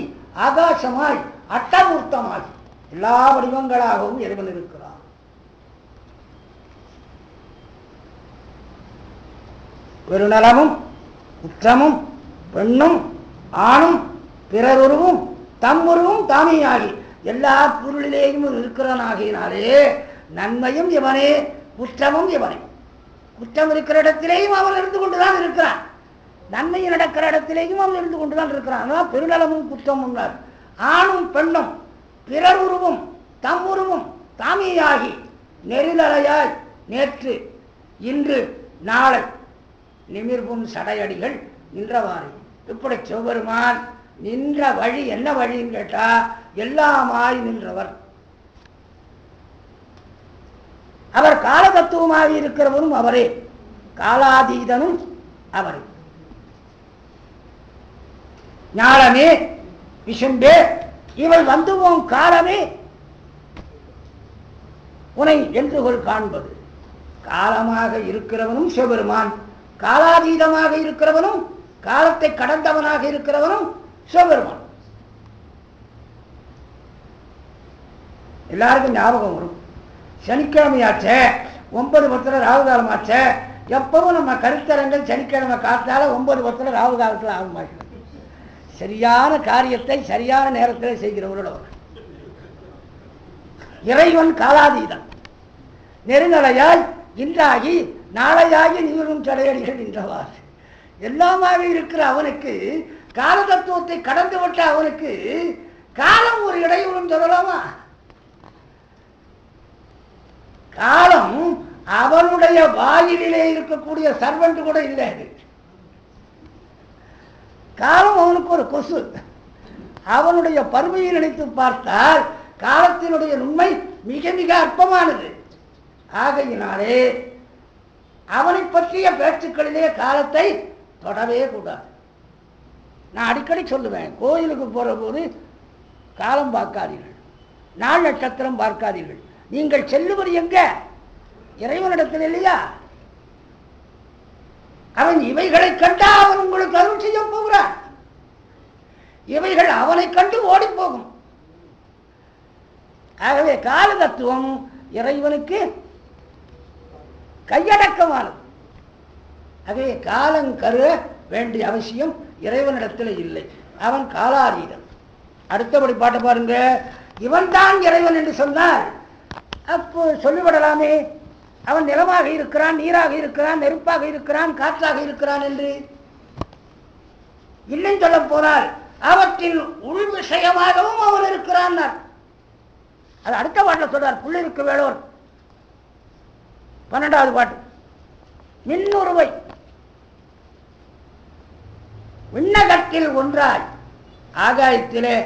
ஆகாசமாய், அட்டமூர்த்தமாய் எல்லா வடிவங்களாகவும் இறைவன் இருக்கிறான். பெருநலமும் குற்றமும் பெண்ணும் ஆணும் பிறருருவும் தம்முருவும் தாமியாகி எல்லா பொருளிலேயும் இருக்கிறான். ஆகினாலே நன்மையும் இவனே, குற்றமும் இவனே. குற்றம் இருக்கிற இடத்திலேயும் அவன் இருந்து கொண்டுதான் இருக்கிறான், நன்மை நடக்கிற இடத்திலேயும் அவன் இருந்து கொண்டுதான் இருக்கிறான். அதான் பெருநலமும் குற்றமும். ஆணும் பெண்ணும் பிறருருவும் தம்முருவும் தாமியாகி நெறிலலையாய் நேற்று இன்று நாளை நிமிர்வும் சடையடிகள் நின்றவாறு. இப்படி சிவபெருமான் நின்ற வழி என்ன வழின்னு கேட்டா எல்லாமாய் நின்றவர். அவர் கால தத்துவமாக இருக்கிறவரும் அவரே, காலாதீதனும் அவரே. ஞானமே விசும்பே இவள் வந்து உன் காலமே உனை என்று ஒரு காண்பது. காலமாக இருக்கிறவனும் சிவபெருமான், காலாதீதமாக இருக்கிறவனும், காலத்தை கடந்தவனாக இருக்கிறவனும் சிவபெருமான். எல்லாருக்கும் ஞாபகம் வரும், சனிக்கிழமையாச்ச 9:10 ராகுகாலம் ஆச்ச. எப்பவும் நம்ம கருத்தரங்கள் சனிக்கிழமை காத்தால 9:10 ராகுகாலத்தில் ஆகுமாகிறது. சரியான காரியத்தை சரியான நேரத்தில் செய்கிறவர்கள் இறைவன் காலாதீதன். நெருங்கலையாய் இன்றாகி நாளையாகி நீரும் தடையடிகள் என்றவாறு எல்லாமாக இருக்கிற அவனுக்கு, கால தத்துவத்தை கடந்து விட்ட அவனுக்கு காலம் ஒரு இடையூறும் சொல்லலாமா? காலம் அவனுடைய வாயிலே இருக்கக்கூடிய சர்வெண்ட் கூட இல்லை. காலம் அவனுக்கு ஒரு கொசு. அவனுடைய பருமையை நினைத்து பார்த்தால் காலத்தினுடைய உண்மை மிக மிக அற்பமானது. ஆகையினாலே அவனை பற்றிய பேச்சுக்களிலே காலத்தை தொடவே கூடாது. நான் அடிக்கடி சொல்லுவேன், கோயிலுக்கு போற போது காலம் பார்க்காதீர்கள், நாள் நட்சத்திரம் பார்க்காதீர்கள். நீங்கள் செல்லுவது எங்க? இறைவனிடத்தில் இல்லையா? அவன் இவைகளை கண்டா அவன் உங்களுக்கு அருள் செய்ய போகிறான். இவைகள் அவனை கண்டு ஓடி போகும். ஆகவே கால தத்துவம் இறைவனுக்கு கையடக்கமானது. ஆகவே காலம் கருத வேண்டிய அவசியம் இறைவனிடத்தில் இல்லை. அவன் காலாதீதன். அடுத்தபடி பாட்டு பாருங்க. இவன் தான் இறைவன் என்று சொன்னால் அப்போ சொல்லிவிடலாமே, அவன் நிலமாக இருக்கிறான், நீராக இருக்கிறான், நெருப்பாக இருக்கிறான், காற்றாக இருக்கிறான் என்று. இல்லை சொல்ல போனால் அவற்றின் உள் விஷயமாகவும் அவன் இருக்கிறான். அது அடுத்த பாட்டில் சொல்றார். புள்ளிருக்கு வேளோர் 12வது பாட்டு. மின்னுருவை விண்ணகத்தில் ஒன்றாய் ஆகாயத்திலே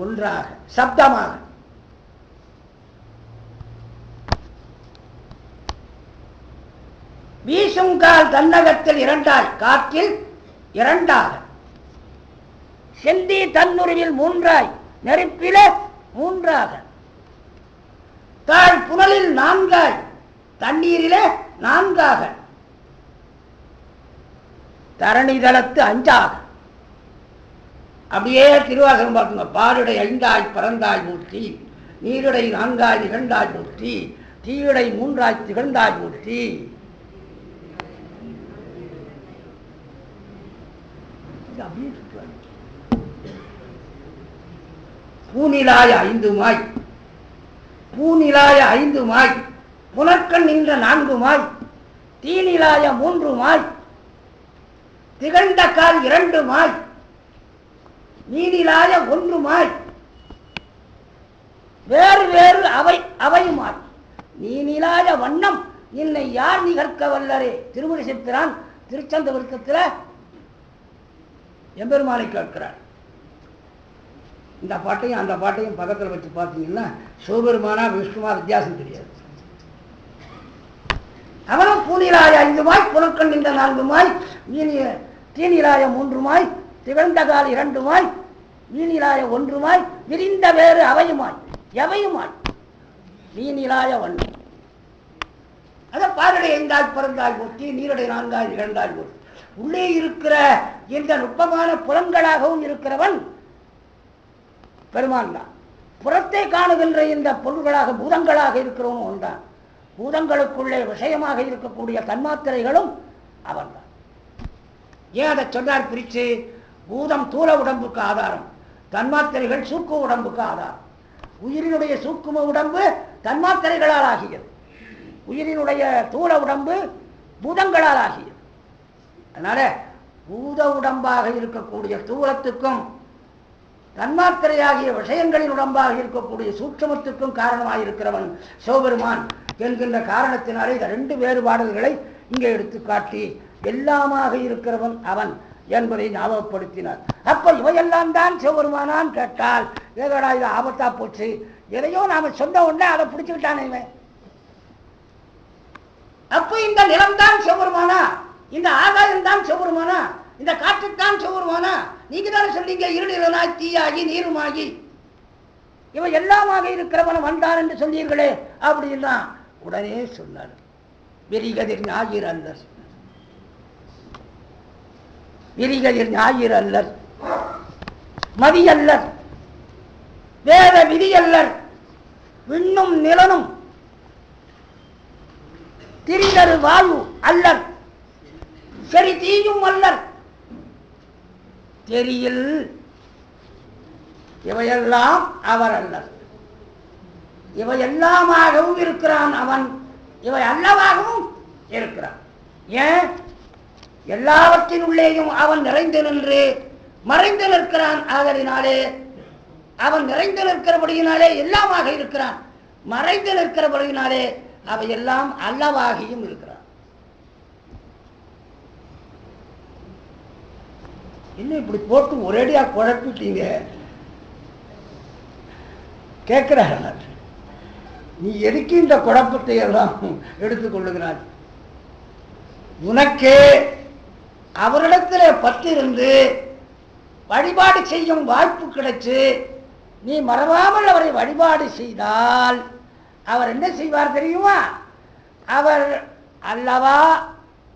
ஒன்றாக சப்தமாக வீசுங்கால் தன்னகத்தில் இரண்டாய் காற்றில் இரண்டாக செந்தி தன்னுருவில் மூன்றாய் நெருப்பிலே மூன்றாக தாழ் புனலில் நான்காய் தண்ணீரிலே நான்காக தரணிதளத்து அஞ்சாக. அப்படியே திருவாசகம் பார்க்குங்க. பாருடை 5ஆய் பறந்தாய் மூர்த்தி, நீருடை 4ஆய் நிகழ்ந்தாய் மூர்த்தி, தீயுடை 3ஆய் திகழ்ந்தாய் மூர்த்தி. பூநிலாய 5மாய், பூநிலாய 5மாய், புனற்கண் நின்ற 4மாய், தீநிலாய 3மாய், திகழ்ந்த கால் 2மாய், நீனிலாய 1மாய், வேறு வேறு அவையுமாய், நீனிலாய வண்ணம் என்னை யார் நிகழ்க்க வல்லரே. திருமுறை சித்திரான் திருச்சந்த விருத்தத்தில் எம்பெருமானை கேட்கிறார். இந்த பாட்டையும் அந்த பாட்டையும் பக்கத்தில் வச்சு பார்த்தீங்கன்னா சிவபெருமானா விஷ்ணுமா வித்தியாசம் தெரியாது. அவனும் பூநிலாய 5மாய், புனற்கண் நின்ற 4மாய், தீநிலாய 3மாய், திகழ்ந்த கால் 2மாய், நீநிலாய 1மாய், விரிந்த வேறு அவையுமாய் எவையுமாய், நீநிலாய வண்ணம். அத பாருடை 5ஆய் பறந்தாய் போற்றி, நீருடை 4ஆய் நிகழ்ந்தாய் போற்றி. உள்ளே இருக்கிற இந்த நுட்பமான புலன்களாகவும் இருக்கிறவன் பெருமான் தான். புறத்தை காணுகின்ற இந்த பொருள்களாக பூதங்களாக இருக்கிறவனும் ஒன்றான். பூதங்களுக்குள்ளே விஷயமாக இருக்கக்கூடிய தன்மாத்திரைகளும் அவன் தான். ஏன் அதை சொன்னார் பிரிச்சு? பூதம் தூல உடம்புக்கு ஆதாரம், தன்மாத்திரைகள் சூக்கும உடம்புக்கு ஆதாரம். உயிரினுடைய சூக்கும உடம்பு தன்மாத்திரைகளால் ஆகியது, உயிரினுடைய தூல உடம்பு பூதங்களால் ஆகியது. அதனால பூத உடம்பாக இருக்கக்கூடிய தூலத்துக்கும் தன்மாத்திரையாகிய விஷயங்களின் உடம்பாக இருக்கக்கூடிய சூட்சமத்துக்கும் காரணமாக இருக்கிறவன் சிவபெருமான் என்கின்ற காரணத்தினாலே இந்த 2 வேறுபாடுகளை இங்கே எடுத்து காட்டி எல்லாமாக இருக்கிறவன் அவன் என்பதை ஞாபகப்படுத்தினார். அப்ப இவையெல்லாம் தான் சிவபெருமானான் கேட்டால் ஏதோடா இது ஆபத்தா போச்சு, எதையோ நாம சொன்ன உடனே அதை பிடிச்சுக்கிட்டானே இவன். அப்ப இந்த நிலம்தான் சிவபெருமானா, இந்த ஆகாயம் தான் சிவபெருமானா, இந்த காற்றுத்தான் சிவபெருமானா? நீங்க தானே சொன்னீங்க இருநிலனாய் தீயாகி நீருமாகி இவ எல்லாமாக இருக்கிறவன் வந்தான் என்று சொன்னீர்களே அப்படின்னா உடனே சொன்னார். விரிகதிர் ஞாயிறு அல்லர், விரிகதிர் ஞாயிறு அல்லர். மதியல்லர், வேத விதியல்லர், விண்ணும் நிலனும் திரிதரு வாயு அல்லர், சரி தீயும் அல்லர், தெரியில் இவையெல்லாம் அவர் அல்லர். இவையெல்லாமாகவும் இருக்கிறான் அவன், இவை அல்லவாகவும் இருக்கிறான். ஏன்? எல்லாவற்றின் உள்ளேயும் அவன் நிறைந்து நின்று மறைந்து நிற்கிறான். ஆதலினாலே அவன் நிறைந்து நிற்கிறபடியினாலே எல்லாமாக இருக்கிறான், மறைந்து நிற்கிறபடியினாலே அவையெல்லாம் அல்லவாகியும் இருக்கிறான். என்ன இப்படி போட்டு ஒரேடியா குழப்பிட்டீங்க கேட்கிறார். நீ எதுக்கு இந்த குழப்பத்தை எல்லாம் எடுத்துக்கொள்ளுகிறார்? உனக்கே அவரிடத்திலே பற்றிருந்து வழிபாடு செய்யும் வாய்ப்பு கிடைச்சு நீ மறவாமல் அவரை வழிபாடு செய்தால் அவர் என்ன செய்வார் தெரியுமா? அவர் அல்லவா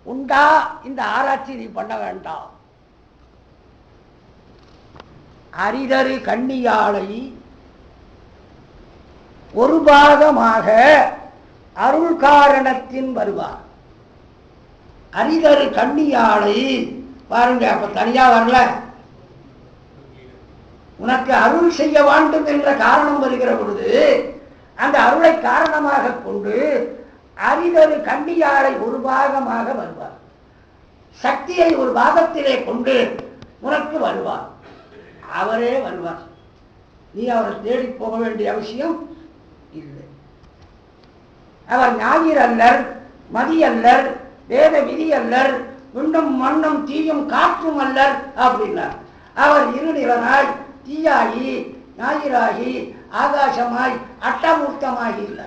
உண்டா இந்த ஆராய்ச்சி நீ பண்ண வேண்டாம். அரிதரு கண்ணியாளை ஒரு பாகமாக அருள் காரணத்தின் வருவார். அரிதரு கண்ணியாளை பாருங்க, அப்ப தனியா வரல, உனக்கு அருள் செய்ய வேண்டும் என்ற காரணம் வருகிற பொழுது அந்த அருளை காரணமாக கொண்டு அரிதரு கண்ணியாளை ஒரு பாகமாக வருவார். சக்தியை ஒரு பாகத்திலே கொண்டு உனக்கு வருவார். அவரே வருவார். நீ அவரை தேடி போக வேண்டிய அவசியம் இல்லை. அவர் ஞாயிறு அல்லர், மதி அல்லர், வேத விதி அல்லர், விண்ணும் மண்ணும் தீயும் காற்றும் அல்லர் அப்படின்னார். அவர் இருநிலனாய் தீயாகி ஞாயிறாகி ஆகாசமாய் அட்டமூர்த்தமாகி இல்லை,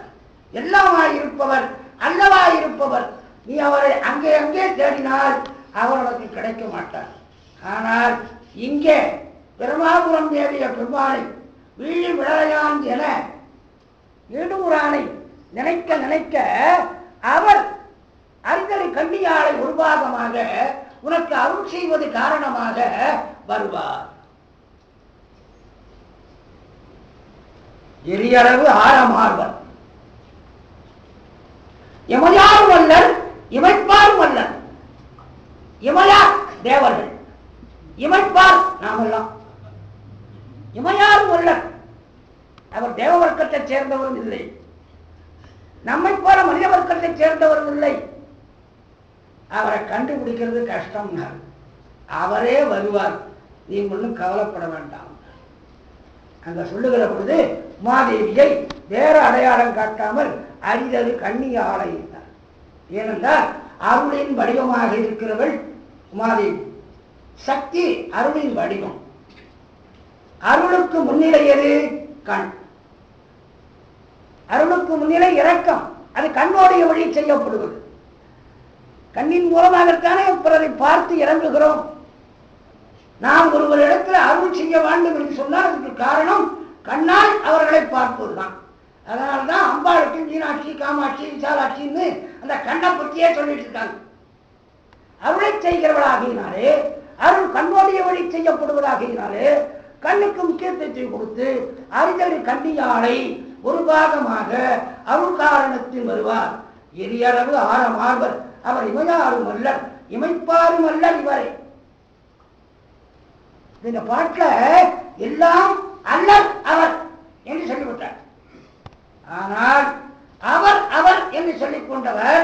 எல்லாமாய் இருப்பவர், அல்லவாய் இருப்பவர். நீ அவரை அங்கே அங்கே தேடினால் அவர் உனக்கு கிடைக்க மாட்டார். ஆனால் இங்கே பிரமாபுரம் தேவிய பெருமானை வீழி விளையான் என ஈடுமுறானை நினைக்க நினைக்க அவர் அரிதரை கண்ணியாளை ஒரு பாகமாக உனக்கு அருள் செய்வது காரணமாக வருவார். எரியளவு ஆழமார்வர் எமையாரும் அல்லர், இமைப்பாரும் அல்லர். இமையார் தேவர்கள், இமைப்பார் நாமெல்லாம். இமையாரும் அல்லர், அவர் தேவ வர்க்கத்தை சேர்ந்தவரும் இல்லை, நம்மை போல மனித வர்க்கத்தை சேர்ந்தவரும் இல்லை. அவரை கண்டுபிடிக்கிறது கஷ்டம். அவரே வருவார், நீ ஒன்றும் கவலைப்பட வேண்டாம். அங்க சொல்லுகிற பொழுது உமாதேவியை வேற அடையாளம் காட்டாமல் அரிதரு கண்ணியாளை. ஏனென்றால் அருளின் வடிவமாக இருக்கிறவள் உமாதேவி. சக்தி அருளின் வடிவம். அருளுக்கு முன்னிலை எது? கண். அருளுக்கு முன்னிலை இரக்கம். அது கண்ணோடைய வழி செய்யப்படுவது. கண்ணின் மூலமாகத்தானே பிறரை பார்த்து இறங்குகிறோம். நாம் ஒருவரிடத்தில் அருள் செய்ய வேண்டும் என்று சொன்னால் அதுக்கு காரணம் கண்ணால் அவர்களை பார்ப்பதுதான். அதனால்தான் அம்பாளுக்கு மீனாட்சி, காமாட்சி, விசாலாட்சின்னு அந்த கண்ணை பற்றியே சொல்லிட்டு இருக்காங்க. அருளை செய்கிறவளாகினாலே, அருள் கண்ணோடைய வழி செய்யப்படுவதாகினாலே கண்ணுக்கு முக்கியத்துவத்தை கொடுத்து அரிதரு கண்ணியாளை ஒரு பாகமாக அருள் காரணத்தில் வருவார். எரியளவு ஆரமார்வர் அவர் இமையாரும் அல்லர், இமைப்பாரும் அல்லர். இவரை இந்த பாட்டுல எல்லாம் அல்லர் அவர் என்று சொல்லிவிட்டார். ஆனால் அவர் அவர் என்று சொல்லிக் கொண்டவர்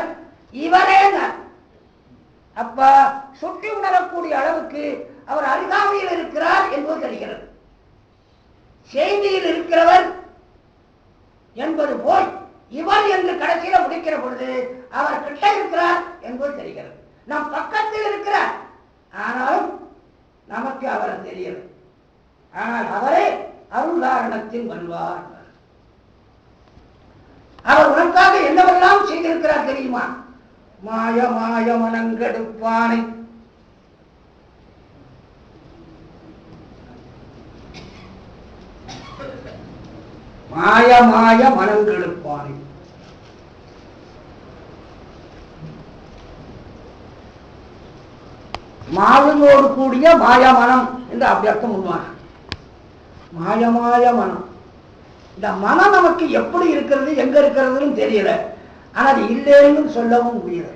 இவரே. அப்ப சுற்றி உணரக்கூடிய அளவுக்கு அவர் அருகாமையில் இருக்கிறார் என்பது தெரிகிறது. செய்தியில் இருக்கிறவர் என்பது போய் இவர் என்று கடைசியில முடிக்கிற பொழுது அவர் கிட்ட இருக்கிறார் என்பது தெரிகிறது. நம் பக்கத்தில் இருக்கிறார், ஆனாலும் நமக்கு அவர் தெரியல. ஆனால் அவரே அருள் காரணத்தில் வருவார். அவர் உனக்காக என்னவெல்லாம் செய்திருக்கிறார் தெரியுமா? மாய மாய மனங்கெடுப்பானை, மாய மாய மனங்கெடுப்பானை. மாயையோடு கூடிய மாயமனம் என்று அப்படி அர்த்தம் பண்ணுவாங்க. மாயமாய மனம். இந்த மனம் நமக்கு எப்படி இருக்கிறது, எங்க இருக்கிறதுன்னு தெரியல. ஆனா அது இல்லைன்னு சொல்லவும் முடியல.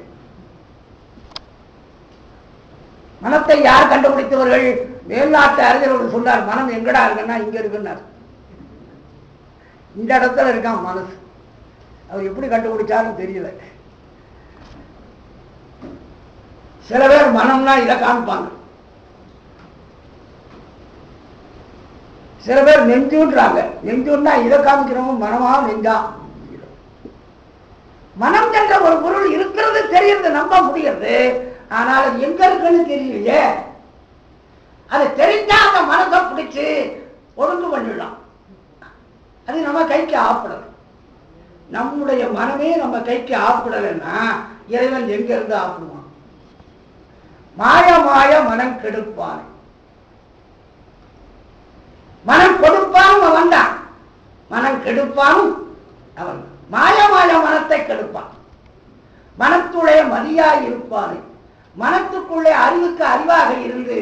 மனத்தை யார் கண்டுபிடித்தவர்கள்? மேல்நாட்டு அறிஞர்கள் சொன்னார், மனம் எங்கடா இருக்குன்னா இங்க இருக்குன்னார். இந்த இடத்துல இருக்கான் மனசு. அவர் எப்படி கண்டுபிடிச்சாலும் தெரியல. சில பேர் மனம்னா இதை காமிப்பாங்க, சில பேர் நெஞ்சுன்றாங்க. நெஞ்சுன்னா இதை காமிக்கிறவங்க மனமா நெஞ்சா? மனம் என்ற ஒரு பொருள் இருக்கிறது தெரியுது, நம்ப முடியாது. ஆனால் அது எங்க இருக்குன்னு தெரியலையே. அது தெரிஞ்சா அந்த மனதை பிடிச்சு ஒழுங்கு பண்ணிடலாம். அது நம்ம கைக்கு ஆப்பிடல. நம்முடைய மனமே நம்ம கைக்கு ஆப்பிடலைன்னா இறைவன் எங்க இருந்து ஆப்பிடுவான்? மாய மனம் கெடுப்பான். மனம் கொடுப்பானும் அவன் தான், மனம் கெடுப்பானும் அவன். மாய மனத்தை கெடுப்பான். மனத்துடைய மதியாய் இருப்பானே, மனத்துக்குள்ளே அறிவுக்கு அறிவாக இருந்து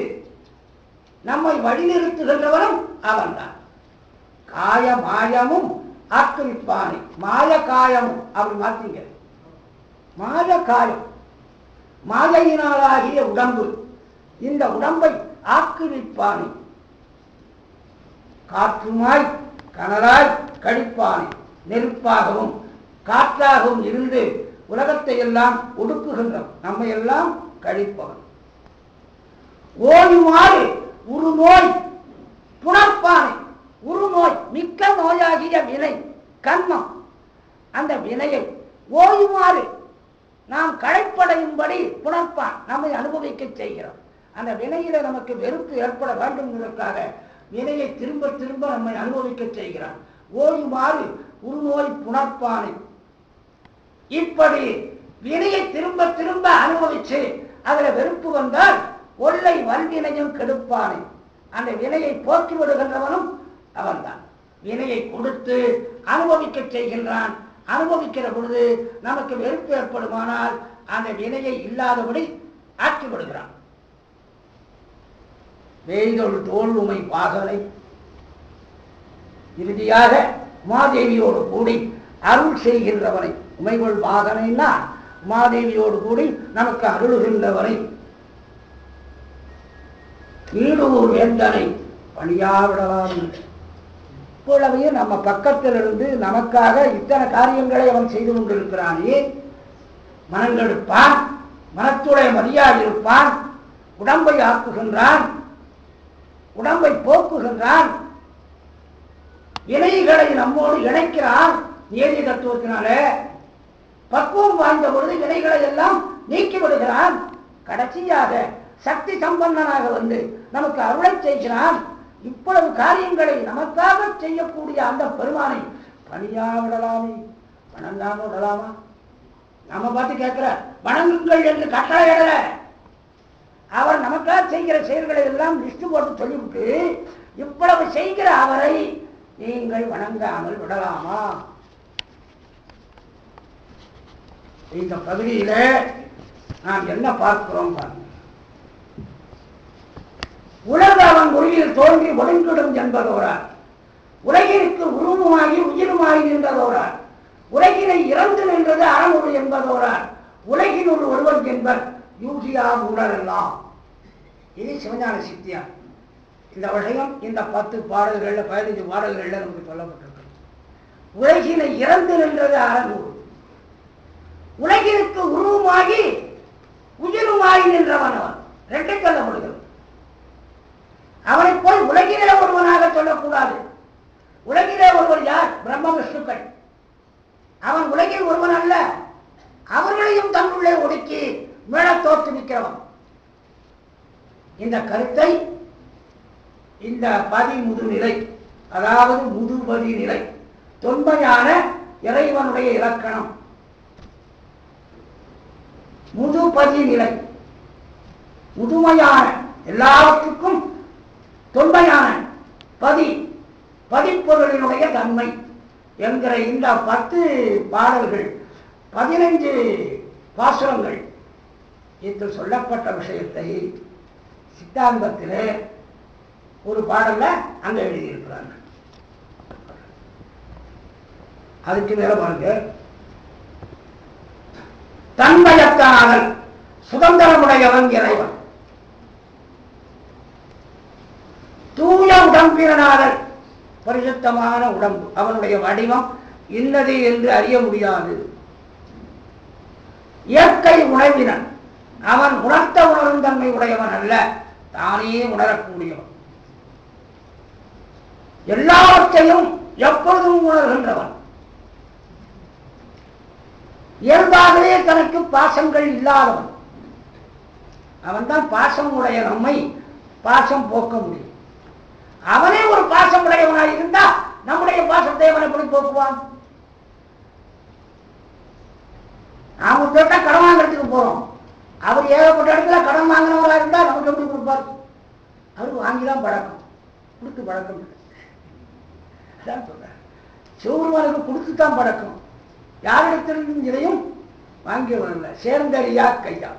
நம்மை வழிநிறுத்துகின்றவனும் அவன் தான். காய மாயமும் ஆக்குவிப்பானே, மாய காயமும். அப்படி மாத்தீங்க. மாய காயம், மாயையினாலாகிய உடம்பு. இந்த உடம்பை ஆக்குவிப்பானே, காற்றுமாய் கனலாய் கழிப்பானே, நெருப்பாகவும் காற்றாகவும் இருந்து உலகத்தை எல்லாம் ஒடுக்குகின்றவன், நம்மை எல்லாம் கழிப்பவன். ஓயுமாறு உருநோய் புணர்ப்பானை. உருநோய் மிக்க நோயாகிய வினை கர்மம். அந்த வினையை ஓயுமாறு நாம் களைப்படையும்படி புணர்ப்பான், நம்மை அனுபவிக்க செய்கிறோம். அந்த வினையில நமக்கு வெறுப்பு ஏற்பட வேண்டும் என்பதற்காக வினையை திரும்ப திரும்ப நம்மை அனுபவிக்க செய்கிறான். ஓயுமாறு உருநோய் புணர்ப்பானை. இப்படி வினையை திரும்ப திரும்ப அனுபவிச்சு அதுல வெறுப்பு வந்தால் ஒல்லை வல்வினையும் கெடுப்பானை. அந்த வினையை போக்கி விடுகின்றவனும் அவன்தான். வினையை கொடுத்து அனுபவிக்க செய்கின்றான். அனுபவிக்கிற பொழுது நமக்கு வெறுப்பு ஏற்படுமானால் அந்த வினையை இல்லாதபடி ஆக்கி விடுகிறான். வேய்தொள் தோல் உமை பாகனை. இறுதியாக உமாதேவியோடு கூடி அருள் செய்கின்றவனை. உமைகொள் பாகனைன்னா உமாதேவியோடு கூடி நமக்கு அருளுகின்றவனை. ஈடூர் வேந்தனை பணியாவிடலாம். இப்பொழுதையும் நம்ம பக்கத்தில் இருந்து நமக்காக இத்தனை காரியங்களை அவன் செய்து கொண்டிருக்கிறானே. மனங்கெடுப்பான், மனத்துடைய மதியாக இருப்பான், உடம்பை ஆக்குகின்றான், உடம்பை போக்குகின்றான், வினைகளை நம்மோடு இணைக்கிறான். நீதி தத்துவத்தினால பக்குவம் வாய்ந்த பொழுது வினைகளை எல்லாம் நீக்கி விடுகிறான். கடைசியாக சக்தி சம்பந்தனாக வந்து நமக்கு அருளை செய்கிறான். இவ்வளவு காரியங்களை நமக்காக செய்யக்கூடிய அந்த பெருமானை பணியா விடலாமே, வணங்காம விடலாமா? நம்ம பார்த்து கேட்கிற வணங்குங்கள் என்று கட்டளை இடல. அவர் நமக்காக செய்கிற செயல்களை எல்லாம் லிஸ்ட் போட்டு சொல்லிவிட்டு இவ்வளவு செய்கிற அவரை நீங்கள் வணங்காமல் விடலாமா? இந்த பகுதியில நாம் என்ன பார்க்கிறோம் பாருங்க. உலக அவன் உலகில் தோன்றி ஒடுங்கிடும் என்பதோரார், உலகிற்கு உருவமாகி உயிருமாகி நின்றதோரார், உலகினை இறந்து நின்றது அறமுறை என்பதோரார், உலகினுள் ஒருவன் என்பர் யூசியா உணரெல்லாம். இது சிவஞான சித்தியார். இந்த விஷயம் இந்த 10 பாடல்கள்ல 15 பாடல்கள்ல நமக்கு சொல்லப்பட்டிருக்கு. உலகினை இறந்து நின்றது அறநூறு, உலகிற்கு உருவமாகி உயிருமாகி நின்றவன் அவன். ரெண்டு சொல்லப்படுகிறது. அவனை போய் உலகிலே ஒருவனாக சொல்லக்கூடாது. உலகிலே ஒருவர் யார்? பிரம்ம விஷ்ணுக்கள். அவன் உலகில் ஒருவன் அல்ல, அவர்களையும் தன்னுள்ளே ஒடுக்கி மேல தோற்றுவிக்கிறவன். இந்த கருத்தை இந்த பதிமுது நிலை, அதாவது முதுபதி நிலை, தொன்மையான இறைவனுடைய இலக்கணம் முதுபதி நிலை, முதுமையான எல்லாவற்றுக்கும் தொன்மையான பதிப்பொருளினுடைய தன்மை என்கிற இந்த 10 பாடல்கள் 15 பாசுரங்கள் இதில் சொல்லப்பட்ட விஷயத்தை சித்தாந்தத்திலே ஒரு பாடல்ல அங்க எழுதியிருக்கிறாங்க. அதுக்கு மேல பாருங்க, தன்மயத்தானவன் சுதந்திரமுடையவன் இறைவன், தூய உடம்பினாதல் பரிசுத்தமான உடம்பு, அவனுடைய வடிவம் இன்னது என்று அறிய முடியாது. இயற்கை உணர்வினன், அவன் உணர்த்த உணரும் தன்மை உடையவன் அல்ல, தானே உணரக்கூடியவன். எல்லாவற்றையும் எப்பொழுதும் உணர்கின்றவன். இயல்பாகவே தனக்கு பாசங்கள் இல்லாதவன். அவன் தான் பாசம் உடைய நம்மை பாசம் போக்க முடியும். அவனே ஒரு பாசம் உடையவனாக இருந்தா நம்முடைய பாசத்தை அவன் எப்படி போக்குவான்? நாம கேட்டா கடன் வாங்கறதுக்கு போறோம், அவர் ஏகப்பட்ட இடத்துல கடன் வாங்கினவராக இருந்தா நமக்கு எப்படி கொடுப்பார்? அவர் வாங்கிதான் பழக்கம், கொடுத்து பழக்கம் இல்லை. அதான் சொல்ற, சிவபெருமானுக்கு கொடுத்துதான் பழக்கம். யாரிடத்திலும் இதையும் வாங்கியவரல்ல, சேர்ந்தறியா கையா.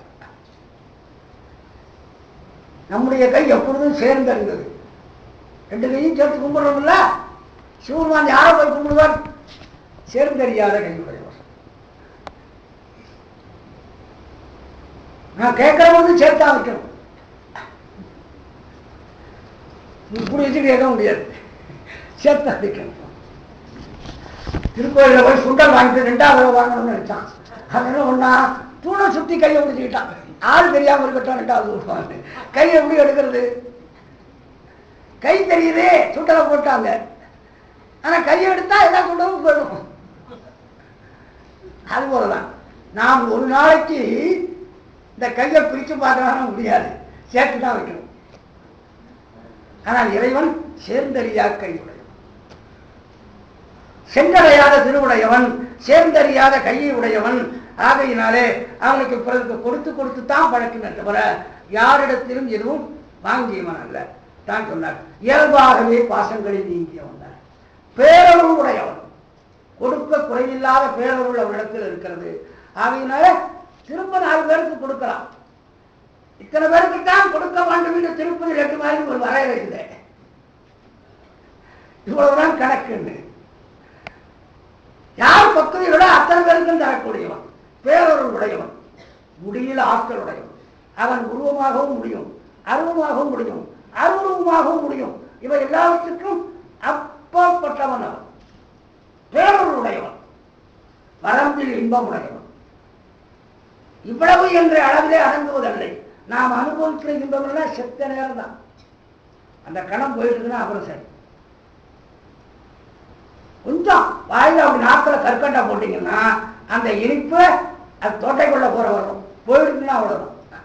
நம்முடைய கை எப்பொழுதும் சேர்ந்தறிந்தது. ரெண்டு கையும் சேர்த்து கும்பிடுறோம்ல, சிவபெருமான் யாரை போய் கும்பிடுவார்? சேர்ந்தறியாத கையுடையவர். நான் கேட்கிற போது சேர்த்தா வைக்கணும், இப்படி வச்சு கேட்க முடியாது, சேர்த்தா வைக்கணும். திருக்கோயில போய் சுண்டல் வாங்கிட்டு 2வது வாங்கணும்னு நினைச்சான். அதனால ஒன்னா தூணை சுத்தி கையை முடிச்சுக்கிட்டான். ஆள் தெரியாம இருக்கட்டும், 2வது வாங்க. கை எப்படி எடுக்கிறது? கை தெரியுதே, சுண்டலை போட்டாங்க. ஆனா கையை எடுத்தா எதா கொண்டு போயிடும். அது போலதான் நாம் ஒரு நாளைக்கு இந்த கையை பிரிச்சு பார்க்கறான முடியாது, சேர்த்து தான் வைக்கணும். ஆனால் இறைவன் சேர்ந்தறியா கையுடையவன், சென்றடையாத திருவுடையவன், சேர்ந்தறியாத கையை உடையவன். ஆகையினாலே அவனுக்கு பிறகு கொடுத்து கொடுத்து தான் பழக்கின தவிர யாரிடத்திலும் எதுவும் வாங்கியவன் அல்ல. தான் சொன்னார், இயல்பாகவே பாசங்களை நீங்கியவன், பேரருள் உடையவன். கொடுக்க குறையில்லாத பேரருள் அவனிடத்தில் இருக்கிறது. ஆகையினால திரும்ப 4 பேருக்கு கொடுக்கலாம். இத்தனை பேருக்கு தான் கொடுக்க வேண்டும் என்று திருப்பதி 8 மாதிரி ஒரு வரையறை இல்லை. இவ்வளவுதான் கணக்கு. யார் பக்குதிகளோ அத்தனை பேருக்கும் தரக்கூடியவன், பேரருள் உடையவன், முடியில் ஆற்றல் உடையவன். அவன் உருவமாகவும் முடியும், அருவமாகவும் முடியும், அருவமாகவும் முடியும். இவை எல்லாவற்றுக்கும் அப்பாற்பட்டவன் அவன், பேரருள் உடையவன், வரம்பில் இன்பம் உடையவன். இவ்வளவு என்ற அளவிலே அடங்குவதில்லை. நாம் அனுபவிக்கிற இன்பமெல்லாம் செத்த நேரம் தான். அந்த கணம் போயிட்டுன்னா அப்புறம் சரி. கொஞ்சம் வாயில அப்படி நாக்கில் கற்கண்டா போட்டீங்கன்னா அந்த இனிப்பு அது தோட்டைக்குள்ள போற வரும், போயிடுச்சுன்னா அவ்வளவுதான்.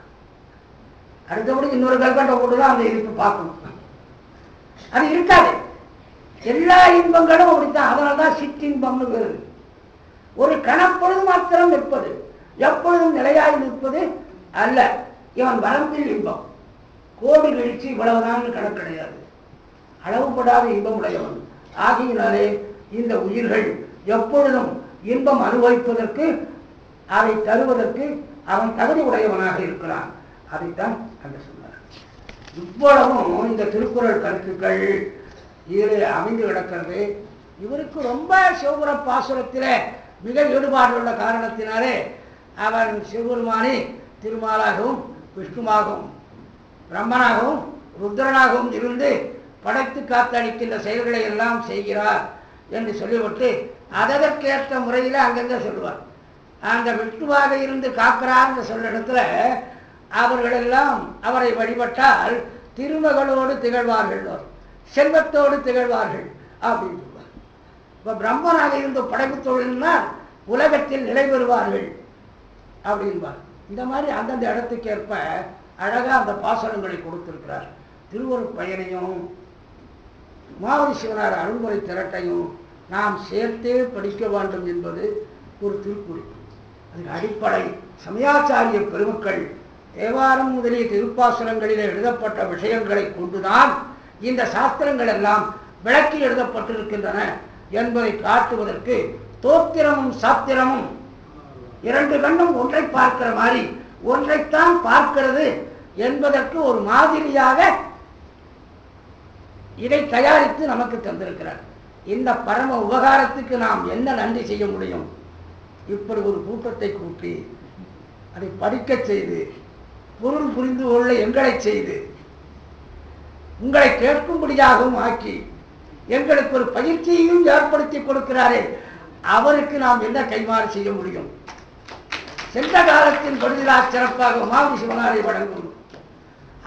அடுத்தபடி இன்னொரு கற்கண்டை போட்டுதான் அந்த இனிப்பு பார்க்கணும். அது இருக்காது. எல்லா இன்பங்களும் அப்படித்தான். அதனால்தான் சிற்றின்பம்னு பேரு. ஒரு கணப்பொழுது மாத்திரம் நிற்பது, எப்பொழுதும் நிலையாய் நிற்பது அல்ல. இவன் வரம்பில் இன்பம், கோடி கழிச்சு இவ்வளவுதான் கணக்கு கிடையாது, அளவுபடாத இன்பம் உடையவன். ஆகையினாலே இந்த உயிர்கள் எப்பொழுதும் இன்பம் அனுபவிப்பதற்கு, அதை தருவதற்கு அவன் தகுதி உடையவனாக இருக்கிறான். அதைத்தான் அங்க சொன்னார். இவ்வளவும் இந்த திருக்குறள் கருத்துக்கள் இதில் அமைந்து கிடக்கிறது. இவருக்கு ரொம்ப சிவபுர பாசுரத்திலே மிக ஈடுபாடு உள்ள காரணத்தினாலே அவன் சிவபெருமானை திருமாலாகவும் விஷ்ணுவாகவும் பிரம்மனாகவும் ருத்ரனாகவும் இருந்து படைத்து காத்தளிக்கின்ற செயல்களை எல்லாம் செய்கிறார் என்று சொல்லிவிட்டு அதற்கேற்ற முறையில் அங்கங்க சொல்லுவார். அந்த விஷ்ணுவாக இருந்து காக்கிறார் என்று சொல்ல இடத்துல அவர்களெல்லாம் அவரை வழிபட்டால் திருமகளோடு திகழ்வார்கள், செல்வத்தோடு திகழ்வார்கள் அப்படின்னு சொல்லுவார். இப்போ பிரம்மனாக இருந்து படைப்பு தொழில்னால் உலகத்தில் நிலை பெறுவார்கள் அப்படின்பார். இந்த மாதிரி அந்தந்த இடத்துக்கேற்ப அழகா அந்த பாசனங்களை கொடுத்திருக்கிறார். திருவருட் பயனையும் மாவதி சிவனார் அருள்முறை திரட்டையும் நாம் சேர்த்தே படிக்க வேண்டும் என்பது ஒரு திருக்குறிப்பு. அதுக்கு அடிப்படை சமயாச்சாரிய பெருமக்கள் தேவாரம் முதலிய திருப்பாசுரங்களிலே எழுதப்பட்ட விஷயங்களை கொண்டுதான் இந்த சாஸ்திரங்கள் எல்லாம் விளக்கி எழுதப்பட்டிருக்கின்றன என்பதை காட்டுவதற்கு தோத்திரமும் சாத்திரமும் 2 கண்ணும் ஒன்றை பார்க்கிற மாதிரி ஒன்றைத்தான் பார்க்கிறது என்பதற்கு ஒரு மாதிரியாக இதை தயாரித்து நமக்கு தந்திருக்கிறார். இந்த பரம உபகாரத்துக்கு நாம் என்ன நன்றி செய்ய முடியும்? இப்படி ஒரு கூட்டத்தை கூட்டி அதை படிக்க செய்து பொருள் புரிந்து கொள்ள எங்களை செய்து உங்களை கேட்கும்படியாகவும் ஆக்கி எங்களுக்கு ஒரு பயிற்சியையும் ஏற்படுத்தி கொடுக்கிறாரே, அவருக்கு நாம் என்ன கைமாறு செய்ய முடியும்? சென்ற காலத்தின் பதிலா சிறப்பாக மாவி சிவனாரை வழங்கும்,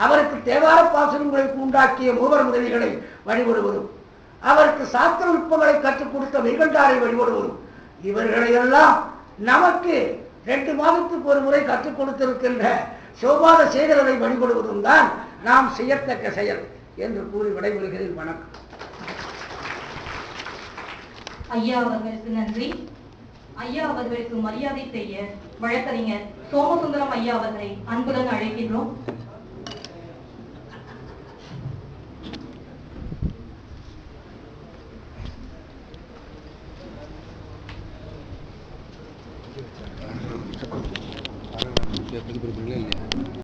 அவருக்கு தேவார பாசனங்களுக்கு உண்டாக்கிய மூவர் முதலிகளை வழிபடுவதும், அவருக்கு சாஸ்திர நுட்பங்களை கற்றுக் கொடுத்த வெய்கண்டாரை வழிபடுவதும், இவர்களையெல்லாம் நமக்கு 2 மாதத்துக்கு ஒரு முறை கற்றுக் கொடுத்திருக்கின்ற சோபாத சேகரரை வழிபடுவதும் தான் நாம் செய்யத்தக்க செயல் என்று கூறி விடைபெறுகிறேன். வணக்கம். ஐயா அவர்களுக்கு நன்றி. ஐயா அவர்களுக்கு மரியாதை செய்ய வழக்கறிஞர் சோமசுந்தரம் ஐயா அவர்களை அன்புடன் அழைக்கின்றோம்.